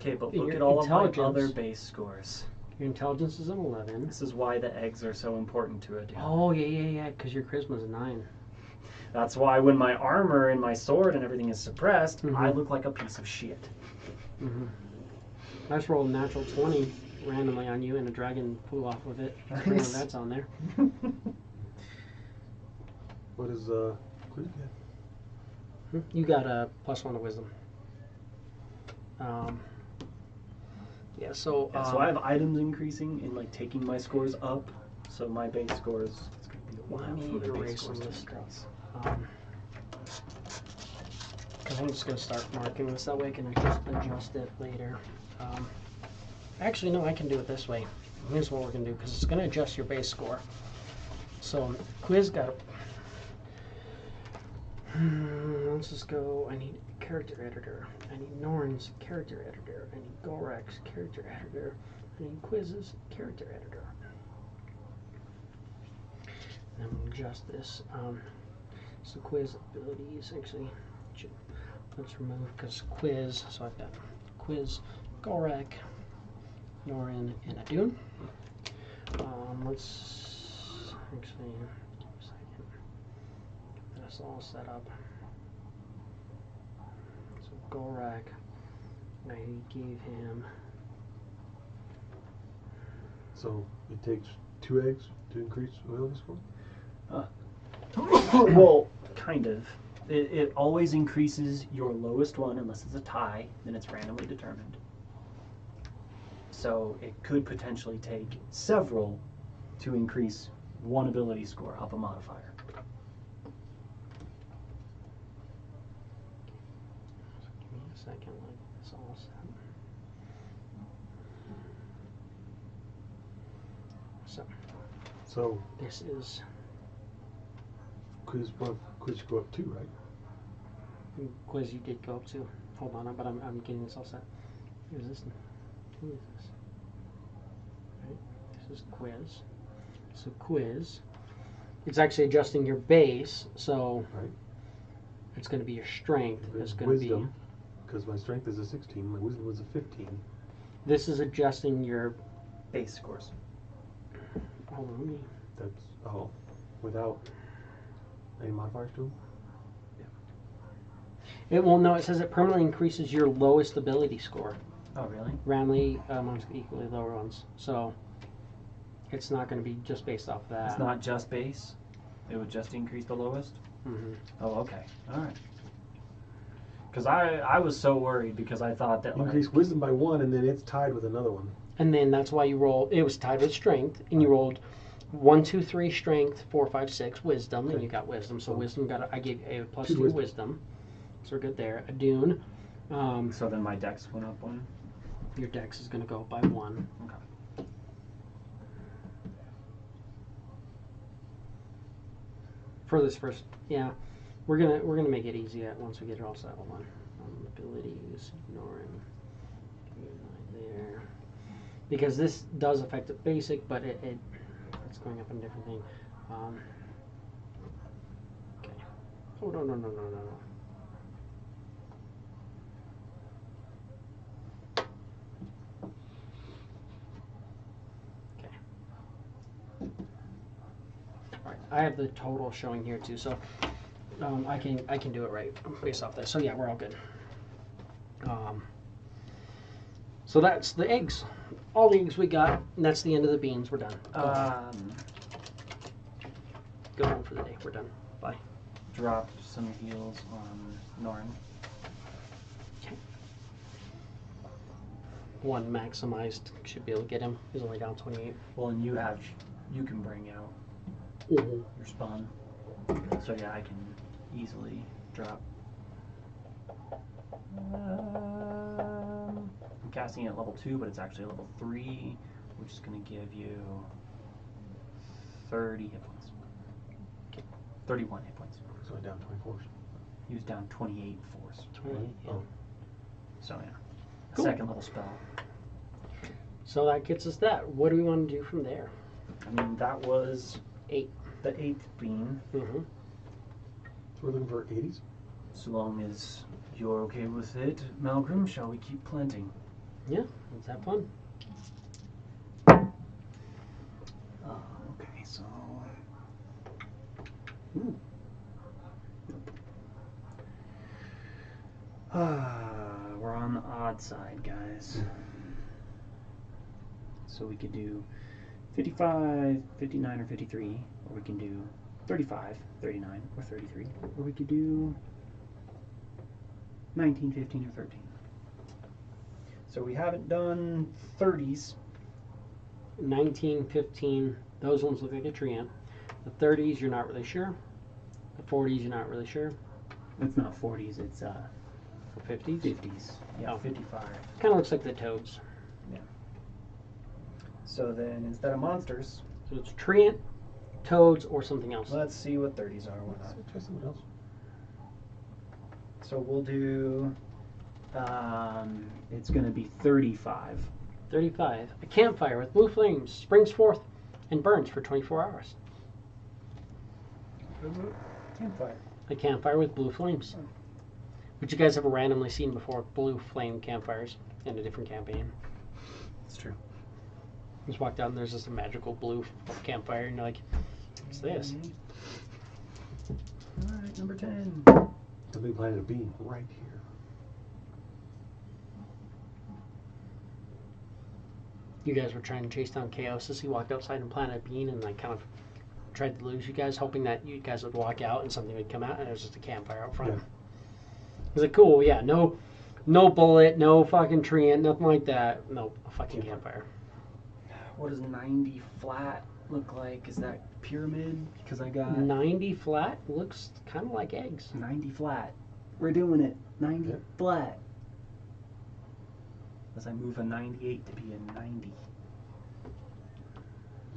Okay, but Your look at all of my intelligence- other base scores. Your intelligence is an 11. This is why the eggs are so important to it. Oh yeah, because your charisma is a 9. That's why when my armor and my sword and everything is suppressed, Mhm. I look like a piece of shit. Mm-hmm. I just rolled a natural 20 randomly on you, and a dragon flew off with it. Nice. That's on there. What is quiz get? You got a +1 to wisdom. Yeah, so. Yeah, so I have items increasing and like taking my scores up. So my base scores, it's going to be a while Let me for the base erase some scores of to this stuff. increase. Because I'm just going to start marking this that way I can just adjust it later. Actually, no, I can do it this way. Here's what we're going to do, because it's going to adjust your base score. So, quiz got. Let's just go. I need character editor. I need Norn's character editor. I need Golrak's character editor. I need Quiz's character editor. And then we'll adjust this. So quiz abilities, actually, let's remove, because quiz, so I've got quiz, Golrak, Norin, and Adun. Let's actually, give me a second, get this all set up. So Golrak, I gave him, So it takes 2 eggs to increase ability score? Well, kind of. It always increases your lowest one unless it's a tie, then it's randomly determined. So it could potentially take several to increase one ability score up a modifier. give me a second, So this is quiz you go up 2, right? quiz. You did go up to. Hold on, but I'm getting this all set. Here's this. Who is this? Right. This is quiz. So quiz. It's actually adjusting your base, so Right. it's going to be your strength. It's going to be. Wisdom, because my strength is a 16. My wisdom was a 15. This is adjusting your. Base scores. Hold on, let me. That's without any modifiers to them. It will no. It says it permanently increases your lowest ability score. Oh, really? Randomly amongst equally lower ones. So it's not going to be just based off that. It's not just base. It would just increase the lowest. Mm-hmm. Oh, okay. All right. Because I was so worried because I thought that Increase wisdom by 1, and then it's tied with another one. And then that's why you roll. It was tied with strength, and you rolled 1, 2, 3 strength, 4, 5, 6 wisdom, and Okay. you got wisdom. So wisdom I gave a plus 2 2 wisdom. wisdom. So we're good there. A dune. So then my dex went up one. Your dex is going to go up by 1. Okay. For this first, yeah, we're gonna make it easy once we get it all set. Hold on. Abilities, ignoring there, because this does affect the basic, but it's going up on a different thing. Okay. Oh no. Okay. All right. I have the total showing here too, so I can do it right based off this. So yeah, we're all good. So that's the eggs. All the eggs we got, and that's the end of the beans. We're done. Go home for the day. We're done. Bye. Drop some heals on Norn. Okay. 1 maximized. Should be able to get him. He's only down 28. Well, and you can bring out Mhm. your spawn. So yeah, I can easily drop. I'm casting it at level 2, but it's actually level 3, which is going to give you 30 hit points. 31 hit points. So I'm down 24. He was down 28 force. 28. Yeah. Oh. So yeah, Cool. second level spell. So that gets us that. What do we want to do from there? I mean, that was 8. the 8th bean. Mm-hmm. So we're looking for 80s. So long as you're okay with it, Malcolm, shall we keep planting? Yeah. Let's have fun. Okay, so we're on the odd side, guys. So we could do 55, 59, or 53, or we can do 35, 39, or 33, or we could do 19, 15, or 13. So we haven't done 30s. 19, 15, those ones look like a tree ant. The 30s, you're not really sure. The 40s, you're not really sure. It's not 40s, it's 50s? 50s. Yeah, Oh. 55. Kind of looks like the toads. So then, instead of monsters, So it's tree ant, toads, or something else. let's see what 30s are. Why not? Try something else. So we'll do. It's going to be 35. 35. A campfire with blue flames springs forth and burns for 24 hours. Campfire. A campfire with blue flames. Which you guys have randomly seen before, blue flame campfires in a different campaign. It's true. Just walk down and there's just a magical blue campfire and you're like, what's this? Alright, number 10. Somebody planted a bean right here. You guys were trying to chase down Chaos as he walked outside and planted a bean and like kind of tried to lose you guys, hoping that you guys would walk out and something would come out and it was just a campfire out front. Yeah. He's like, cool, yeah, no bullet, no fucking tree ant, nothing like that. No, a fucking campfire. What does 90 flat look like? Is that pyramid? Because I got 90 flat looks kind of like eggs. 90 flat. We're doing it. 90 Yeah. flat. As I move a 98 to be a 90.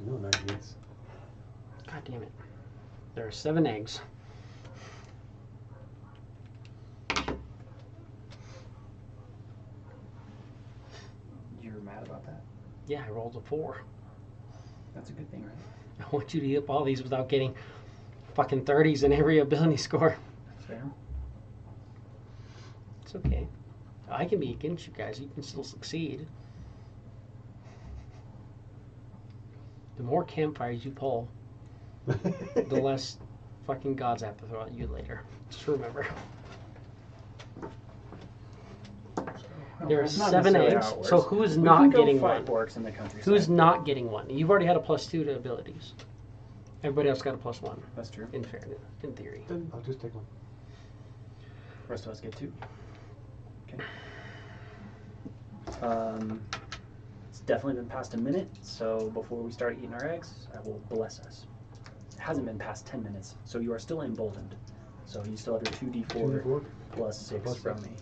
No 98s. God damn it. There are 7 eggs. You're mad about that? Yeah, I rolled a 4. That's a good thing, right? I want you to hit all these without getting fucking 30s in every ability score. Fair. It's okay. I can be against you guys. You can still succeed. The more campfires you pull, the less fucking gods I have to throw at you later. Just remember. There are That's not 7 necessarily eggs, how it so works. who's We not can go getting fight one? orcs in the countryside. Who's not getting one? You've already had a +2 to abilities. Everybody else got a +1, That's true. in fairness, in theory. Then I'll just take one. The rest of us get 2. Okay. It's definitely been past a minute, so before we start eating our eggs, I will bless us. It hasn't been past 10 minutes, so you are still emboldened. So you still have your 2d4 2d4 plus 6 plus from 6. me.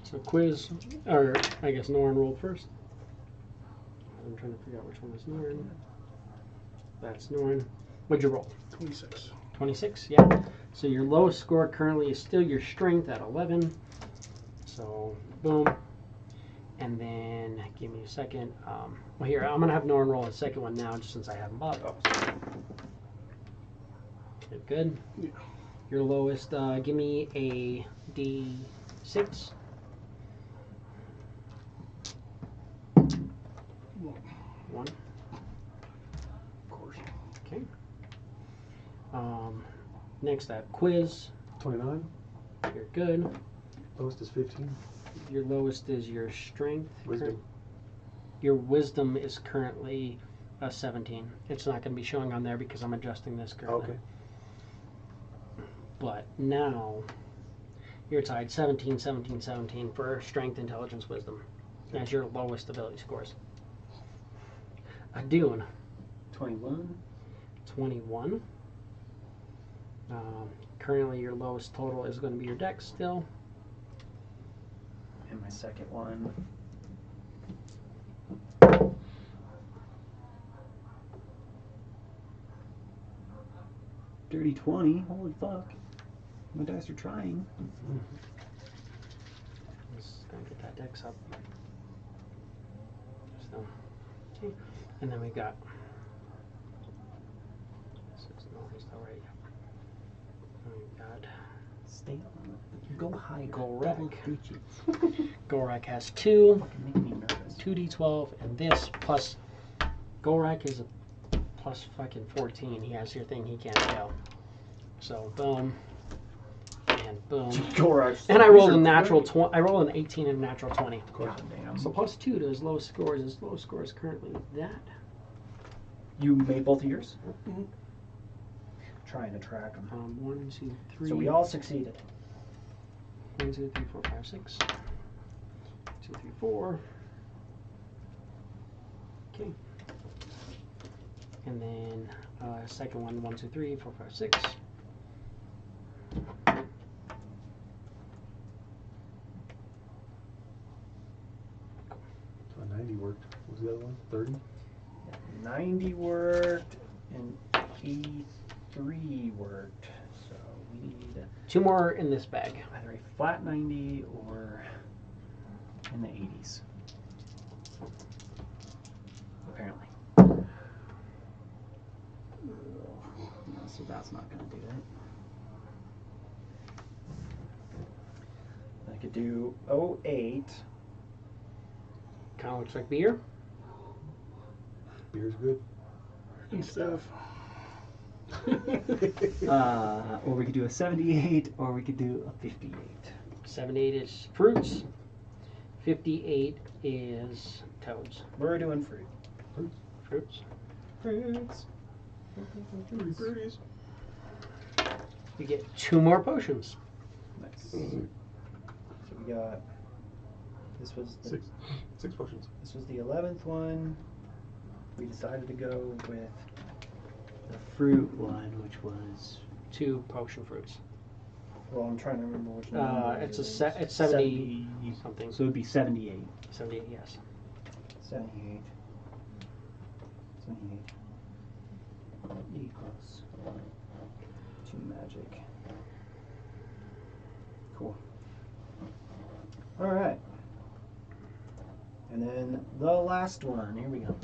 So quiz, or I guess Norn rolled first. I'm trying to figure out which one is Norn. That's Norn. What'd you roll? 26. 26, yeah. So your lowest score currently is still your strength at 11. So, boom. And then, give me a second. Well, here, I'm going to have Norn roll the second one now, just since I have him up. Okay, good. Yeah. Your lowest, give me a D6. 1. Of course. Okay. Next, I have quiz. 29. You're good. Lowest is 15. Your lowest is your strength. Wisdom. Your wisdom is currently a 17. It's not going to be showing on there because I'm adjusting this currently. Okay. But now you're tied 17, 17, 17 for strength, intelligence, wisdom as your lowest ability scores. Adun, 21. 21. Currently your lowest total is going to be your dex still. And my second one. Dirty 20. Holy fuck. My dice are trying. Just going to get that dex up. So, okay. And then we got. This is no, he's still right. And we got. Stay on. Go higher. Gorak. Double digits. Gorak has 2. Fucking make me nervous. 2d12, and this plus Gorak is a plus fucking 14. He has your thing he can't fail. So boom and boom. Gorak. And I rolled a natural 20. I rolled an 18 and a natural 20. God damn. So plus 2 to his lowest scores. His lowest score is currently that. You made both of yours? Trying to track them. 1, 2, 3. So we all succeeded. 1, 2, 3, 4, 5, 6. 2, 3, 4. Okay. And then second one, 1, 2, 3, 4, 5, 6. So a 90 worked. What was the other one? 30? 90 worked and 83 worked. So we need 2 more in this bag. either a flat 90 or in the 80s. Apparently. No, so that's not going to do it. I could do 08. Kind of looks like beer. Beer's good. And stuff. Or we could do a 78, or we could do a 58. 78 is fruits. 58 is toads. We're doing fruit. Fruits. Fruits. Fruities. You get 2 more potions. Nice. So we got. This was the, 6 potions. This was the 11th one. We decided to go with the fruit one, which was. 2 potion fruits. Well, I'm trying to remember which one. It's it's 70 something. So it would be 78. 78, yes. 78. 28 equals 2 magic. Cool. Alright. And then the last one. Here we go.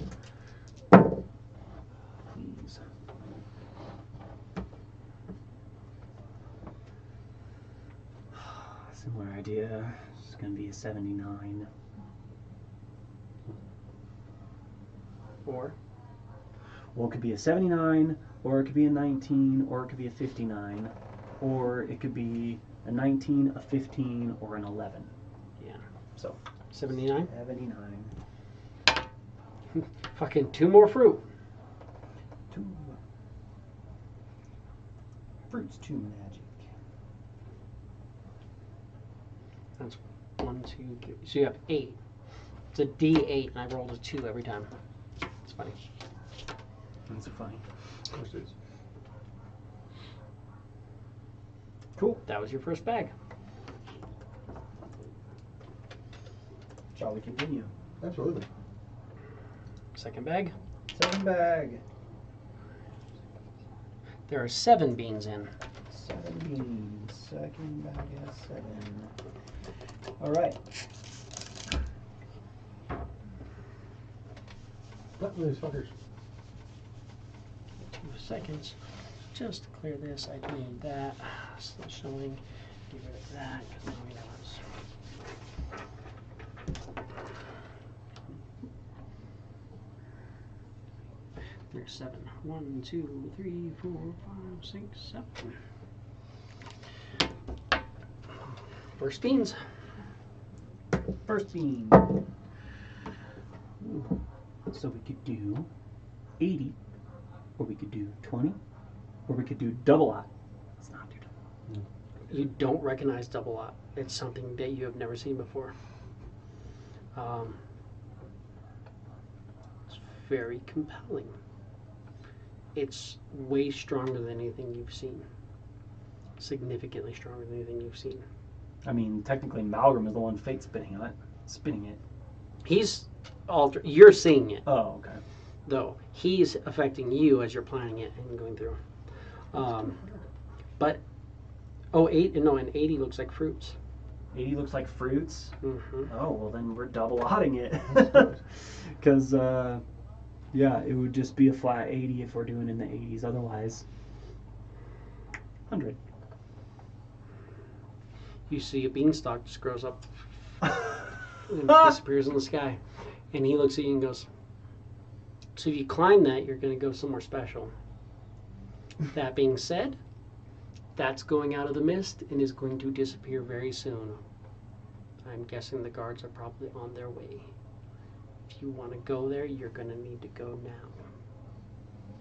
Please. Similar idea. It's going to be a 79. Or Well, it could be a 79, or it could be a 19, or it could be a 59, or it could be a 19, a 15, or an 11. yeah, So 79. 79. Fucking 2 more fruit. 2 fruits, 2 magic. That's 1, 2, 3. So you have 8. It's a D8, and I rolled a 2 every time. It's funny. That's so funny. Of course it is. Cool. That was your first bag. Shall we continue? Absolutely. Second bag. Second bag. There are 7 beans in. 7 beans. Second bag has 7. All right. Not these fuckers. 2 seconds. Just to clear this, I need that. Still showing. Get rid of that because now we know it's. There's 7. 1, 2, 3, 4, 5, 6, 7. First beans. First bean. Ooh. So we could do 80, or we could do 20, or we could do double lot. Let's not do double. You don't recognize double lot. It's something that you have never seen before. It's very compelling. It's way stronger than anything you've seen. Significantly stronger than anything you've seen. I mean, technically, Malgrim is the one fate spinning on it. Spinning it. He's you're seeing it, Oh, okay. though. He's affecting you as you're planning it and going through. But, and 80 looks like fruits. 80 looks like fruits. Mm-hmm. Oh, well then we're double lotting it. Because, yeah, it would just be a flat 80 if we're doing in the 80s. Otherwise, 100. You see a beanstalk just grows up and disappears in the sky. And he looks at you and goes, so if you climb that, you're going to go somewhere special. That being said, that's going out of the mist and is going to disappear very soon. I'm guessing the guards are probably on their way. If you want to go there, you're going to need to go now.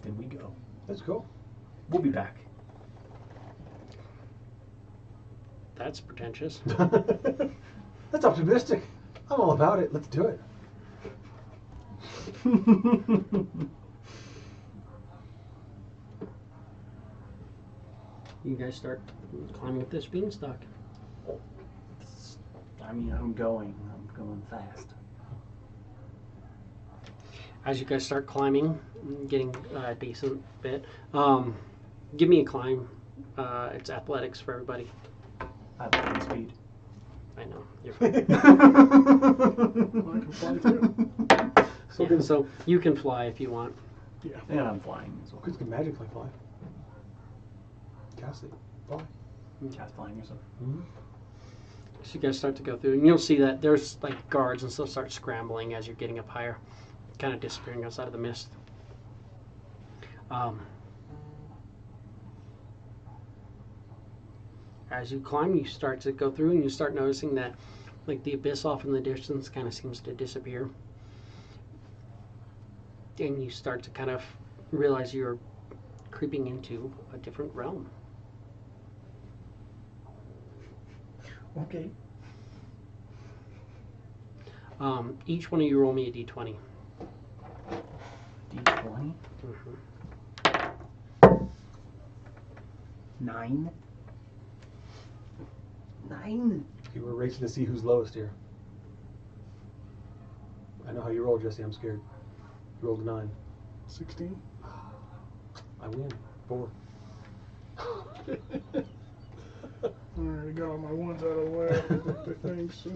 Then we go. Let's go. We'll be back. That's pretentious. That's optimistic. I'm all about it. Let's do it. You guys start climbing up this beanstalk. I mean, I'm going fast. As you guys start climbing, getting a decent bit, give me a climb. It's athletics for everybody. I have speed. I know. You're I can fly too. so you can fly if you want. Yeah. And I'm flying as well. Kids can magically fly. Cast it. Fly. Cast flying yourself. Mm-hmm. So you guys start to go through, and you'll see that there's like guards and stuff start scrambling as you're getting up higher, kind of disappearing outside of the mist. As you climb, you start to go through, and you start noticing that, like, the abyss off in the distance kind of seems to disappear, and you start to kind of realize you're creeping into a different realm. Okay. Each one of you roll me a d20. D20. Mm-hmm. 9. 9. Okay, we're racing to see who's lowest here. I know how you roll, Jesse. I'm scared. You rolled a 9. 16. I win. 4. Alright, I got all my ones out of the way. The things. So.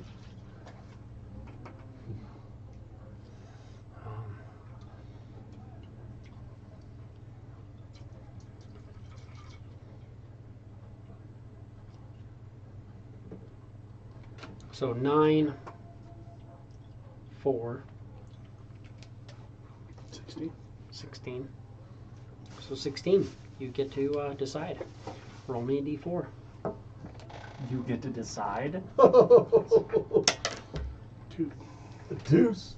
So 9, 4, 16. 16. So 16. You get to decide. Roll me a d4. You get to decide. 2. The deuce.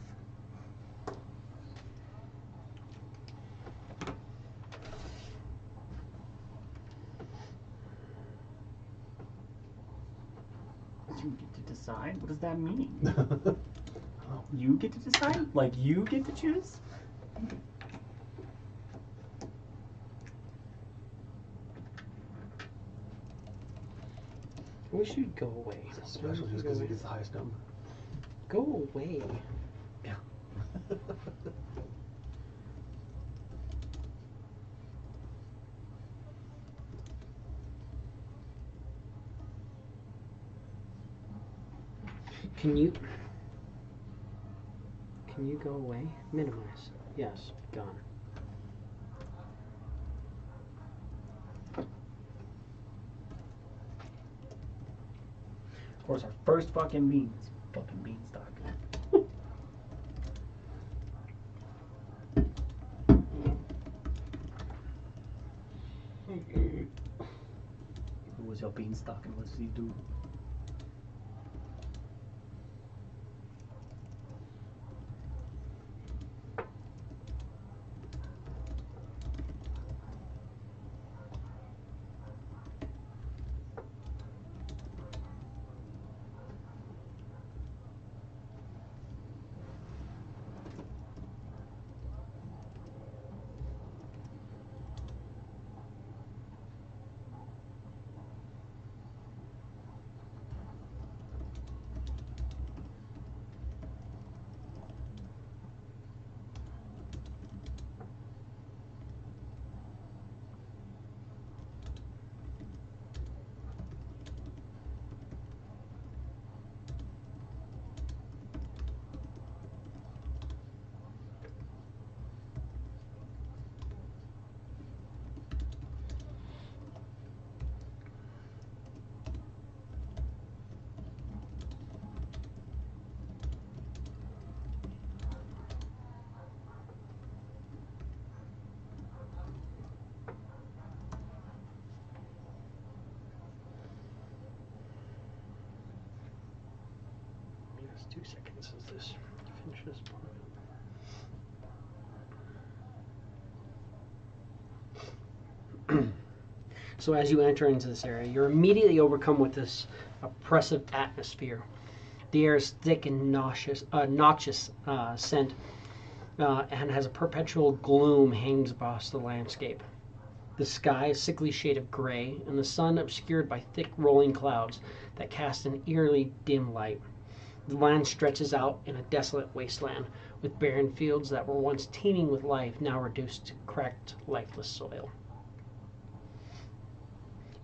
You get to decide? What does that mean? You get to decide? Like you get to choose? I wish you'd go away. Special just because he gets the highest number. Go away. Yeah. Can you go away? Minimize. Yes, gone. Of course, our first fucking beans. Fucking beanstalk. Who was your beanstalk and what does he do? Yes, 2 seconds as this finishes. So as you enter into this area, you're immediately overcome with this oppressive atmosphere. The air is thick and noxious scent, and has a perpetual gloom hangs across the landscape. The sky is a sickly shade of gray, and the sun obscured by thick rolling clouds that cast an eerily dim light. The land stretches out in a desolate wasteland, with barren fields that were once teeming with life, now reduced to cracked, lifeless soil.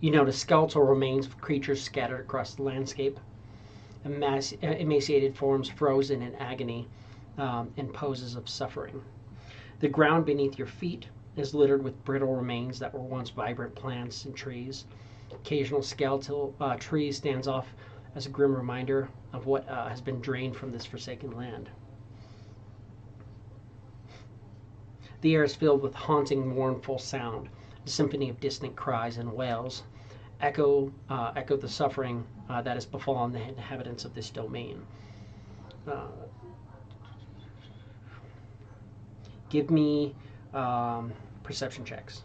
You notice skeletal remains of creatures scattered across the landscape, emaciated forms frozen in agony, and poses of suffering. The ground beneath your feet is littered with brittle remains that were once vibrant plants and trees. Occasional skeletal trees stands off as a grim reminder of what has been drained from this forsaken land. The air is filled with haunting, mournful sound, a symphony of distant cries and wails, echo the suffering that has befallen the inhabitants of this domain. Give me perception checks.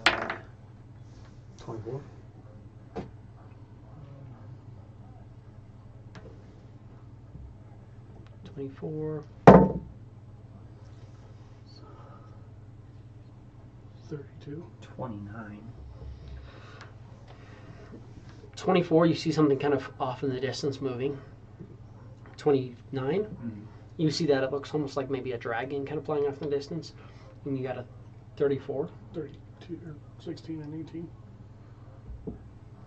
God. 24. 24. 32. 29. 24, you see something kind of off in the distance moving. 29. Mm. You see that it looks almost like maybe a dragon kind of flying off in the distance. And you got a 34. 32, or 16 and 18.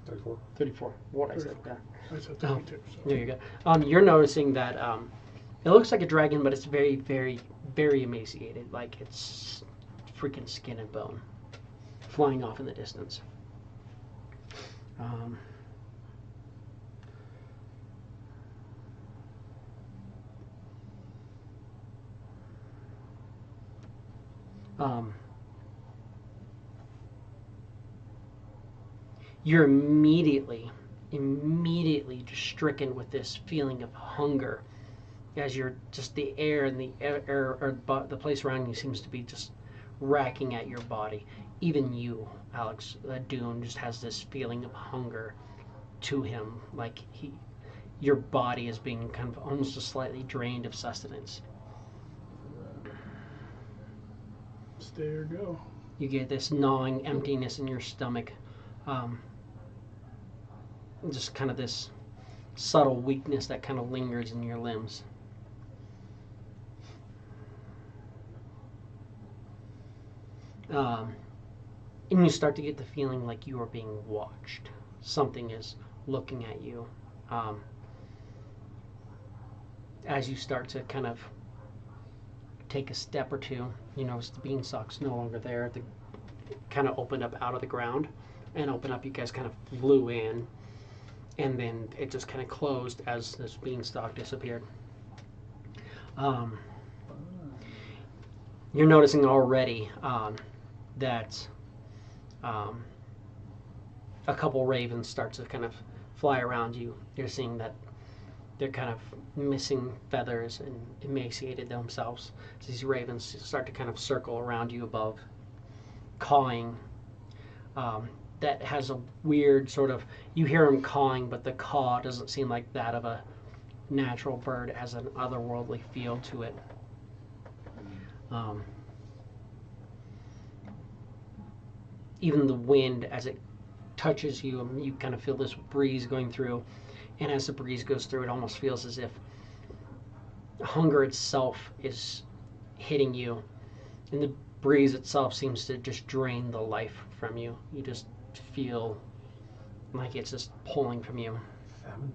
34. 34. What I said. Yeah. I said Oh, 32. So. There you go. You're noticing that it looks like a dragon, but it's very, very, very emaciated. Like it's freaking skin and bone, flying off in the distance. You're immediately just stricken with this feeling of hunger, as you're just the air and the air or the place around you seems to be just racking at your body. Even you, Alex Dune, just has this feeling of hunger to him, like your body is being kind of almost just slightly drained of sustenance. Stay or go. You get this gnawing emptiness in your stomach. Just kind of this subtle weakness that kind of lingers in your limbs. And you start to get the feeling like you are being watched. Something is looking at you. As you start to kind of take a step or two, you notice the beanstalk's no longer there. They kind of opened up out of the ground and opened up. You guys kind of flew in, and then it just kind of closed as this beanstalk disappeared. You're noticing already that a couple ravens start to kind of fly around you. You're seeing that they're kind of missing feathers and emaciated themselves. So these ravens start to kind of circle around you above, cawing. That has a weird sort of, you hear them cawing, but the caw doesn't seem like that of a natural bird. It has an otherworldly feel to it. Even the wind, as it touches you, you kind of feel this breeze going through. And as the breeze goes through, it almost feels as if hunger itself is hitting you. And the breeze itself seems to just drain the life from you. You just feel like it's just pulling from you. Famine.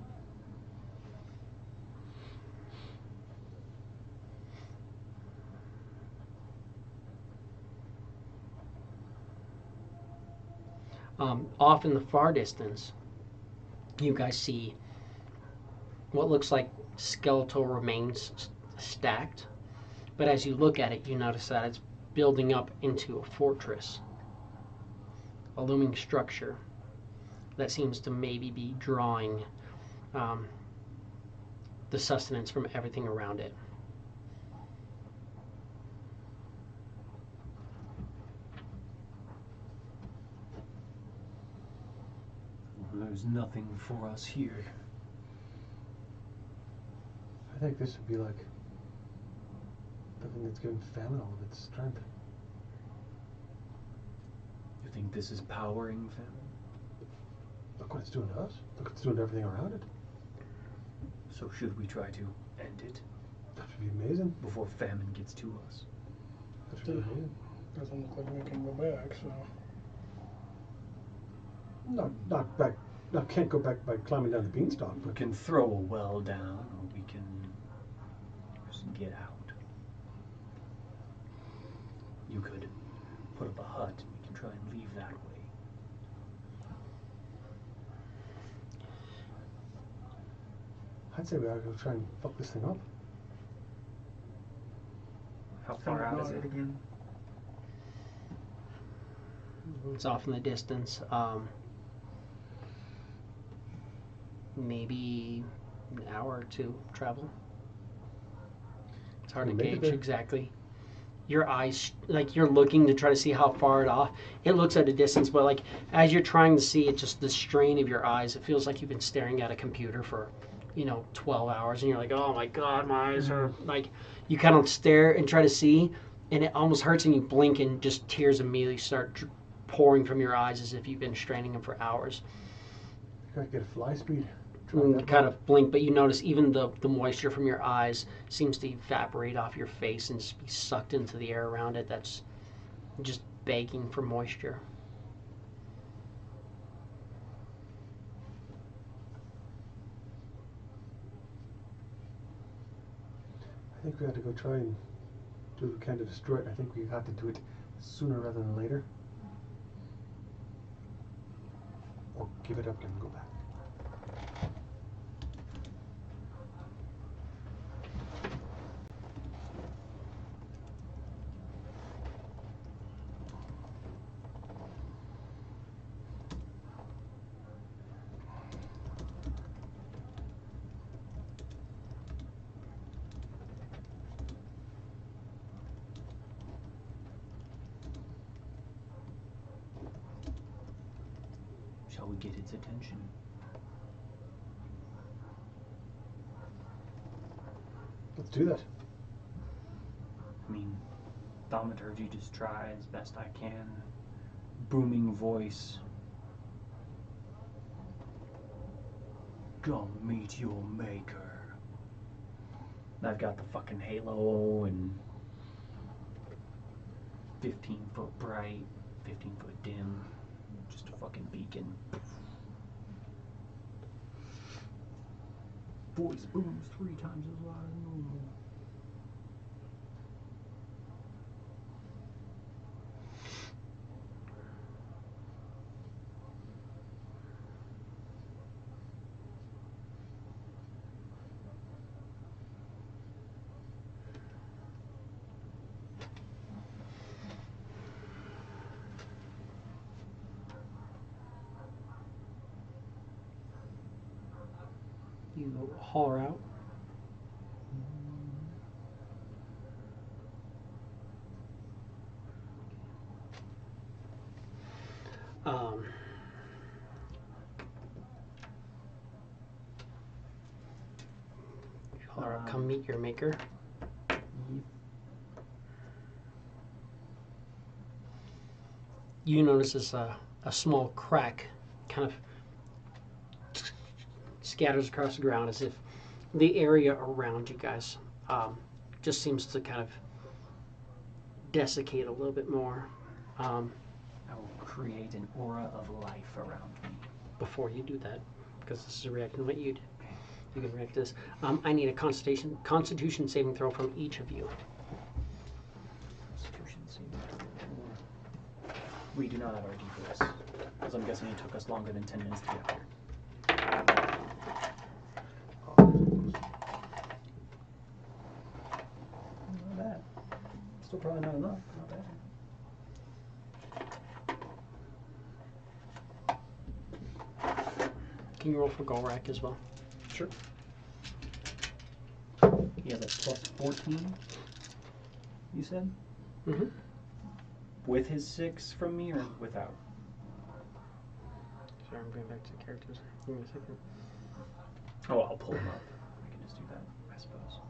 Off in the far distance, you guys see what looks like skeletal remains stacked. But as you look at it, you notice that it's building up into a fortress, a looming structure that seems to maybe be drawing the sustenance from everything around it. There's nothing for us here. I think this would be like the thing that's giving famine all of its strength. You think this is powering famine? Look what it's doing to us. Look what it's doing to everything around it. So should we try to end it That would be amazing. before famine gets to us? That would be amazing. Doesn't look like we can go back, so. Not back. No, can't go back by climbing down the beanstalk, We but can throw a well down, or we can just get out. You could put up a hut, and we can try and leave that way. I'd say we ought to go try and fuck this thing up. How far out is it again? It's off in the distance. Maybe an hour or two travel. It's hard to We'll make it gauge there. exactly. Your eyes, like you're looking to try to see how far it off. It looks at a distance, but like as you're trying to see it, just the strain of your eyes, it feels like you've been staring at a computer for, 12 hours, and you're like, oh my God, my eyes are like, you kind of stare and try to see, and it almost hurts, and you blink, and just tears immediately start pouring from your eyes as if you've been straining them for hours. You gotta get a fly speed. kind of blink, but you notice even the moisture from your eyes seems to evaporate off your face and just be sucked into the air around it that's just begging for moisture. I think we have to go try and do what we can to destroy it. I think we have to do it sooner rather than later. Or give it up and go back. Shall we get its attention? Let's do that. I mean, thaumaturgy, just try as best I can. Booming voice. Come meet your maker. I've got the fucking halo and 15-foot bright, 15-foot dim. Just a fucking beacon. Voice booms 3 times as loud as normal. You haul her out. You haul her out, come meet your maker. You notice this a small crack kind of scatters across the ground as if the area around you guys just seems to kind of desiccate a little bit more. I will create an aura of life around me. Before you do that, because this is a reaction to what you did, you can react to this. I need a Constitution saving throw from each of you. Constitution saving throw. We do not have our D for this, because I'm guessing it took us longer than 10 minutes to get here. Not bad. Still probably not enough. Not bad. Can you roll for Golrak as well? Sure. He has a plus 14, you said? Mm-hmm. With his 6 from me or without? Sorry, I'm going back to the characters. Give me a second. Oh, I'll pull him up. I can just do that, I suppose.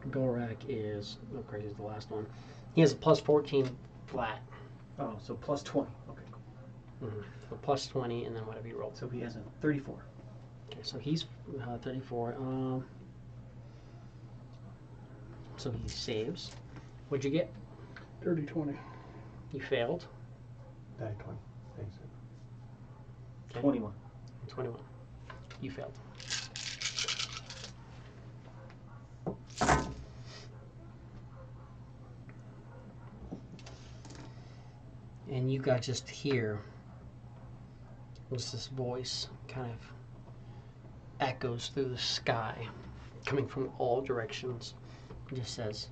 Golrak is, oh crazy, is the last one. He has a plus 14 flat. Oh, so plus 20. Okay, cool. Mm-hmm. So plus 20 and then whatever you roll. So he has a 34. Okay, so he's 34. So he saves. What'd you get? Dirty 20. You failed. Die 20. Thanks. Okay. 21. 21. You failed. And you got just hear this voice kind of echoes through the sky, coming from all directions. It just says,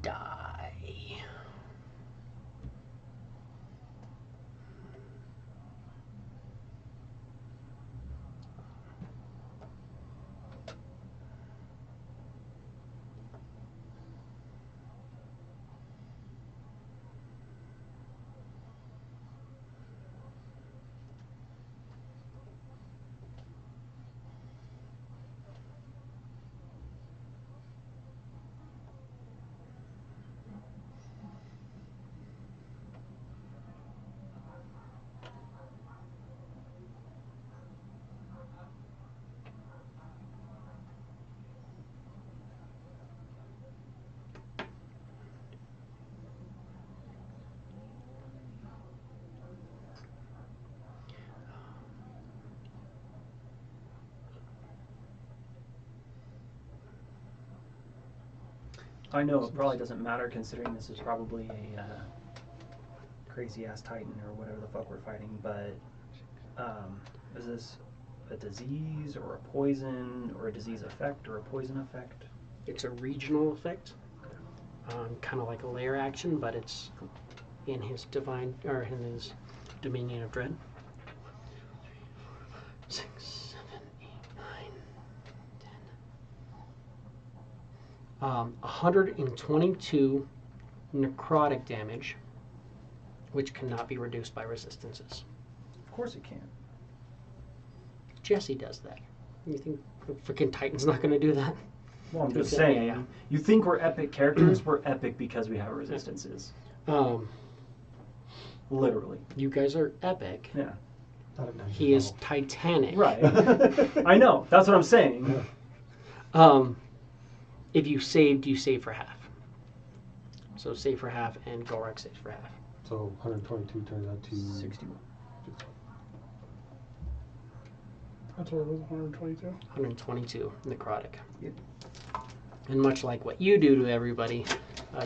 die. I know it probably doesn't matter considering this is probably a crazy ass Titan or whatever the fuck we're fighting, but is this a disease or a poison or a disease effect or a poison effect? It's a regional effect, kind of like a layer action, but it's in his divine or in his dominion of dread. 6, 7, 8, 9, 10. 122 necrotic damage, which cannot be reduced by resistances. Of course it can. Jesse does that. You think the freaking Titan's not going to do that? Well, I'm just Yeah, saying. yeah. You think we're epic characters? We're epic because we have resistances. Literally. You guys are epic. Yeah. Not at 90 He is level. titanic. Right. I know. That's what I'm saying. If you saved, you save for half. So save for half, and Gorak saves for half. So 122 turns out to 61. That's what it was, 122. 122 necrotic. Yep. And much like what you do to everybody,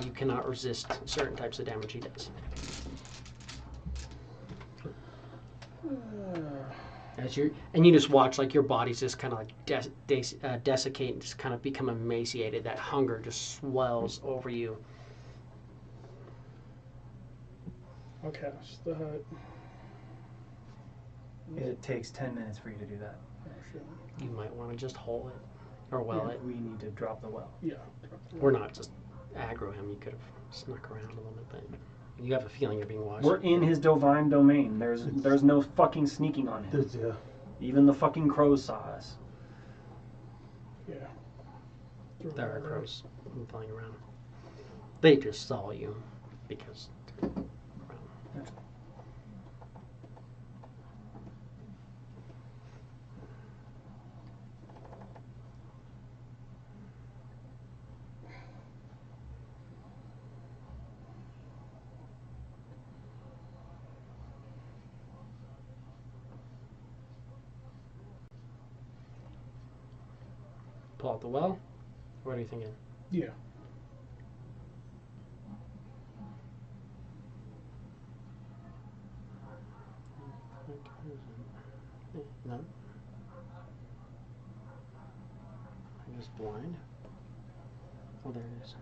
you cannot resist certain types of damage he does. And you just watch like your body's just kind of like desiccate and just kind of become emaciated. That hunger just swells over you. I'll cast the hut. It takes 10 minutes for you to do that. Oh, shit. You might want to just hold it or well it. We need to drop the well. Yeah. Or not just aggro him. You could have snuck around a little bit, but you have a feeling you're being watched. We're in his divine domain. There's no fucking sneaking on him. yeah. Even the fucking crows saw us. Yeah. There are crows flying around. They just saw you because they're around. Pull out the well? What are you thinking? Yeah. No. I'm just blind. Oh, there it is.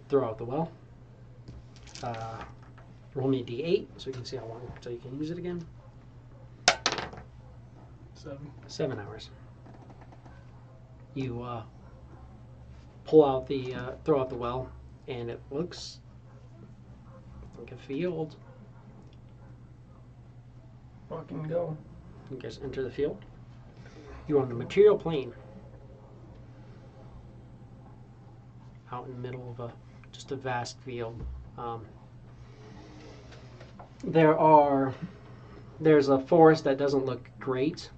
Throw out the well. Roll me a d8 so you can see how long until you can use it again. 7. 7 hours. You pull out the throw out the well, and it looks like a field. Fucking go. You guys enter the field. You're on the material plane, out in the middle of just a vast field. There's a forest that doesn't look great,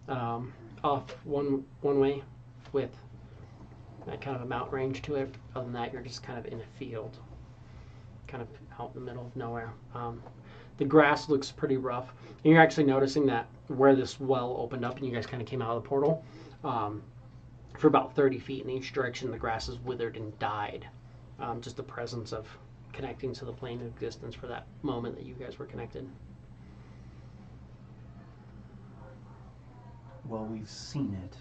off one way, with kind of a mountain range to it. Other than that, you're just kind of in a field, kind of out in the middle of nowhere. The grass looks pretty rough, and you're actually noticing that where this well opened up and you guys kind of came out of the portal, for about 30 feet in each direction, the grass is withered and died. Just the presence of connecting to the plane of existence for that moment that you guys were connected. Well, we've seen it.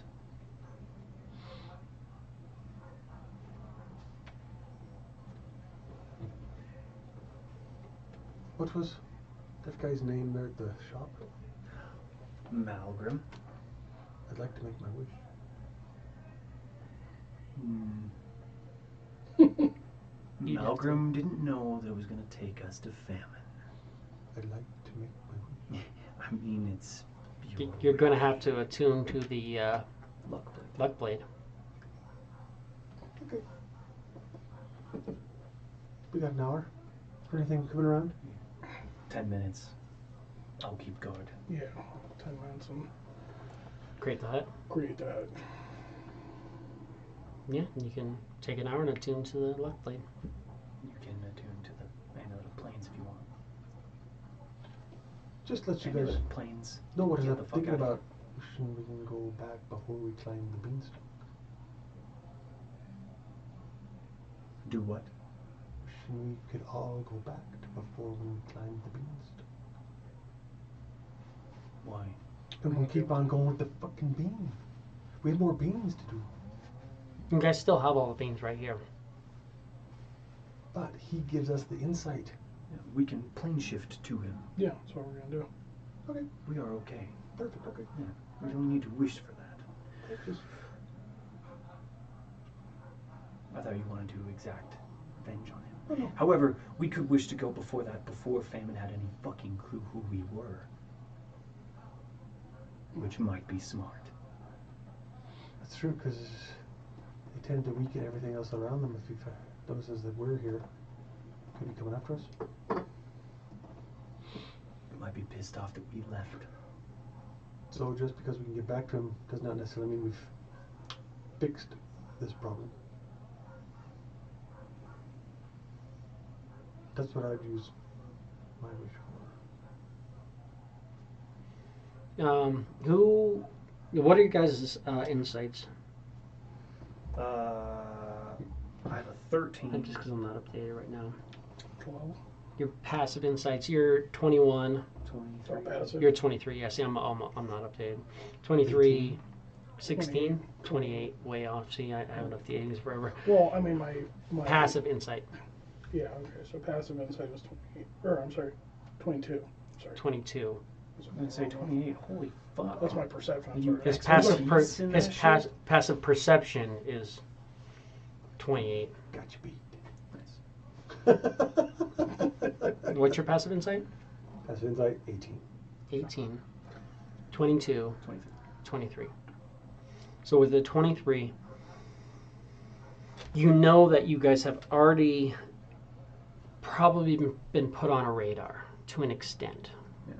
What was that guy's name there at the shop? Malgrim. I'd like to make my wish. Malgrim didn't know that it was going to take us to famine. I'd like to make my wish. I mean, it's... You're going to have to attune to the luck blade. Okay. We got an hour. Anything coming around? 10 minutes. I'll keep guard. Yeah. 10 minutes and Create the hut. create that. Yeah, you can take an hour and attune to the luck blade. You can attune to the plains if you want. Just let you Any guys other planes? know what Get I'm the fuck thinking out of about. Wishing we can go back before we climb the beanstalk. Do what? Wishing we could all go back to before we climb the beanstalk. Why? And we'll keep on going with the fucking bean. We have more beans to do. You guys still have all the beans right here. But he gives us the insight. Yeah, we can plane shift to him. Yeah, that's what we're gonna do. Okay, We are okay. perfect, okay. Yeah, we don't need to wish for that. Just I thought you wanted to exact revenge on him. Oh, no. However, we could wish to go before that, before Famine had any fucking clue who we were. Which might be smart. That's true, because they tend to weaken everything else around them if he notices that we're here. Could he come after us? He might be pissed off that we left. So just because we can get back to him does not necessarily mean we've fixed this problem. That's what I'd use my wish for. What are your guys' insights? I have a 13. Just because I'm not updated right now. 12. Your passive insights, you're 21. 23. Passive. You're 23. Yeah, see, I'm not updated. 23, 16, 28, way off. See, I haven't updated these forever. Well, I mean, my Passive insight, Yeah, okay. So passive insight was 28. Or I'm sorry, 22. Sorry. 22. I'd say 28. Holy fuck. That's my perception. I'm You- sorry. His That's passive, what he's in that shit? passive perception is 28. Got you beat. Nice. What's your passive insight? That's insight 18. 18, 22, 23. 23. So with the 23, you know that you guys have already probably been put on a radar to an extent. Yeah.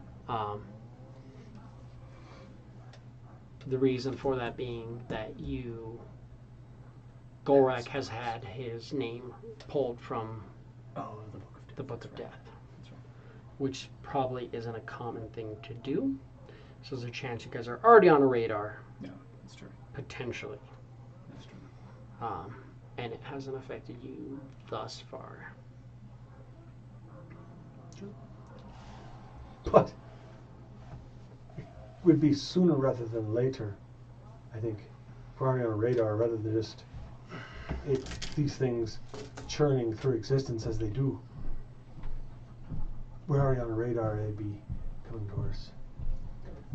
The reason for that being that Gorak has had his name pulled from Oh, the Book of Death. the Book of That's right. Death, That's right. which probably isn't a common thing to do. So there's a chance you guys are already on a radar, No, that's true. potentially. That's true. And it hasn't affected you thus far. But it would be sooner rather than later, I think, if we're already on a radar rather than just these things churning through existence as they do. We're already on a radar, they'd be coming towards us.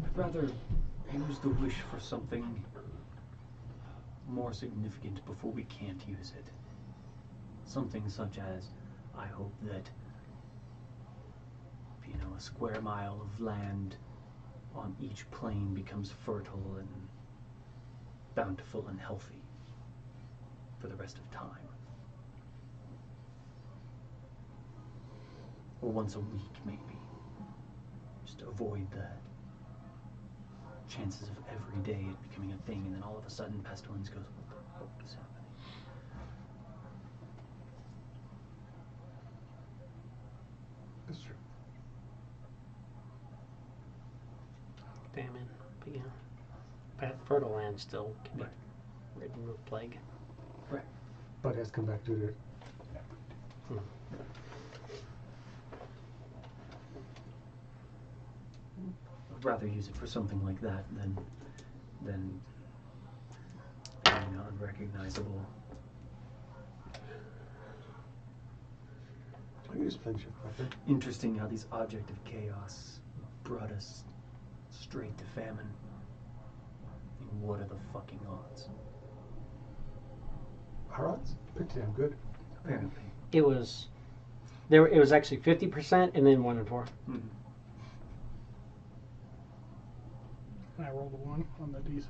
I'd rather use the wish for something more significant before we can't use it. Something such as, I hope that, a square mile of land on each plain becomes fertile and bountiful and healthy for the rest of time. Or once a week, maybe. Just to avoid the chances of every day it becoming a thing, and then all of a sudden pestilence goes, what the fuck is happening? That's true. Famine, but yeah. But fertile land still can be Right. ridden with plague. But has come back to it. I'd rather use it for something like that than being unrecognizable. I can just plane shift back there. Interesting how these object of chaos brought us straight to famine. And what are the fucking odds? Our odds? Pretty damn good. Apparently. It was it was actually 50% and then 1 in 4. Mm-hmm. I rolled a 1 on the d6.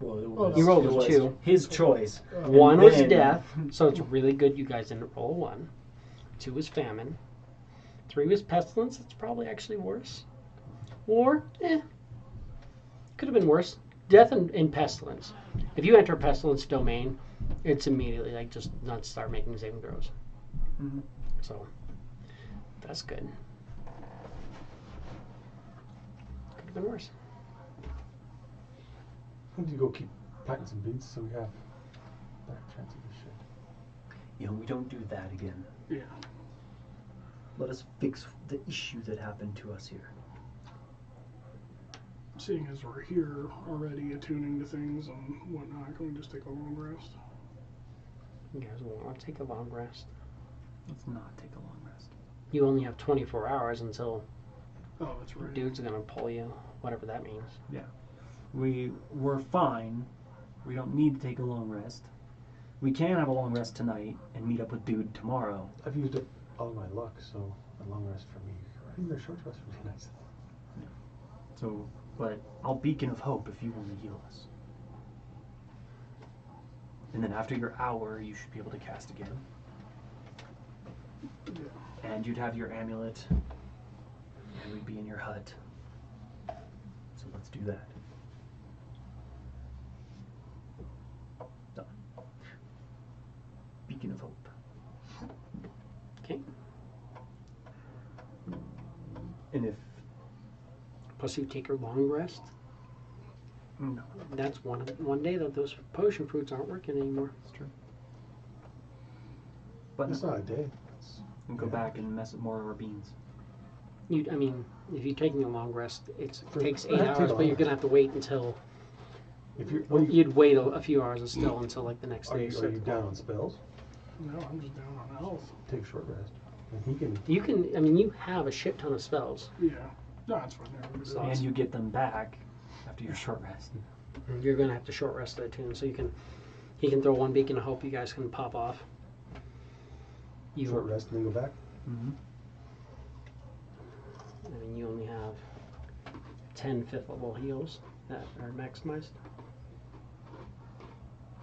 Well, it was- You rolled it a was 2. His choice. And 1 was then- death, so it's really good you guys didn't roll a 1. 2 was famine. 3 was pestilence, it's probably actually worse. Or, could have been worse. Death and pestilence. If you enter a pestilence domain, it's immediately like just not start making saving throws. Mhm. So, that's good. Could have been worse. When do you go keep planting some beans so we have better chance of this shit? You know, we don't do that again. Yeah. Let us fix the issue that happened to us here. Seeing as we're here already attuning to things and whatnot, can we just take a long rest? You guys will want to take a long rest. Let's not take a long rest. You only have 24 hours until Oh, that's right. dude's gonna pull you, whatever that means. We're fine. We don't need to take a long rest. We can have a long rest tonight and meet up with dude tomorrow. I've used up all my luck, so a long rest for me. Even a short rest would be nice. So, but I'll beacon of hope if you want to heal us. And then after your hour, you should be able to cast again. Yeah. And you'd have your amulet. And we'd be in your hut. So let's do that. Done. Beacon of hope. Okay. And if Plus, you take a long rest. no, That's one day that those potion fruits aren't working anymore. it's true. But It's not a day. we'll go back and mess with more of our beans. I mean, if you're taking a long rest, it For- takes I 8 have to hours, take a but you're long gonna have to wait until If you're, what are you, you'd wait a few hours still until like the next are day. you down on spells? No, I'm just down on health. Take a short rest. And he can. You can. I mean, you have a shit ton of spells. Yeah. No, that's fine. Yeah, we can do So- that. And you get them back after your short rest. You're gonna have to short rest that too, so he can throw one beacon of hope. You guys can pop off. Short rest and then go back. Mm-hmm. I mean, you only have 10 5th level heals that are maximized.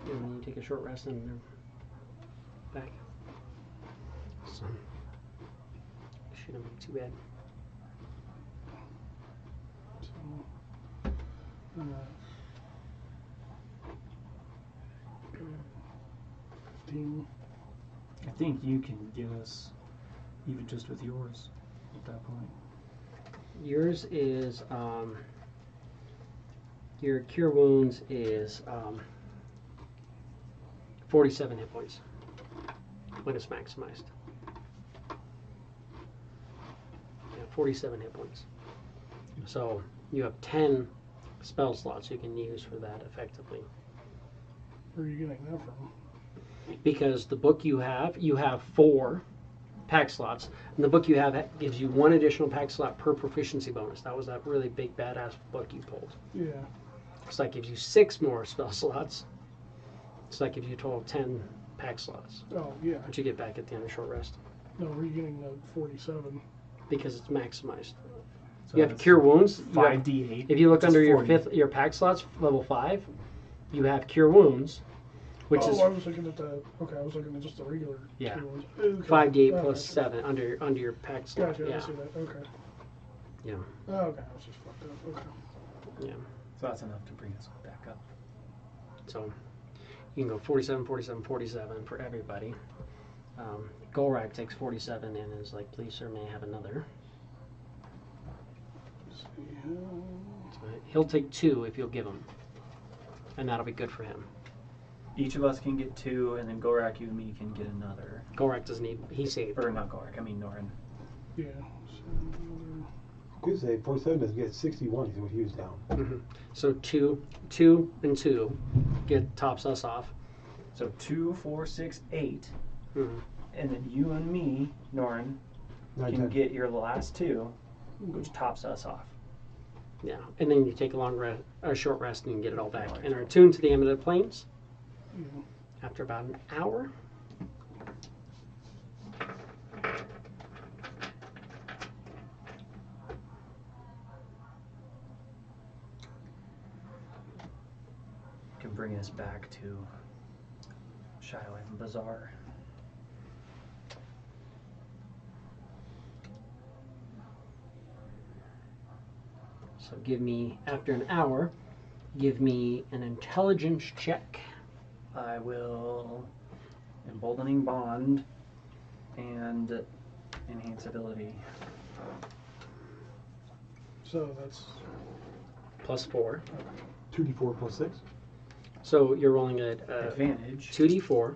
And then you take a short rest and they're back. So, shouldn't be too bad. So, okay. 15. I think you can give us, even just with yours, at that point. Yours is, your cure wounds is 47 hit points when it's maximized. Yeah, 47 hit points. So you have 10 spell slots you can use for that effectively. Where are you getting that from? Because the book you have 4 pack slots, and the book you have gives you 1 additional pack slot per proficiency bonus. That was that really big badass book you pulled. Yeah. So that gives you 6 more spell slots. So that gives you a total of 10 pack slots, Oh, yeah. which you get back at the end of short rest No, where are you getting the 47? because it's maximized. So You have that's cure wounds. You have- 5d8. If you look which is under your 40. your pack slots, level 5, you have cure wounds, which oh, is I was looking at the. Okay, I was looking at just the regular. Yeah. ones. Okay. 5d8 Oh, plus gotcha. 7 under your pack slot. Gotcha, Yeah, I see that. Okay. yeah, Oh, okay, I was just fucked up. Okay. yeah. So that's enough to bring us back up. So you can go 47, 47, 47 for everybody. Golrak takes 47 and is like, please sir, may I have another? Let's see. So he'll take 2 if you'll give him, and that'll be good for him. Each of us can get 2, and then Gorak, you and me can get another. Golrak doesn't need, he saved. Or not Gorak, I mean Norin. Yeah. So, Good say 47 doesn't get 61. Is what he was down. Mhm. So 2 and 2 tops us off. So 2, 4, 6, 8. Mhm. And then you and me, Norin, Nine, can 10. get your last 2, which tops us off. Yeah, and then you take a short rest and you can get it all back. And are attuned to the Eminent Plains yeah. after about an hour. Can bring us back to Shadowhaven Bazaar. So give me, after an hour, give me an intelligence check. I will Emboldening Bond and Enhance Ability. So that's +4. 2d4 plus 6. So you're rolling at Advantage. 2d4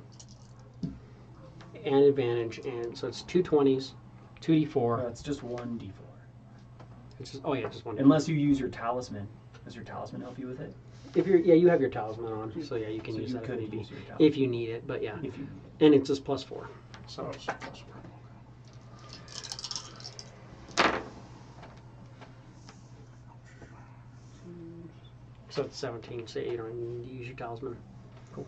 and advantage, and so it's 2 20s, 2d4. It's just 1d4. It's just, oh yeah, just one. Unless you use your talisman. Does your talisman help you with it? If you're you have your talisman on, so yeah, you can So use you that could if, use your talisman. if you need it. But yeah, If you and it's just +4. So oh, so plus 4. so it's 17. So you don't need to use your talisman. Cool.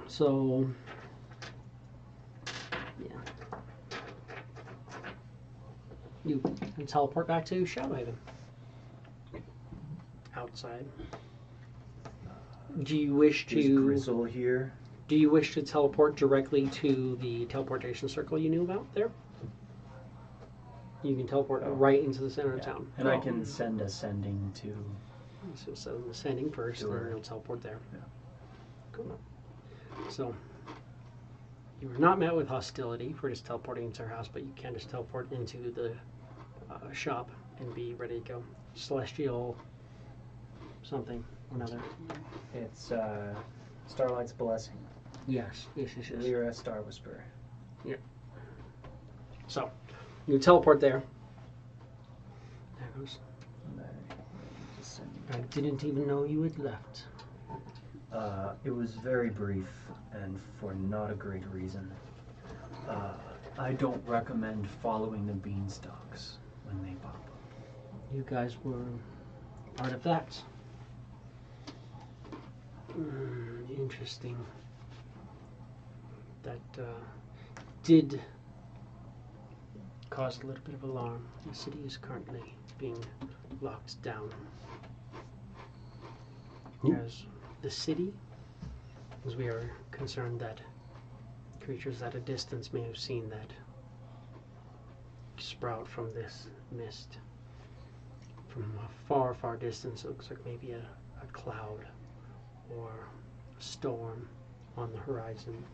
So yeah, you can teleport back to Shadowhaven. Outside. Do you wish Is to? Grizzle here? Do you wish to teleport directly to the teleportation circle you knew about there? You can teleport right into the center of town. And I can send a sending to. So send the sending first, and then you'll teleport there. Yeah. Cool. So you were not met with hostility for just teleporting into our house, but you can just teleport into the shop and be ready to go. Celestial something or another. It's Starlight's Blessing. Yes. Lyra Star Whisperer. So you teleport there. There goes. And I just send I didn't even know you had left. It was very brief and for not a great reason. I don't recommend following the beanstalks when they pop up. You guys were part of that. Interesting. That did cause a little bit of alarm. The city is currently being locked down. Who? As the city, as we are concerned that creatures at a distance may have seen that sprout from this mist. From a far, far distance, it looks like maybe a cloud or a storm on the horizon.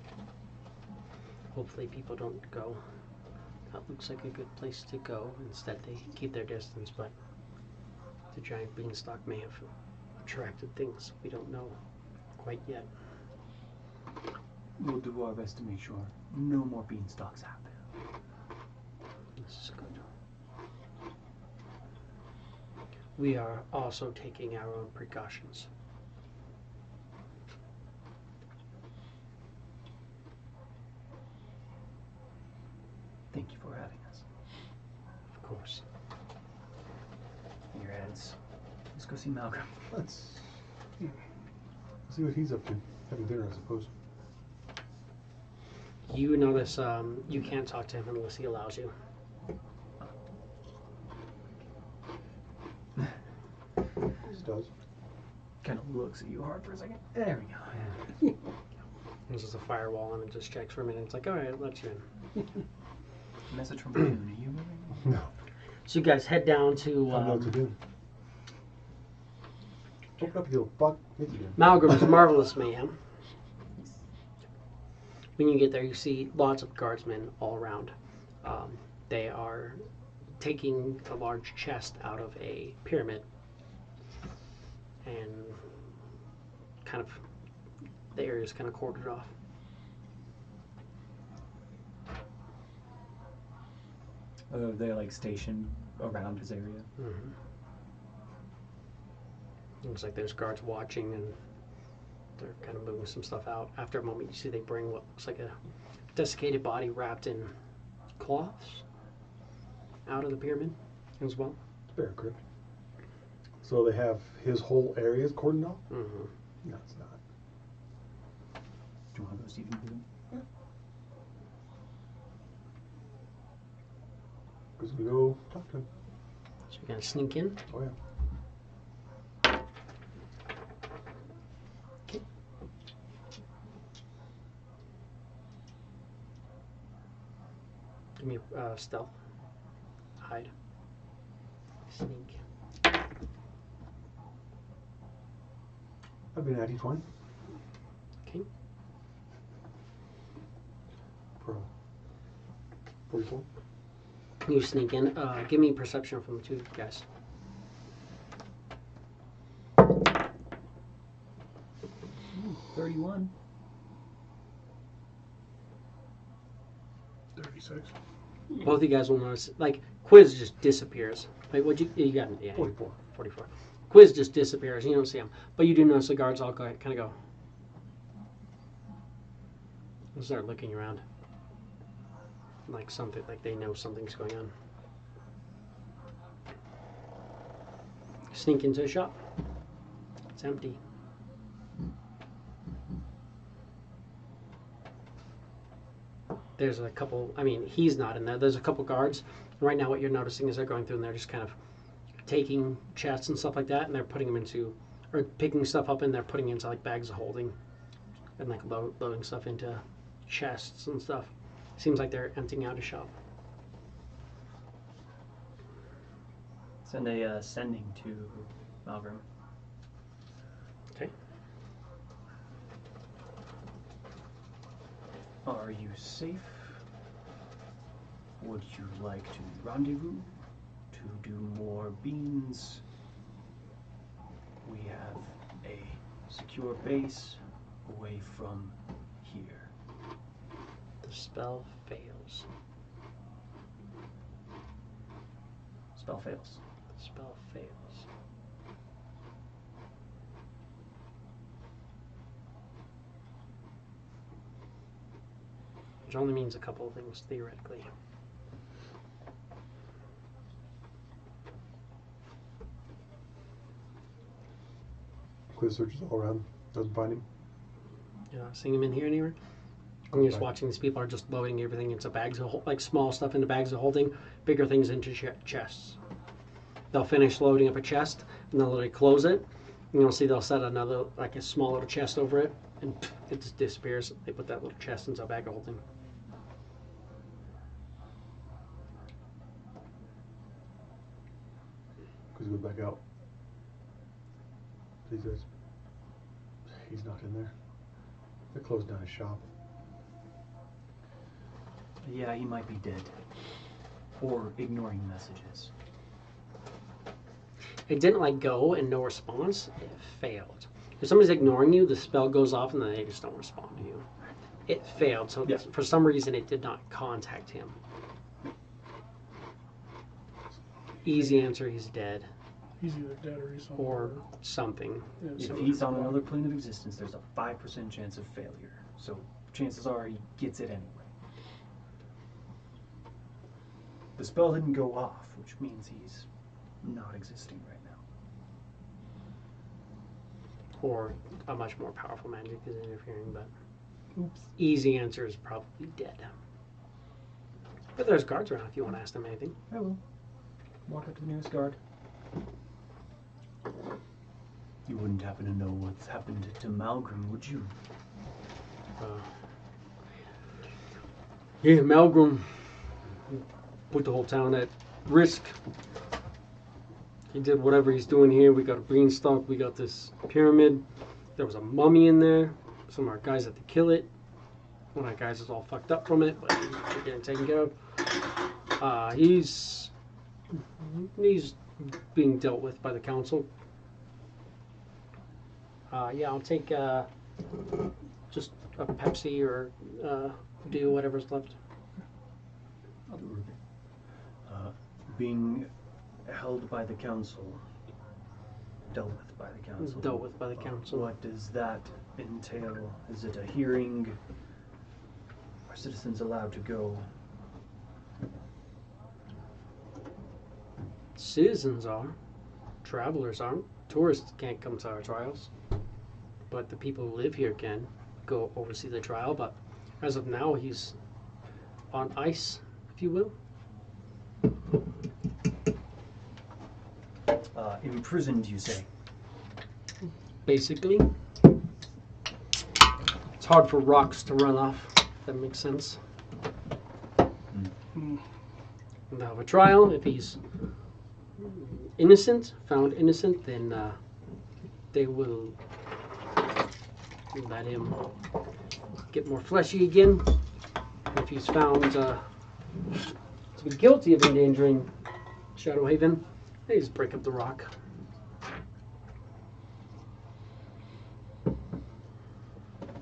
Hopefully people don't go. That looks like a good place to go. Instead they keep their distance, but the giant beanstalk may have attracted things we don't know quite yet. We'll do our best to make sure no more beanstalks happen. This is good. We are also taking our own precautions. Thank you for having us. Of course. Your heads. Let's go see Malcolm. Let's see what he's up to. Having dinner, I suppose. You notice you can't talk to him unless he allows you. He does. Kind of looks at you hard for a second. There we go. There's just a firewall and it just checks for a minute. It's like, alright, it lets you in. Message from Boone. Are you moving? No. So you guys head down to I know what to do. Open up, you little fuck. Hit you. Malgram's Marvelous Mayhem. When you get there, you see lots of guardsmen all around. They are taking a large chest out of a pyramid and kind of the area is kind of cordoned off. They're like stationed around his area. Mm-hmm. Looks like there's guards watching and they're kind of moving some stuff out. After a moment, you see they bring what looks like a desiccated body wrapped in cloths out of the pyramid as well. Bear crypt. So they have his whole area cordoned off? Mm-hmm. No, it's not. Do you want to go see him? Because we go talk to him. So you're going to sneak in. Oh, yeah. Give me stealth. Hide. Sneak. I've been at each one. Okay. For 44. You sneak in. Give me perception from the two guys. 31. 36. Both of you guys will notice, like, Quiz just disappears. Like, what you got? Yeah, 44. 44. Quiz just disappears. You don't see him, but you do notice the guards all kind of go. They'll start looking around, like something, like they know something's going on. Sneak into a shop. It's empty. There's a couple, I mean, he's not in there. There's a couple guards. Right now what you're noticing is they're going through and they're just kind of taking chests and stuff like that, and they're putting them into, or picking stuff up and they're putting into like bags of holding and like loading stuff into chests and stuff. Seems like they're emptying out a shop. Send a sending to Malgrim. Okay. Are you safe? Would you like to rendezvous? To do more beans? We have a secure base away from here. The spell fails. Spell fails. The spell fails. Which only means a couple of things theoretically. Quiz searches all around. Doesn't find him. You're not seeing him in here anywhere? And you're just watching these people are just loading everything into bags of like small stuff into bags of holding, bigger things into chests. They'll finish loading up a chest and they'll literally close it. And you'll see they'll set another, like a small little chest over it, and it just disappears. They put that little chest into a bag of holding. Quiz goes back out. He says, he's not in there. They closed down his shop. Yeah, he might be dead. Or ignoring messages. It didn't like go and no response. It failed. If somebody's ignoring you, the spell goes off and then they just don't respond to you. It failed. So Yeah. for some reason, it did not contact him. Easy answer, he's dead. He's either dead or he's somewhere. Or something. Yeah, If so he's on another plane of existence, there's a 5% chance of failure. So chances are he gets it anyway. The spell didn't go off, which means he's not existing right now. Or a much more powerful magic is interfering, but Oops. easy answer is probably dead. But there's guards around if you want to ask them anything. I will. Walk up to the nearest guard. You wouldn't happen to know what's happened to Malgrim, would you? Yeah, Malgrim put the whole town at risk. He did whatever he's doing here. We got a beanstalk. We got this pyramid. There was a mummy in there. Some of our guys had to kill it. One of our guys is all fucked up from it, but he's getting taken care of. He's being dealt with by the council. Yeah, I'll take just a Pepsi or do whatever's left. I'll do Ruby. Being held by the council, dealt with by the council. Dealt with by the council. What does that entail? Is it a hearing? Are citizens allowed to go? Citizens are. Travelers aren't. Tourists can't come to our trials. But the people who live here can go oversee the trial. But as of now, he's on ice, if you will. Imprisoned, you say? Basically. It's hard for rocks to run off, if that makes sense. Mm. And they'll have a trial. If he's innocent, found innocent, then they will let him get more fleshy again. If he's found to you're guilty of endangering Shadowhaven, they just break up the rock.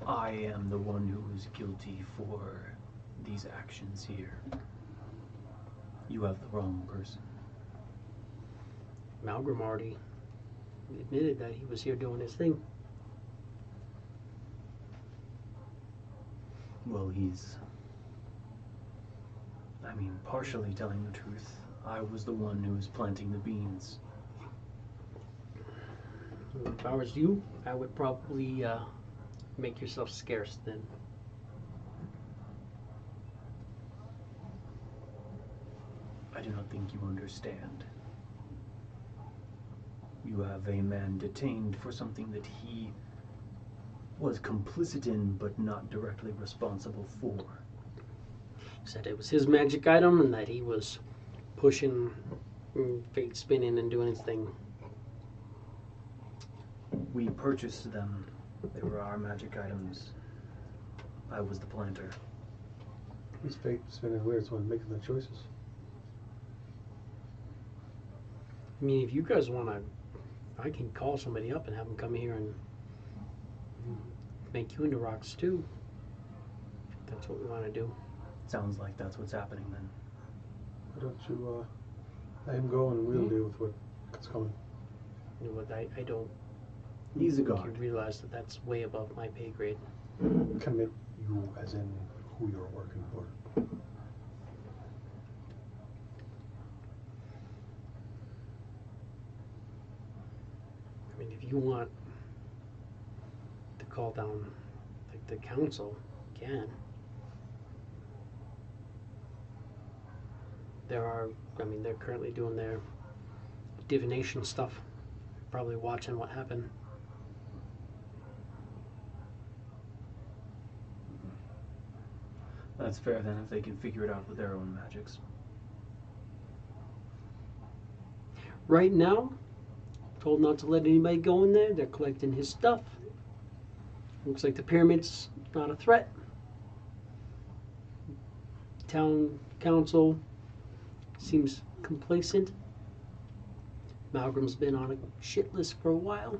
I am the one who is guilty for these actions here. You have the wrong person. Malgrim already admitted that he was here doing his thing. Well, partially telling the truth. I was the one who was planting the beans. If I was you, I would probably make yourself scarce then. I do not think you understand. You have a man detained for something that he was complicit in, but not directly responsible for. He said it was his magic item and that he was pushing, fate spinning and doing his thing. We purchased them. They were our magic items. I was the planter. Who's fate spinning wheels when making the choices? I mean, if you guys want to, I can call somebody up and have them come here and make you into rocks too. If that's what we want to do. Sounds like that's what's happening then. Why don't you let him go and we'll deal with what's coming. You know what? I don't. He's a think god. You realize that that's way above my pay grade. Commit you as in who you're working for. I mean, if you want to call down the council, you can. They're currently doing their divination stuff. Probably watching what happened. That's fair then, if they can figure it out with their own magics. Right now, told not to let anybody go in there. They're collecting his stuff. Looks like the pyramid's not a threat. Town council seems complacent. Malgrim's been on a shit list for a while.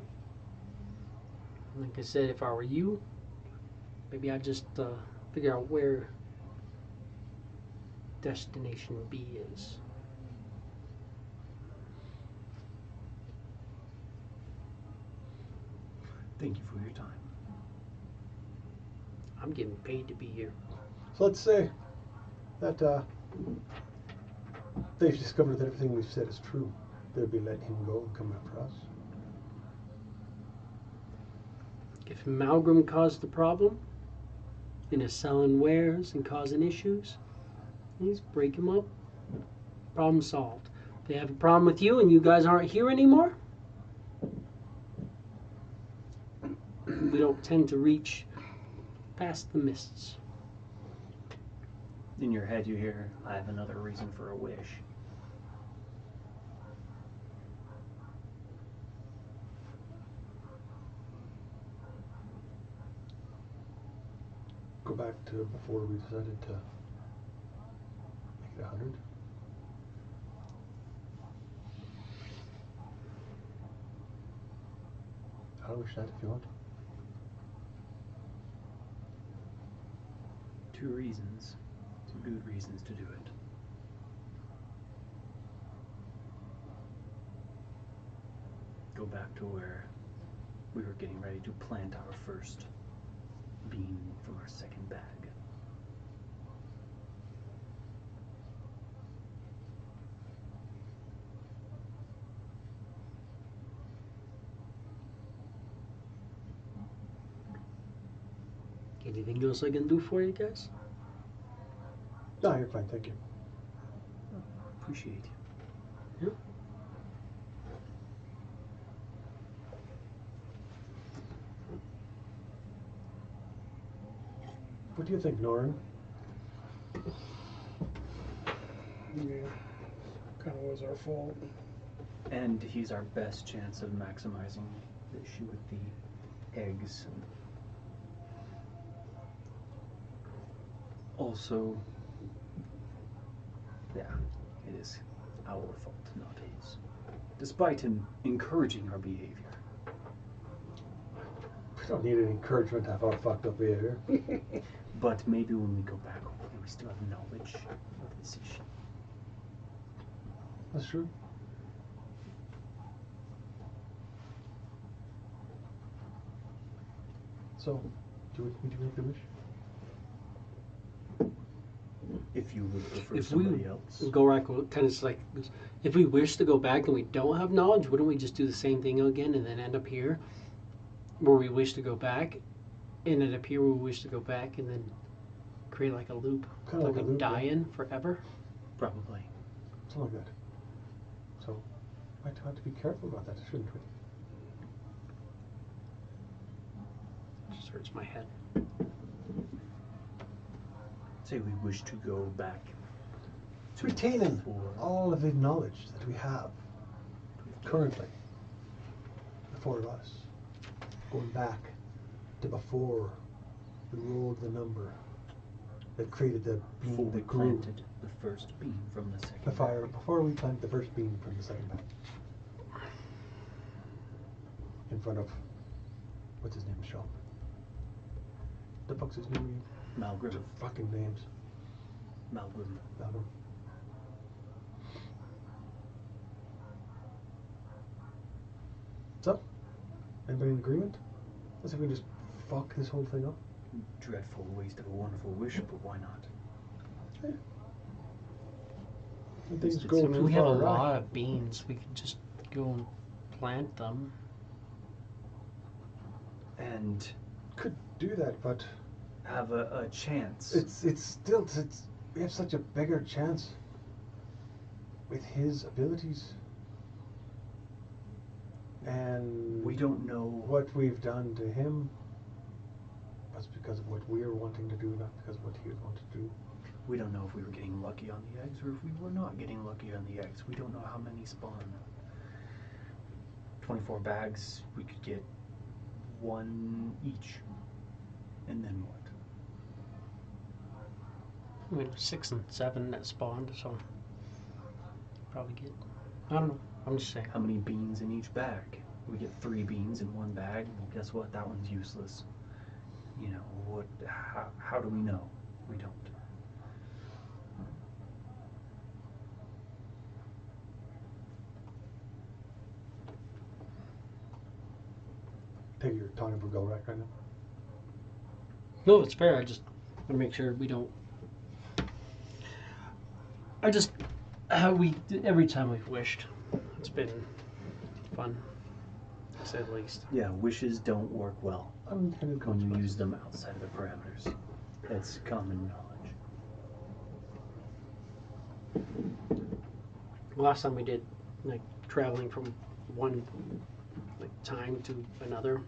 Like I said, if I were you, maybe I'd just figure out where Destination B is. Thank you for your time. I'm getting paid to be here. So let's say that they've discovered that everything we've said is true. They'll be letting him go and come after us. If Malgrim caused the problem and is selling wares and causing issues, let's break him up. Problem solved. If they have a problem with you and you guys aren't here anymore, we don't tend to reach past the mists. In your head you hear, I have another reason for a wish. Go back to before we decided to make it 100. I'll wish that if you want. 2 reasons. 2 good reasons to do it. Go back to where we were getting ready to plant our first bean from our second bag. Anything else I can do for you guys? No, you're fine, thank you. Appreciate you. Yeah. What do you think, Norrin? Yeah, kind of was our fault. And he's our best chance of maximizing the issue with the eggs. Also, yeah, is our fault, not his. Despite him encouraging our behavior. We don't need any encouragement to have our fucked up behavior. But maybe when we go back, hopefully we still have knowledge of this issue. That's true. So, do you want me to make the wish? If you would prefer If somebody we else. go back, kind of like this, if we wish to go back and we don't have knowledge, wouldn't we just do the same thing again and then end up here, where we wish to go back, and end up here where we wish to go back, and then create like a loop Kind that of like a we loop, die yeah. in forever? Probably. Something like that. So, might have to be careful about that, shouldn't we? It just hurts my head. Say we wish to go back. It's retaining before. all of the knowledge that we have currently. The four of us. Going back to before we rolled the number that created the beam Before we that grew. planted the first beam from the second. The fire, before we planted the first beam from the second batch. In front of, what's his name, Sean? The fuck's his name? Malgrim. Fucking names. Malgrim. Malcolm. So, everybody in agreement? Let's see if we can just fuck this whole thing up. Dreadful waste of a wonderful wish, but why not? When things It's- go I mean, too we have a far awry. lot of beans. We could just go and plant them. And Could do that, but have a chance. it's still we have such a bigger chance with his abilities and We don't know what we've done to him. That's because of what we're wanting to do, not because of what he would want to do. We don't know if we were getting lucky on the eggs or if we were not getting lucky on the eggs. We don't know how many spawn. 24 bags, we could get one each. And then what? I mean, 6 and 7 that spawned, so probably get. I don't know. I'm just saying. How many beans in each bag? We get 3 beans in one bag. Well, guess what? That one's useless. You know, what? How do we know? We don't. Take your talking for Golrak right now. No, it's fair. I just want to make sure we don't. I just every time we've wished, it's been fun, to say the least. Yeah, wishes don't work well Unintended when you consequences. use them outside of the parameters. That's common knowledge. Last time we did like traveling from one like time to another,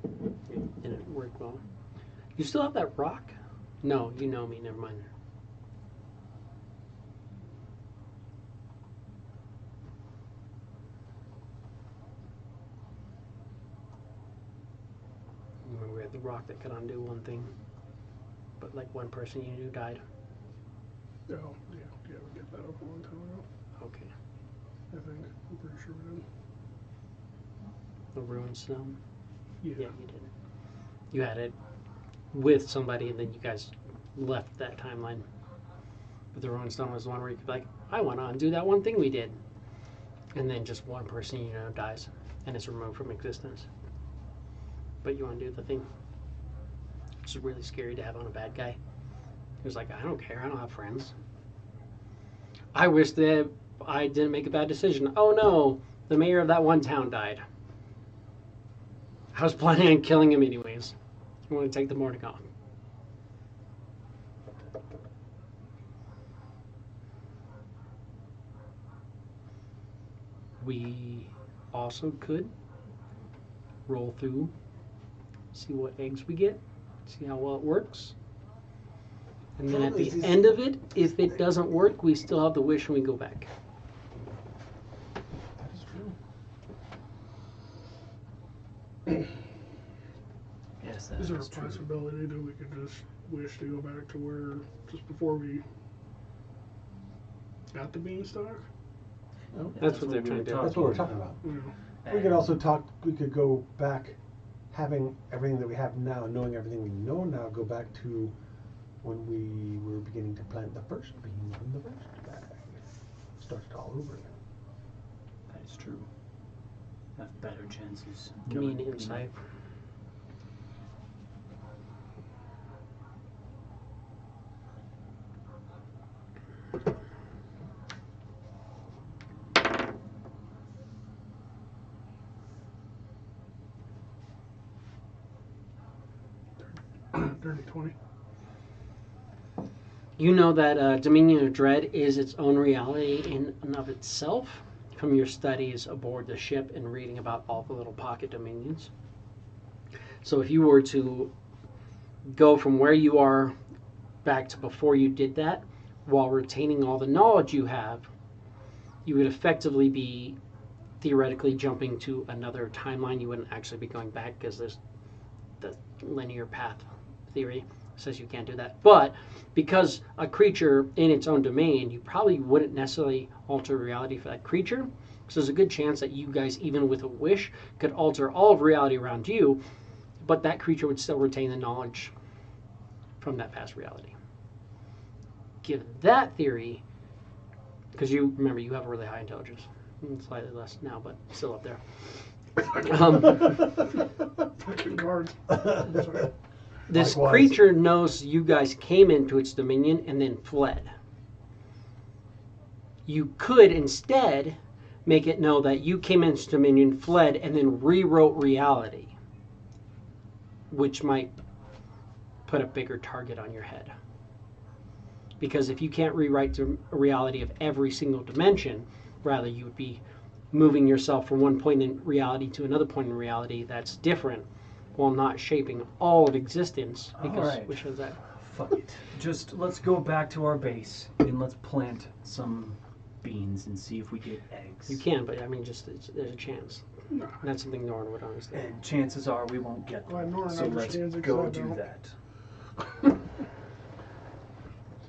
it didn't work well. You still have that rock? No, you know me. Never mind. Remember we had the rock that could undo one thing, but like one person you knew died. Oh, yeah, we get that up a long time ago. Okay. I think. I'm pretty sure we did. The ruined stone. Yeah. Yeah, you did. You had it with somebody, and then you guys left that timeline. But the ruined stone was the one where you could be like, I want to undo that one thing we did, and then just one person you know dies, and it's removed from existence. But you undo the thing. It's really scary to have on a bad guy. He was like, I don't care. I don't have friends. I wish that I didn't make a bad decision. Oh no, the mayor of that one town died. I was planning on killing him anyways. I want to take the morning off. We also could roll through, see what eggs we get, see how well it works. And then at Problem the is end of it, if it doesn't work, we still have the wish and we go back. That is true. Yes, that Is there a true. possibility that we could just wish to go back to where, just before we At the beanstalk? No? That's what they're trying to do. That's what we're talking about. Yeah. We could also talk. We could go back, having everything that we have now, knowing everything we know now. Go back to when we were beginning to plant the first bean from the first bag. Start it all over again. That is true. Have better chances. Mean insight. Dirty 20. You know that Dominion of Dread is its own reality in and of itself from your studies aboard the ship and reading about all the little pocket dominions. So if you were to go from where you are back to before you did that, while retaining all the knowledge you have, you would effectively be theoretically jumping to another timeline. You wouldn't actually be going back because there's the linear path theory says you can't do that. But because a creature in its own domain, you probably wouldn't necessarily alter reality for that creature. So there's a good chance that you guys, even with a wish, could alter all of reality around you, but that creature would still retain the knowledge from that past reality. Given that theory, because you remember you have a really high intelligence, slightly less now, but still up there. Fucking guards. Sorry. This Likewise. creature knows you guys came into its dominion and then fled. You could instead make it know that you came into its dominion, fled, and then rewrote reality, which might put a bigger target on your head. Because if you can't rewrite the reality of every single dimension, rather you would be moving yourself from one point in reality to another point in reality that's different, while not shaping all of existence, because Alright. which is that? Fuck it. Just let's go back to our base and let's plant some beans and see if we get eggs. You can, but I mean, just there's a chance. No. That's something Norn would understand. And chances are we won't get Well, them. Norn So let's understands it, go 'cause I do don't. that.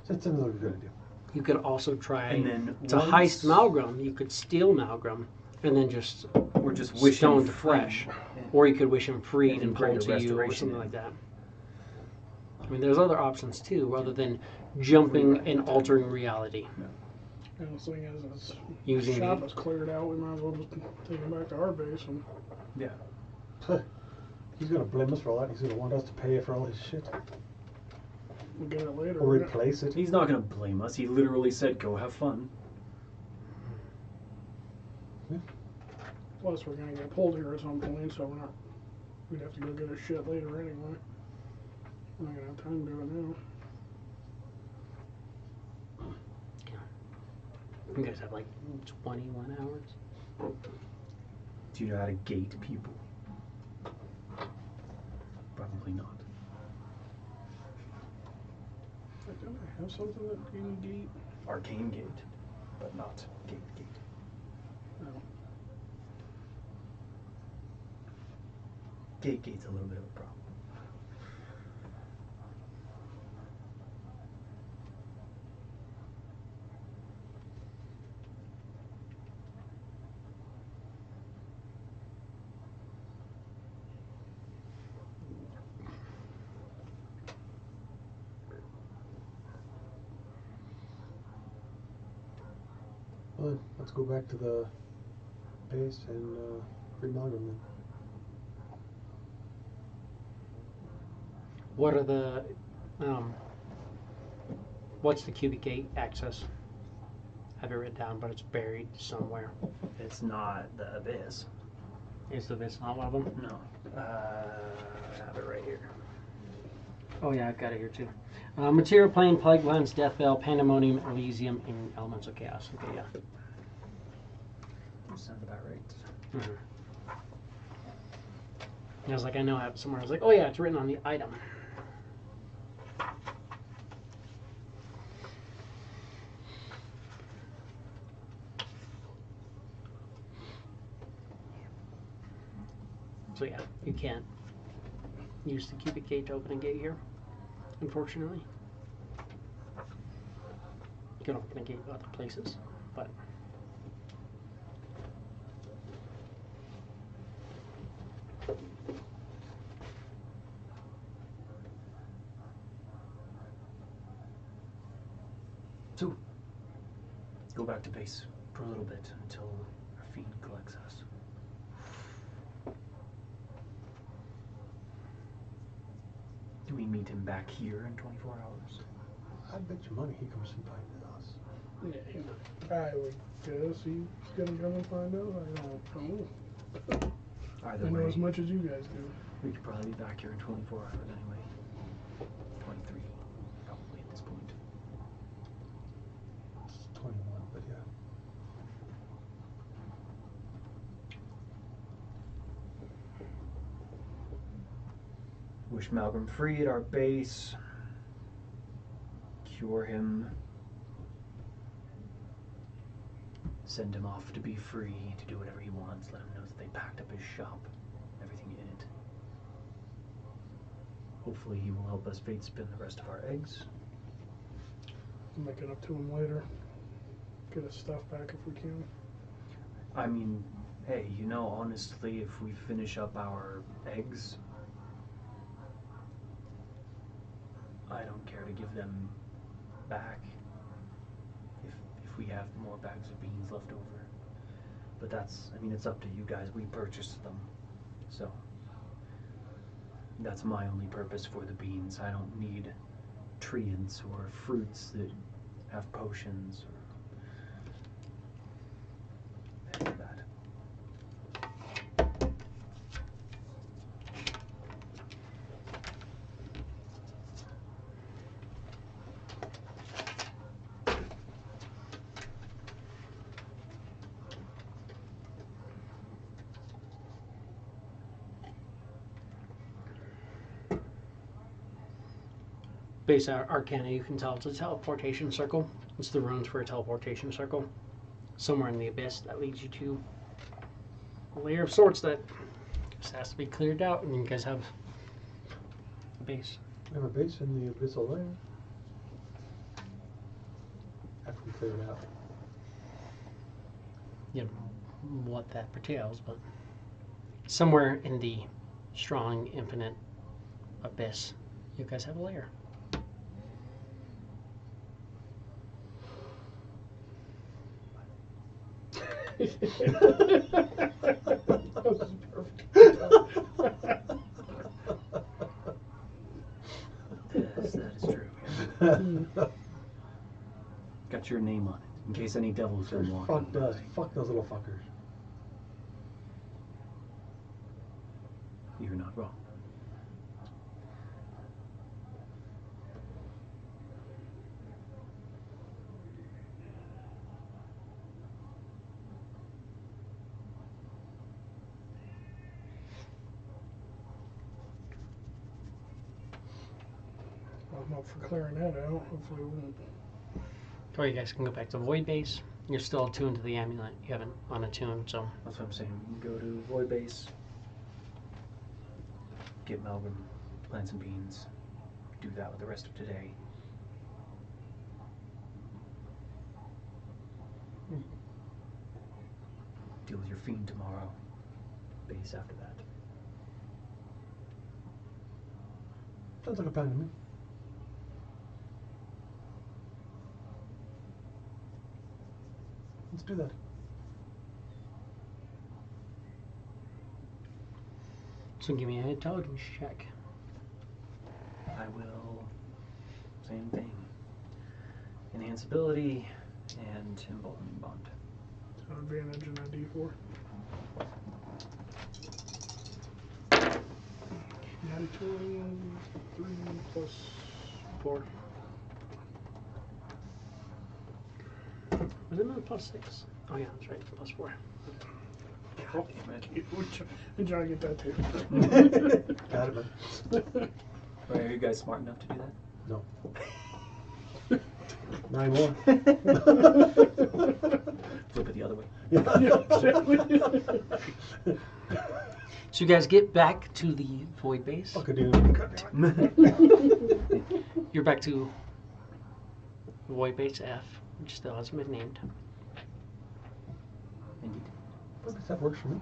That sounds like a good idea. You could also try And then to once- heist Malgrim. You could steal Malgrim, and then just We're just wishing stone to free. flesh, or you could wish him freed And and pray pull to to you, or restoration. something like that. I mean, there's other options too, rather than jumping and altering reality. And the thing is, Using the shop the- is cleared out. We might as well just take him back to our base and Yeah. He's gonna blame us for all that. He's gonna want us to pay for all his shit we'll get it later. or replace it. He's not gonna blame us. He literally said, "Go have fun." Plus, we're gonna get pulled here at some point, so we'd have to go get his shit later anyway. We're not gonna have time to do it now. You guys have like 21 hours. Do you know how to gate people? Probably not. Don't I have something that can gate? Arcane gate, but not gate. No. Gate's a little bit of a problem. Well, let's go back to the base and free Malgrim then. What are the what's the cubic gate access? I have it written down, but it's buried somewhere. It's not the abyss. Is this not one of them? No. I have it right here. Oh yeah, I've got it here too. Material plane, plague lens, death veil, pandemonium, elysium, and elemental chaos. Okay, yeah. Sounds about right. Mm-hmm. I was like, I know I have it somewhere. I was like, oh yeah, it's written on the item. So yeah, you can't use the cubic gate to open a gate here, unfortunately. can open a gate other places, but So, go back to base for a little bit until our fiend collects us. Do we meet him back here in 24 hours? I bet you money he comes and finds us. Yeah, I would guess he's gonna come and find out. I don't know. Either I know way, as much as you guys do. we could probably be back here in 24 hours anyway. 23, probably at this point. It's 21, but yeah. Wish Malcolm free at our base. Cure him. Send him off to be free, to do whatever he wants. Let him know that they packed up his shop, everything in it. Hopefully he will help us fate spin the rest of our eggs. Make it up to him later. Get his stuff back if we can. I mean, hey, you know, honestly, if we finish up our eggs, I don't care to give them back if we have more bags of beans left over. But that's, I mean, it's up to you guys. We purchased them, so that's my only purpose for the beans. I don't need treants or fruits that have potions or any of that. base arcana, you can tell it's a teleportation circle. It's the runes for a teleportation circle. Somewhere in the abyss that leads you to a layer of sorts that just has to be cleared out, and you guys have a base. We have a base in the abyssal layer. After we clear it out. You don't know what that pertains, but somewhere in the strong, infinite abyss, you guys have a layer. That was perfect. Yes, that is true. Got your name on it, in case any devils come walking by. Fuck those little fuckers. You're not wrong. I'm up for clearing that out. Hopefully we won't. Or you guys can go back to Void Base. You're still attuned to the amulet. You haven't unattuned, so That's what I'm saying. You can go to Void Base, get Malcolm, plant some beans, do that with the rest of today. Deal with your fiend tomorrow. Base after that. Sounds like a plan to me. Let's do that. so give me an intelligence check. I will. Same thing. Enhance ability and emboldening bond. So advantage in a D4. 3 plus 4. Was it not plus 6? Oh yeah, that's right, plus 4. God damn it. I'm trying to get that too. Got it. Wait, are you guys smart enough to do that? No. 9 more. Flip it the other way. So you guys get back to the Void Base. Fuck a dude. You're back to Void Base F. which still hasn't been named. Indeed. Well, I guess that works for me.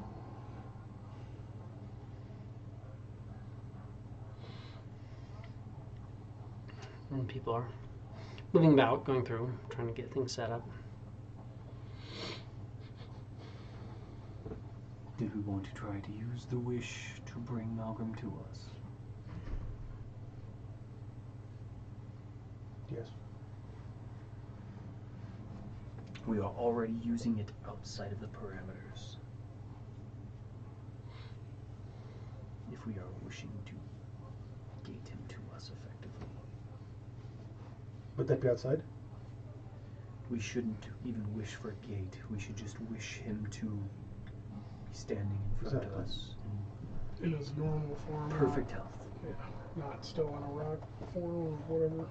And people are moving about, going through, trying to get things set up. Did we want to try to use the wish to bring Malgrim to us? Yes. We are already using it outside of the parameters. If we are wishing to gate him to us effectively, Would that be outside? we shouldn't even wish for a gate. We should just wish him to be standing in front Exactly. of us In his normal form. in perfect health. Not still in a rock form or whatever.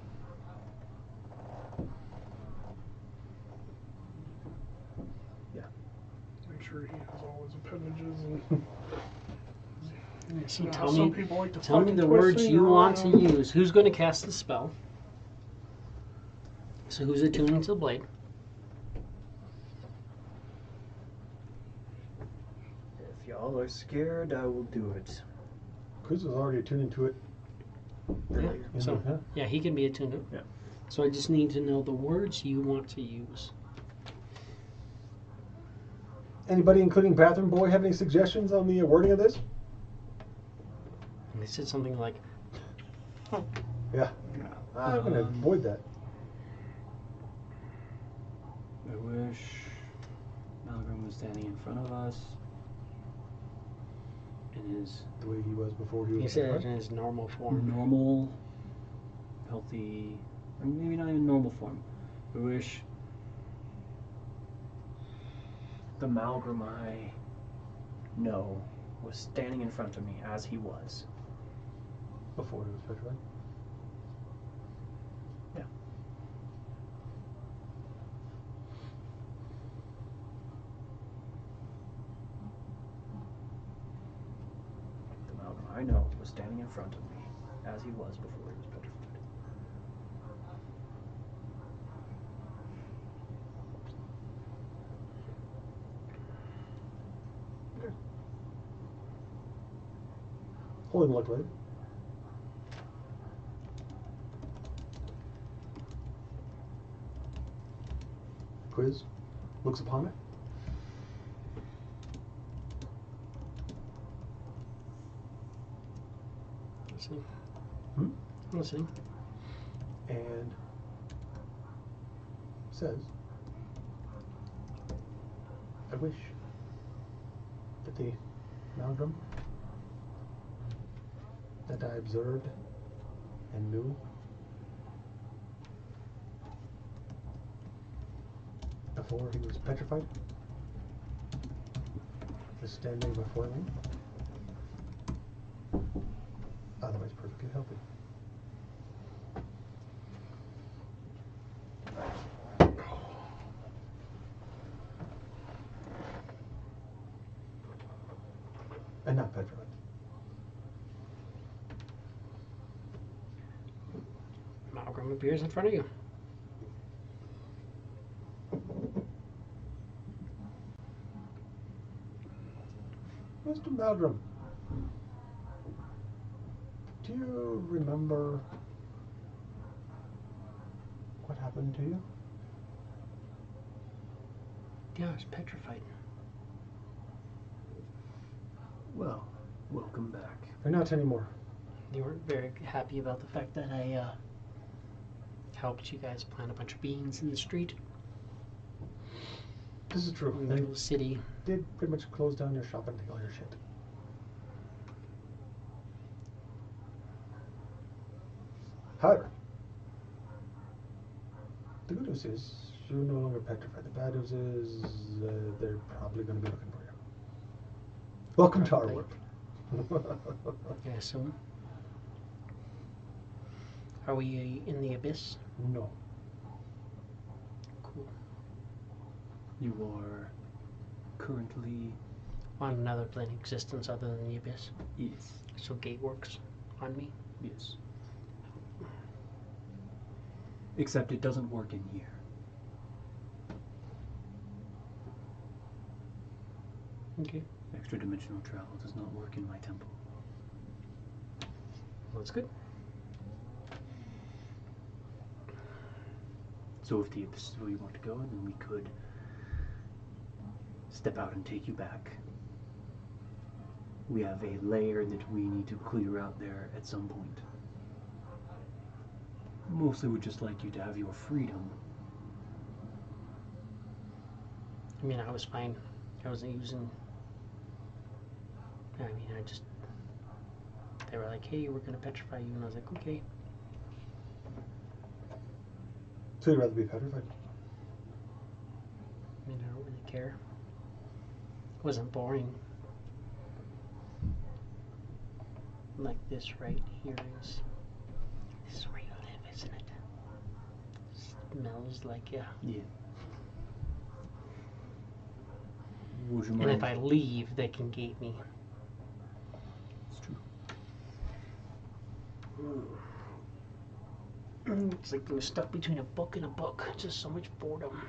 Yeah. Make sure he has all his appendages and. So You know how tell some me, people like to tell me fucking the twist words things you want to around. use. Who's going to cast the spell? So who's attuning to the blade? If y'all are scared, I will do it. Chris was already attuning to it. earlier. So Yeah. yeah, he can be attuned to it. Yeah. So I just need to know the words you want to use. Anybody, including Bathroom Boy, have any suggestions on the wording of this? And they said something like, Yeah. I'm going to avoid that. I wish Malgrim was standing in front of us in his The way he was before he was he said it petrified. in his normal form. normal, healthy, or maybe not even normal form. I wish The Malgrim I know was standing in front of me as he was. Before he was petrified. Yeah. The Malgrim I know was standing in front of me as he was before he was petrified. Holding the luck blade. Quiz. Looks upon it. Let's see. Hmm? Let's see. And says, I wish that the Malgrim that I observed and knew before he was petrified is standing before me, otherwise perfectly healthy. And not petrified. Malgrim appears in front of you. Mr. Malgrim, do you remember what happened to you? Yeah, I was petrified. Well, welcome back. Or not anymore? You weren't very happy about the fact that I helped you guys plant a bunch of beans in the street This is true. in the middle of the city. Did pretty much close down your shop and take all your shit. However, the good news is you're no longer petrified. The bad news is they're probably going to be looking for you. Welcome to our work. I assume. Are we in the abyss? No. Cool. you are currently On another plane of existence other than the abyss. yes, So gate works on me. yes. Except it doesn't work in here. Okay. Extra dimensional travel does not work in my temple. Well, that's good. So if this is where you want to go, then we could step out and take you back. We have a layer that we need to clear out there at some point. Mostly would just like you to have your freedom. I mean, I was fine. I wasn't using. I mean, they were like, hey, we're gonna petrify you, and I was like, okay. So you'd rather be petrified? I mean, I don't really care. It wasn't boring. Like this right here is. This is where you live, isn't it? Smells like ya. Yeah. Would you And mind? if I leave, they can gate me. It's true. It's like being stuck between a book and a book. Just so much boredom.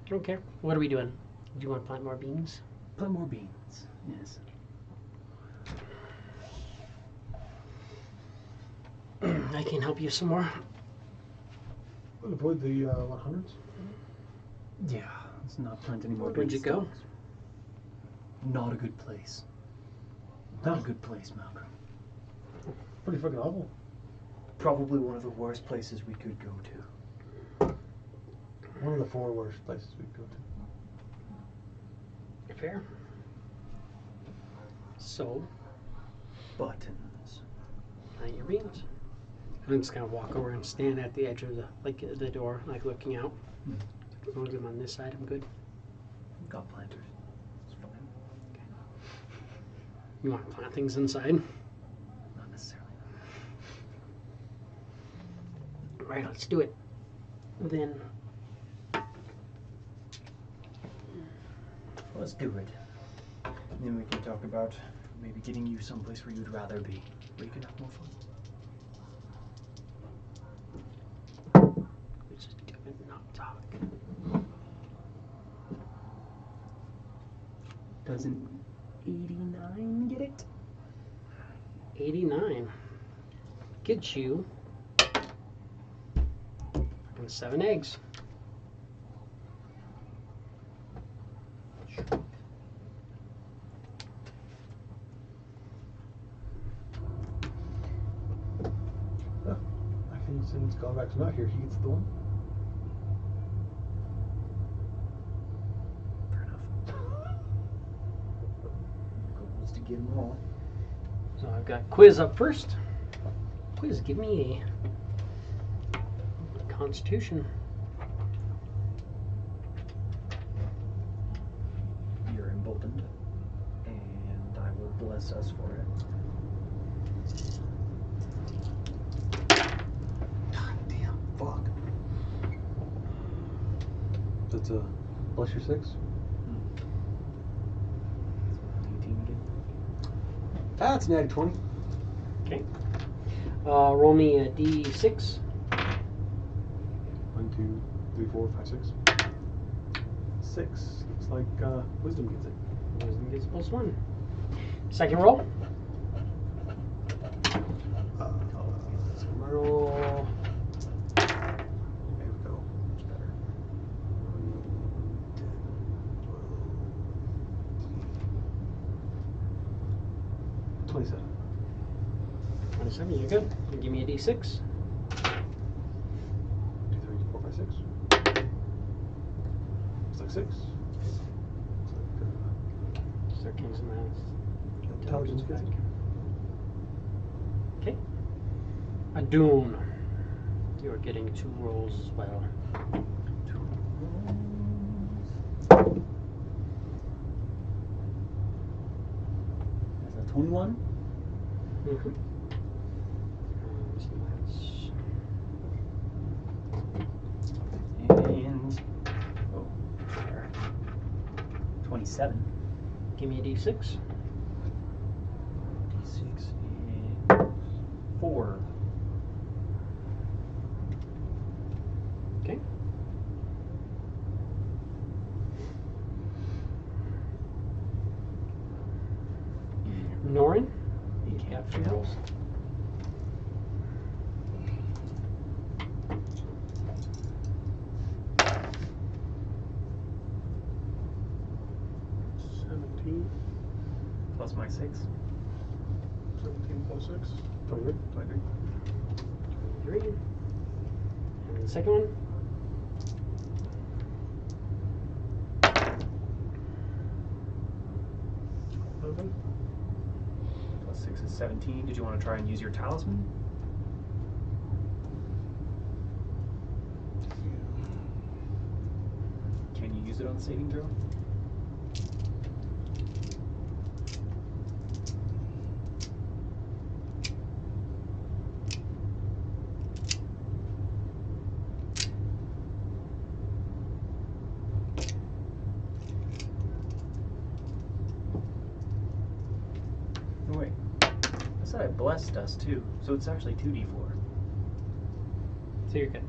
I don't care. What are we doing? Do you want to plant more beans? Plant more beans. Yes. I can help you some more. Well, avoid the 100s. Yeah. Let's not plant any more Where'd you go? beanstalks. Not a good place. Not a good place, Malcolm. Pretty fucking awful. Probably one of the worst places we could go to. One of the 4 worst places we could go to. Fair. So, Buttons. plant your beans. I'm just gonna walk over and stand at the edge of the door, like looking out. As long as I'm on this side, I'm good. Got planters. It's fine. You want to plant things inside? Not necessarily. Right, let's do it. Then Let's do it. And then we can talk about maybe getting you someplace where you'd rather be, where you can have more fun. let's just do it, not talk. Doesn't 89 get it? 89. Get you fucking 7 eggs. I think since Galvax's not here, he gets the one. Fair enough. Goal is to get them all. So I've got quiz up first. Quiz, give me a Constitution. You're emboldened, and I will bless us for it. God damn, fuck. That's a plus your 6. 18 again. That's an natty 20. Okay. Roll me a D6. 1, 2, 3, 4, 5, 6. 6. Looks like wisdom gets it. Wisdom gets +1. Second roll. Second roll. There we go. Much better. 10, 12, 27. 27, you're good. You give me a D6. 2, 3, 4, 5, 6. Looks like 6. Looks like 13's in that. intelligence gets it. Okay. Adun. You're getting 2 rolls as well. That's a 21. Mm-hmm. And 27. Give me a D6. D6 and 4. Okay. Two rolls. Plus my 6. 17 plus 6. 23. 23. 3. And the second one. Plus 6 is 17. Did you want to try and use your talisman? Can you use it on the saving throw? Oh, wait. I said I blessed us too, so it's actually 2d4. So you're good.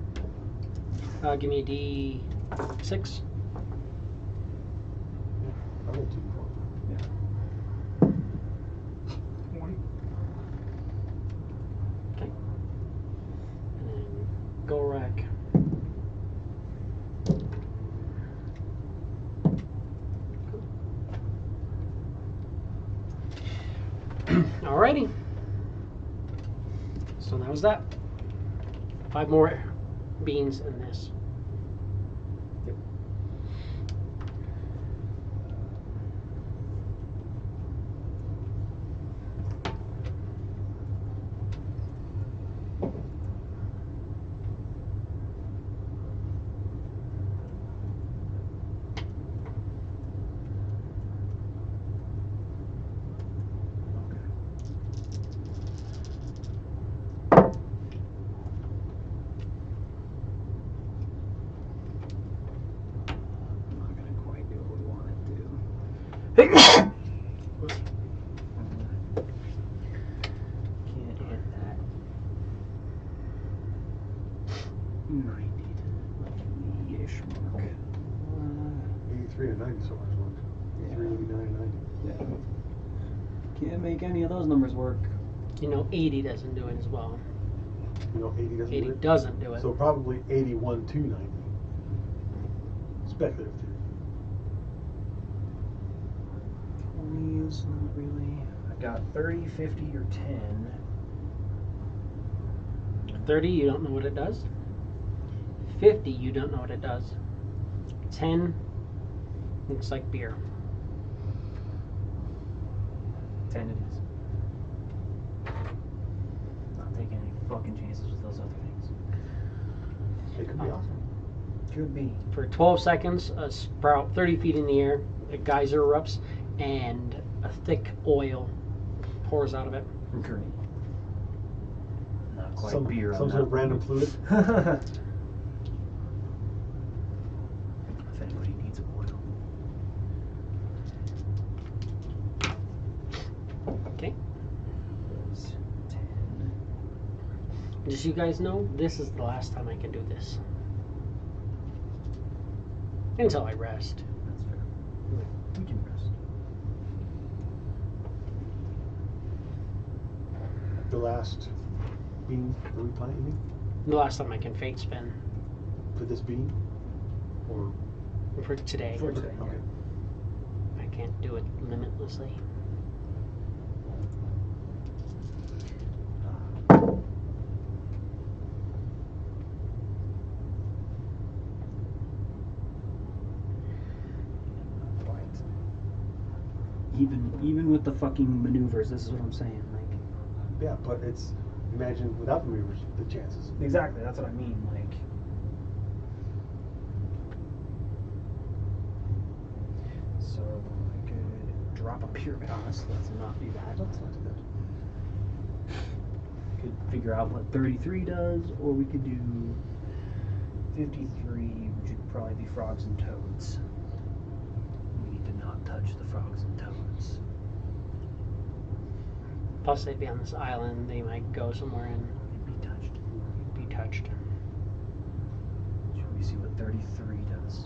Give me a D6. I rolled 2 before. Yeah. 1. Okay. And then Golrak. Alrighty. So that was that. 5 more beans in this. Yep. Not gonna quite do what we want it to. Can't hit that. 90-ish mark. 83 and 90 so much work. 83, 89, 90. Yeah. Can't make any of those numbers work. You know, 80 doesn't do it as well. You know, 80 doesn't 80 do it? doesn't do it. So probably 81 to 90. Speculative theory. 20s, not really. I got 30, 50, or 10. 30, you don't know what it does. 50, you don't know what it does. 10, looks like beer. 10 it is. Not taking any fucking chances with those other things. It could be awesome. Could be. For 12 seconds, a sprout 30 feet in the air, a geyser erupts, and a thick oil pours out of it. Great. Not quite Some beer. sort of random fluid. If anybody needs oil. Okay. There's 10. Just so you guys know, this is the last time I can do this. Until I rest. That's fair. We can rest. The last bean that we plant, you mean? The last time I can fate spin For this bean? Or for today. For today, okay. I can't do it limitlessly. Not quite. Even with the fucking maneuvers, this is what I'm saying. Like, Yeah, but it's, imagine without the maneuvers, the chances. exactly, that's what I mean. Like, so I could drop a pyramid on us. Let's not do that. Let's not do that. Could figure out what 33 does, or we could do 53, which would probably be frogs and toads. We need to not touch the frogs and toads. Plus, they'd be on this island. They might go somewhere and Be touched. be touched. Should we see what 33 does?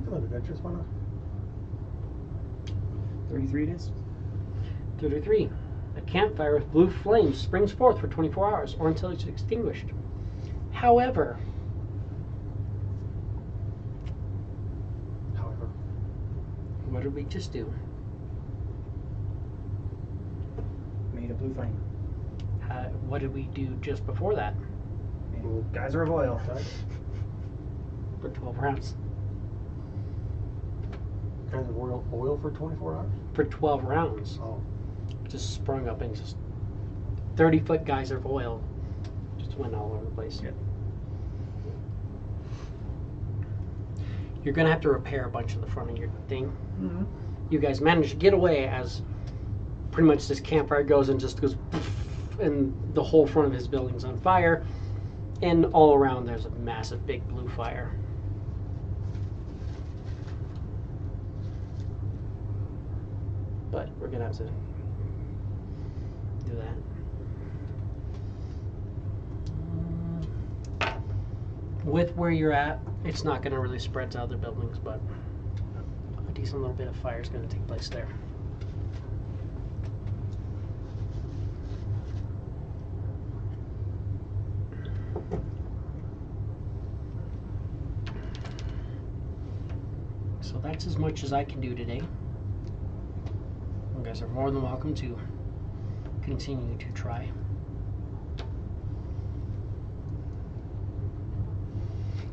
Come on, adventures, why not? 33 it is? 33. A campfire with blue flames springs forth for 24 hours or until it's extinguished. However, what did we just do? Made a blue flame. What did we do just before that? Geyser of oil. For 12 rounds. Kind of oil for 24 hours? For 12 rounds. Oh. Just sprung up and just 30-foot geyser of oil just went all over the place. Yep. You're gonna have to repair a bunch of the front of your thing. Mm-hmm. You guys manage to get away as pretty much this campfire goes and just goes poof, and the whole front of his building's on fire, and all around there's a massive big blue fire. But we're gonna have to do that. With where you're at, it's not gonna really spread to other buildings, but a decent little bit of fire is gonna take place there. So that's as much as I can do today. You guys are more than welcome to continue to try.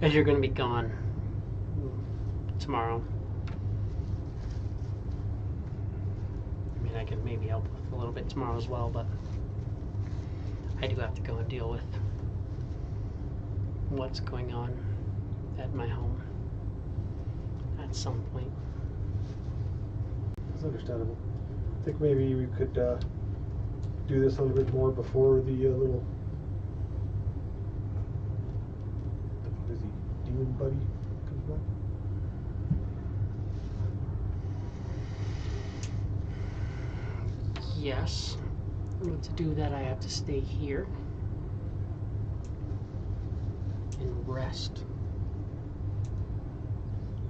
As you're going to be gone tomorrow. I mean, I can maybe help with a little bit tomorrow as well, but I do have to go and deal with what's going on at my home at some point. That's understandable. I think maybe we could do this a little bit more before the little busy demon buddy comes back. Yes. And to do that, I have to stay here and rest.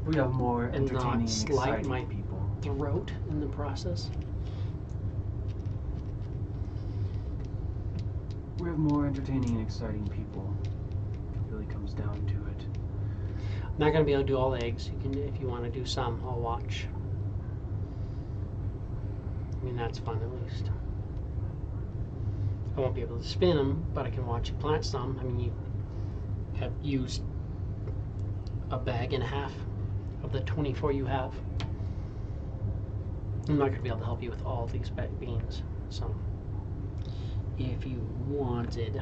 We have more And entertaining not and slight exciting my people. throat in the process. We have more entertaining and exciting people. It really comes down to it. I'm not going to be able to do all the eggs. You can, if you want to do some, I'll watch. I mean, that's fun at least. I won't be able to spin them, but I can watch you plant some. I mean, you have used a bag and a half of the 24 you have. I'm not going to be able to help you with all these beans. So, if you wanted,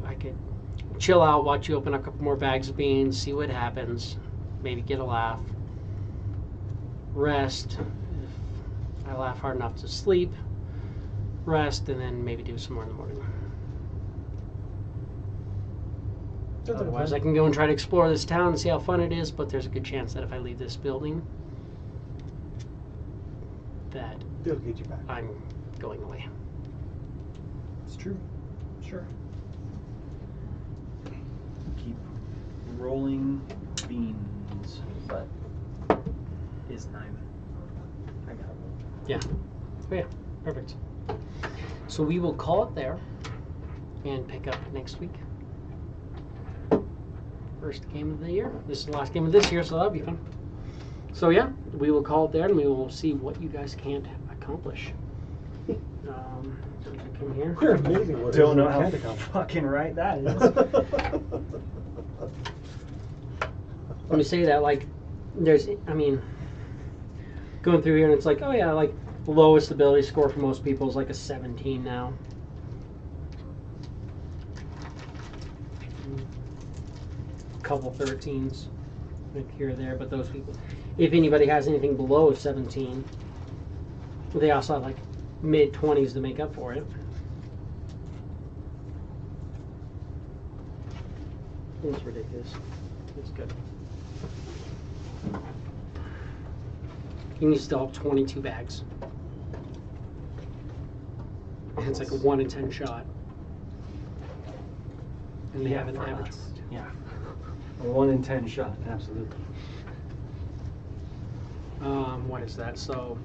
I could chill out, watch you open a couple more bags of beans, see what happens, maybe get a laugh, rest. If I laugh hard enough to sleep, rest, and then maybe do some more in the morning. Otherwise, I can go and try to explore this town and see how fun it is, but there's a good chance that if I leave this building, that They'll get you back. I'm going away. It's true. Sure. Keep rolling beans. But is time. I got roll. Yeah. Oh yeah. Perfect. So we will call it there and pick up next week. First game of the year. This is the last game of this year, so that'll be fun. So yeah, we will call it there and we will see what you guys can't accomplish. Come here. We're amazing what Don't it is know we how can't accomplish. fucking right that is. Let me say that, like, there's, I mean, going through here and it's like, oh yeah, like, the lowest ability score for most people is like a 17 now. A couple 13s, like here or there, but those people, if anybody has anything below a 17, they also have like mid-20s to make up for it. It's ridiculous. It's good. And you still have 22 bags. And it's like a 1 in 10 shot. And they have an average. Yeah. A 1 in 10 shot, absolutely. What is that? So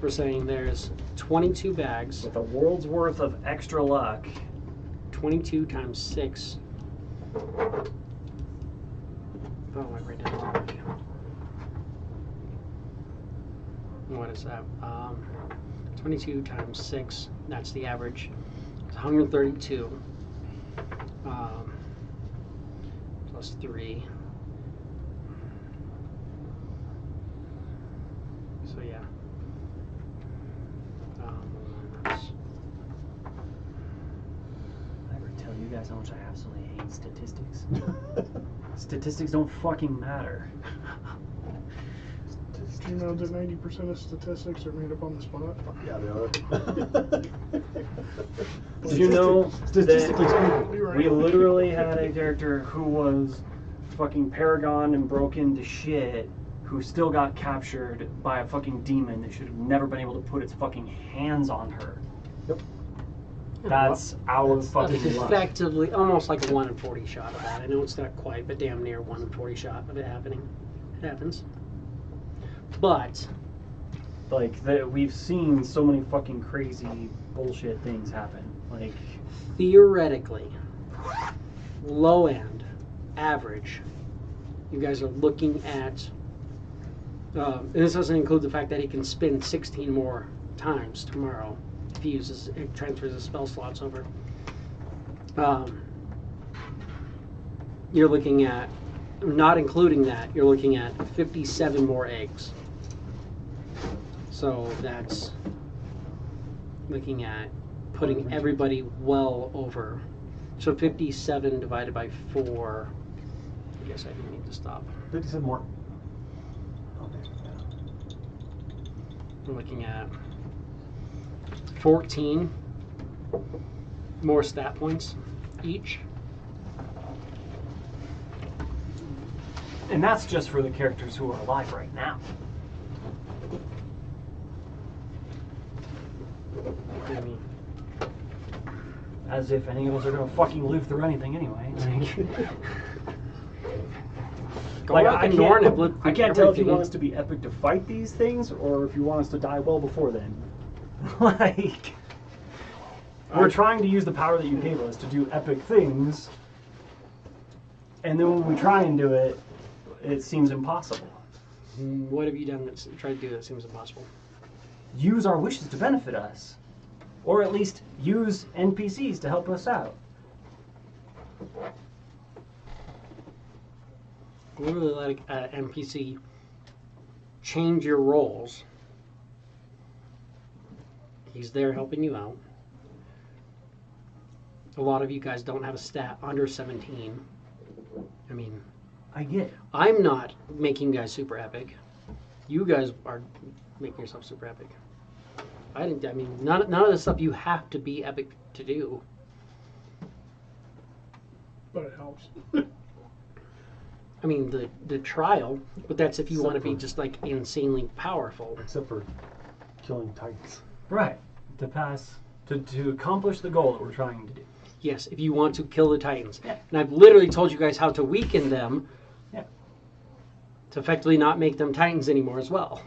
we're saying there's 22 bags. With a world's worth of extra luck. 22 times 6. Oh, I write it down. What is that? 22 times 6. That's the average. It's 132. Plus 3. So yeah. That's I ever tell you guys how much I absolutely hate statistics? Statistics don't fucking matter. Do you know that 90% of statistics are made up on the spot? Yeah, they are. Did you know Statistically that speaking. we literally had a character who was fucking paragon and broken to shit, who still got captured by a fucking demon that should have never been able to put its fucking hands on her? Yep. That's our That's fucking luck. effectively almost like a 1 in 40 shot of that. I know it's not quite, but damn near 1 in 40 shot of it happening. It happens. But Like, we've seen so many fucking crazy bullshit things happen. Like, theoretically, low end, average, you guys are looking at, and this doesn't include the fact that he can spin 16 more times tomorrow if he transfers his spell slots over. You're looking at, not including that, you're looking at 57 more eggs. So that's looking at putting everybody well over. So 57 divided by 4. I guess I do need to stop. 57 more. Okay. We're looking at 14 more stat points each. and that's just for the characters who are alive right now. I mean, As if any of us are gonna fucking live through anything anyway. Like, back and Norn have lived I can't tell if you everything. want us to be epic to fight these things, or if you want us to die well before then. Like, we're trying to use the power that you gave us to do epic things, and then when we try and do it, it seems impossible. What have you done that's tried to do that seems impossible? Use our wishes to benefit us, or at least use NPCs to help us out. Literally let an NPC change your roles. He's there helping you out. A lot of you guys don't have a stat under 17. I mean, I get it. I'm not making you guys super epic. You guys are making yourself super epic. I mean, none of the stuff you have to be epic to do. But it helps. I mean, the trial, but that's if you Except want to be for- just like insanely powerful. Except for killing titans. Right. To accomplish the goal that we're trying to do. Yes, if you want to kill the Titans. Yeah. And I've literally told you guys how to weaken them Yeah. to effectively not make them Titans anymore as well.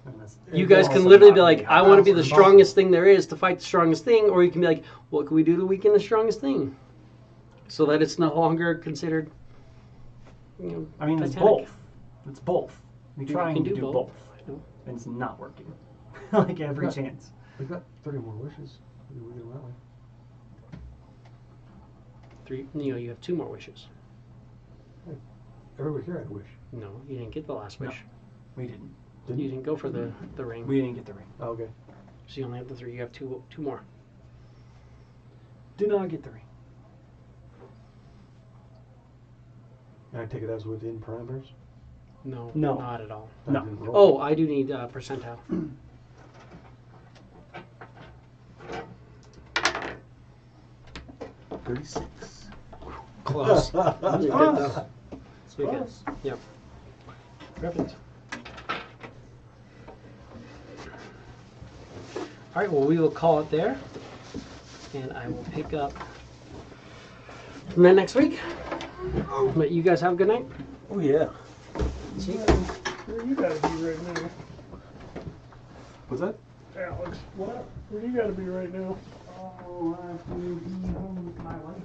And that's- You guys can also literally not be like, really I want to be the possible. strongest thing there is to fight the strongest thing, or you can be like, what can we do to weaken the strongest thing? So that it's no longer considered, you know, I mean, it's Titanic. both. It's both. We're You trying can to do do both. both. I know. And it's not working. Like every Right. chance. We've got 30 more wishes. Maybe we go that way. 3, you have 2 more wishes. Everybody here had a wish. No, you didn't get the last No. wish. We didn't. You didn't go for the ring. We didn't get the ring. Oh, okay. So you only have the 3. You have two more. Did not get the ring. And I take it as within parameters? No, No. not at all. I No. didn't roll. Oh, I do need percentile. Oh, 36. Close. That's good though. That's pretty good. Close. Yep. Perfect. All right. Well, we will call it there, and I will pick up from there next week. But you guys have a good night. Oh, yeah. See you. Where you gotta be right now? What's that? Alex, what? Where do you gotta be right now? Oh, I have to be home with my wife.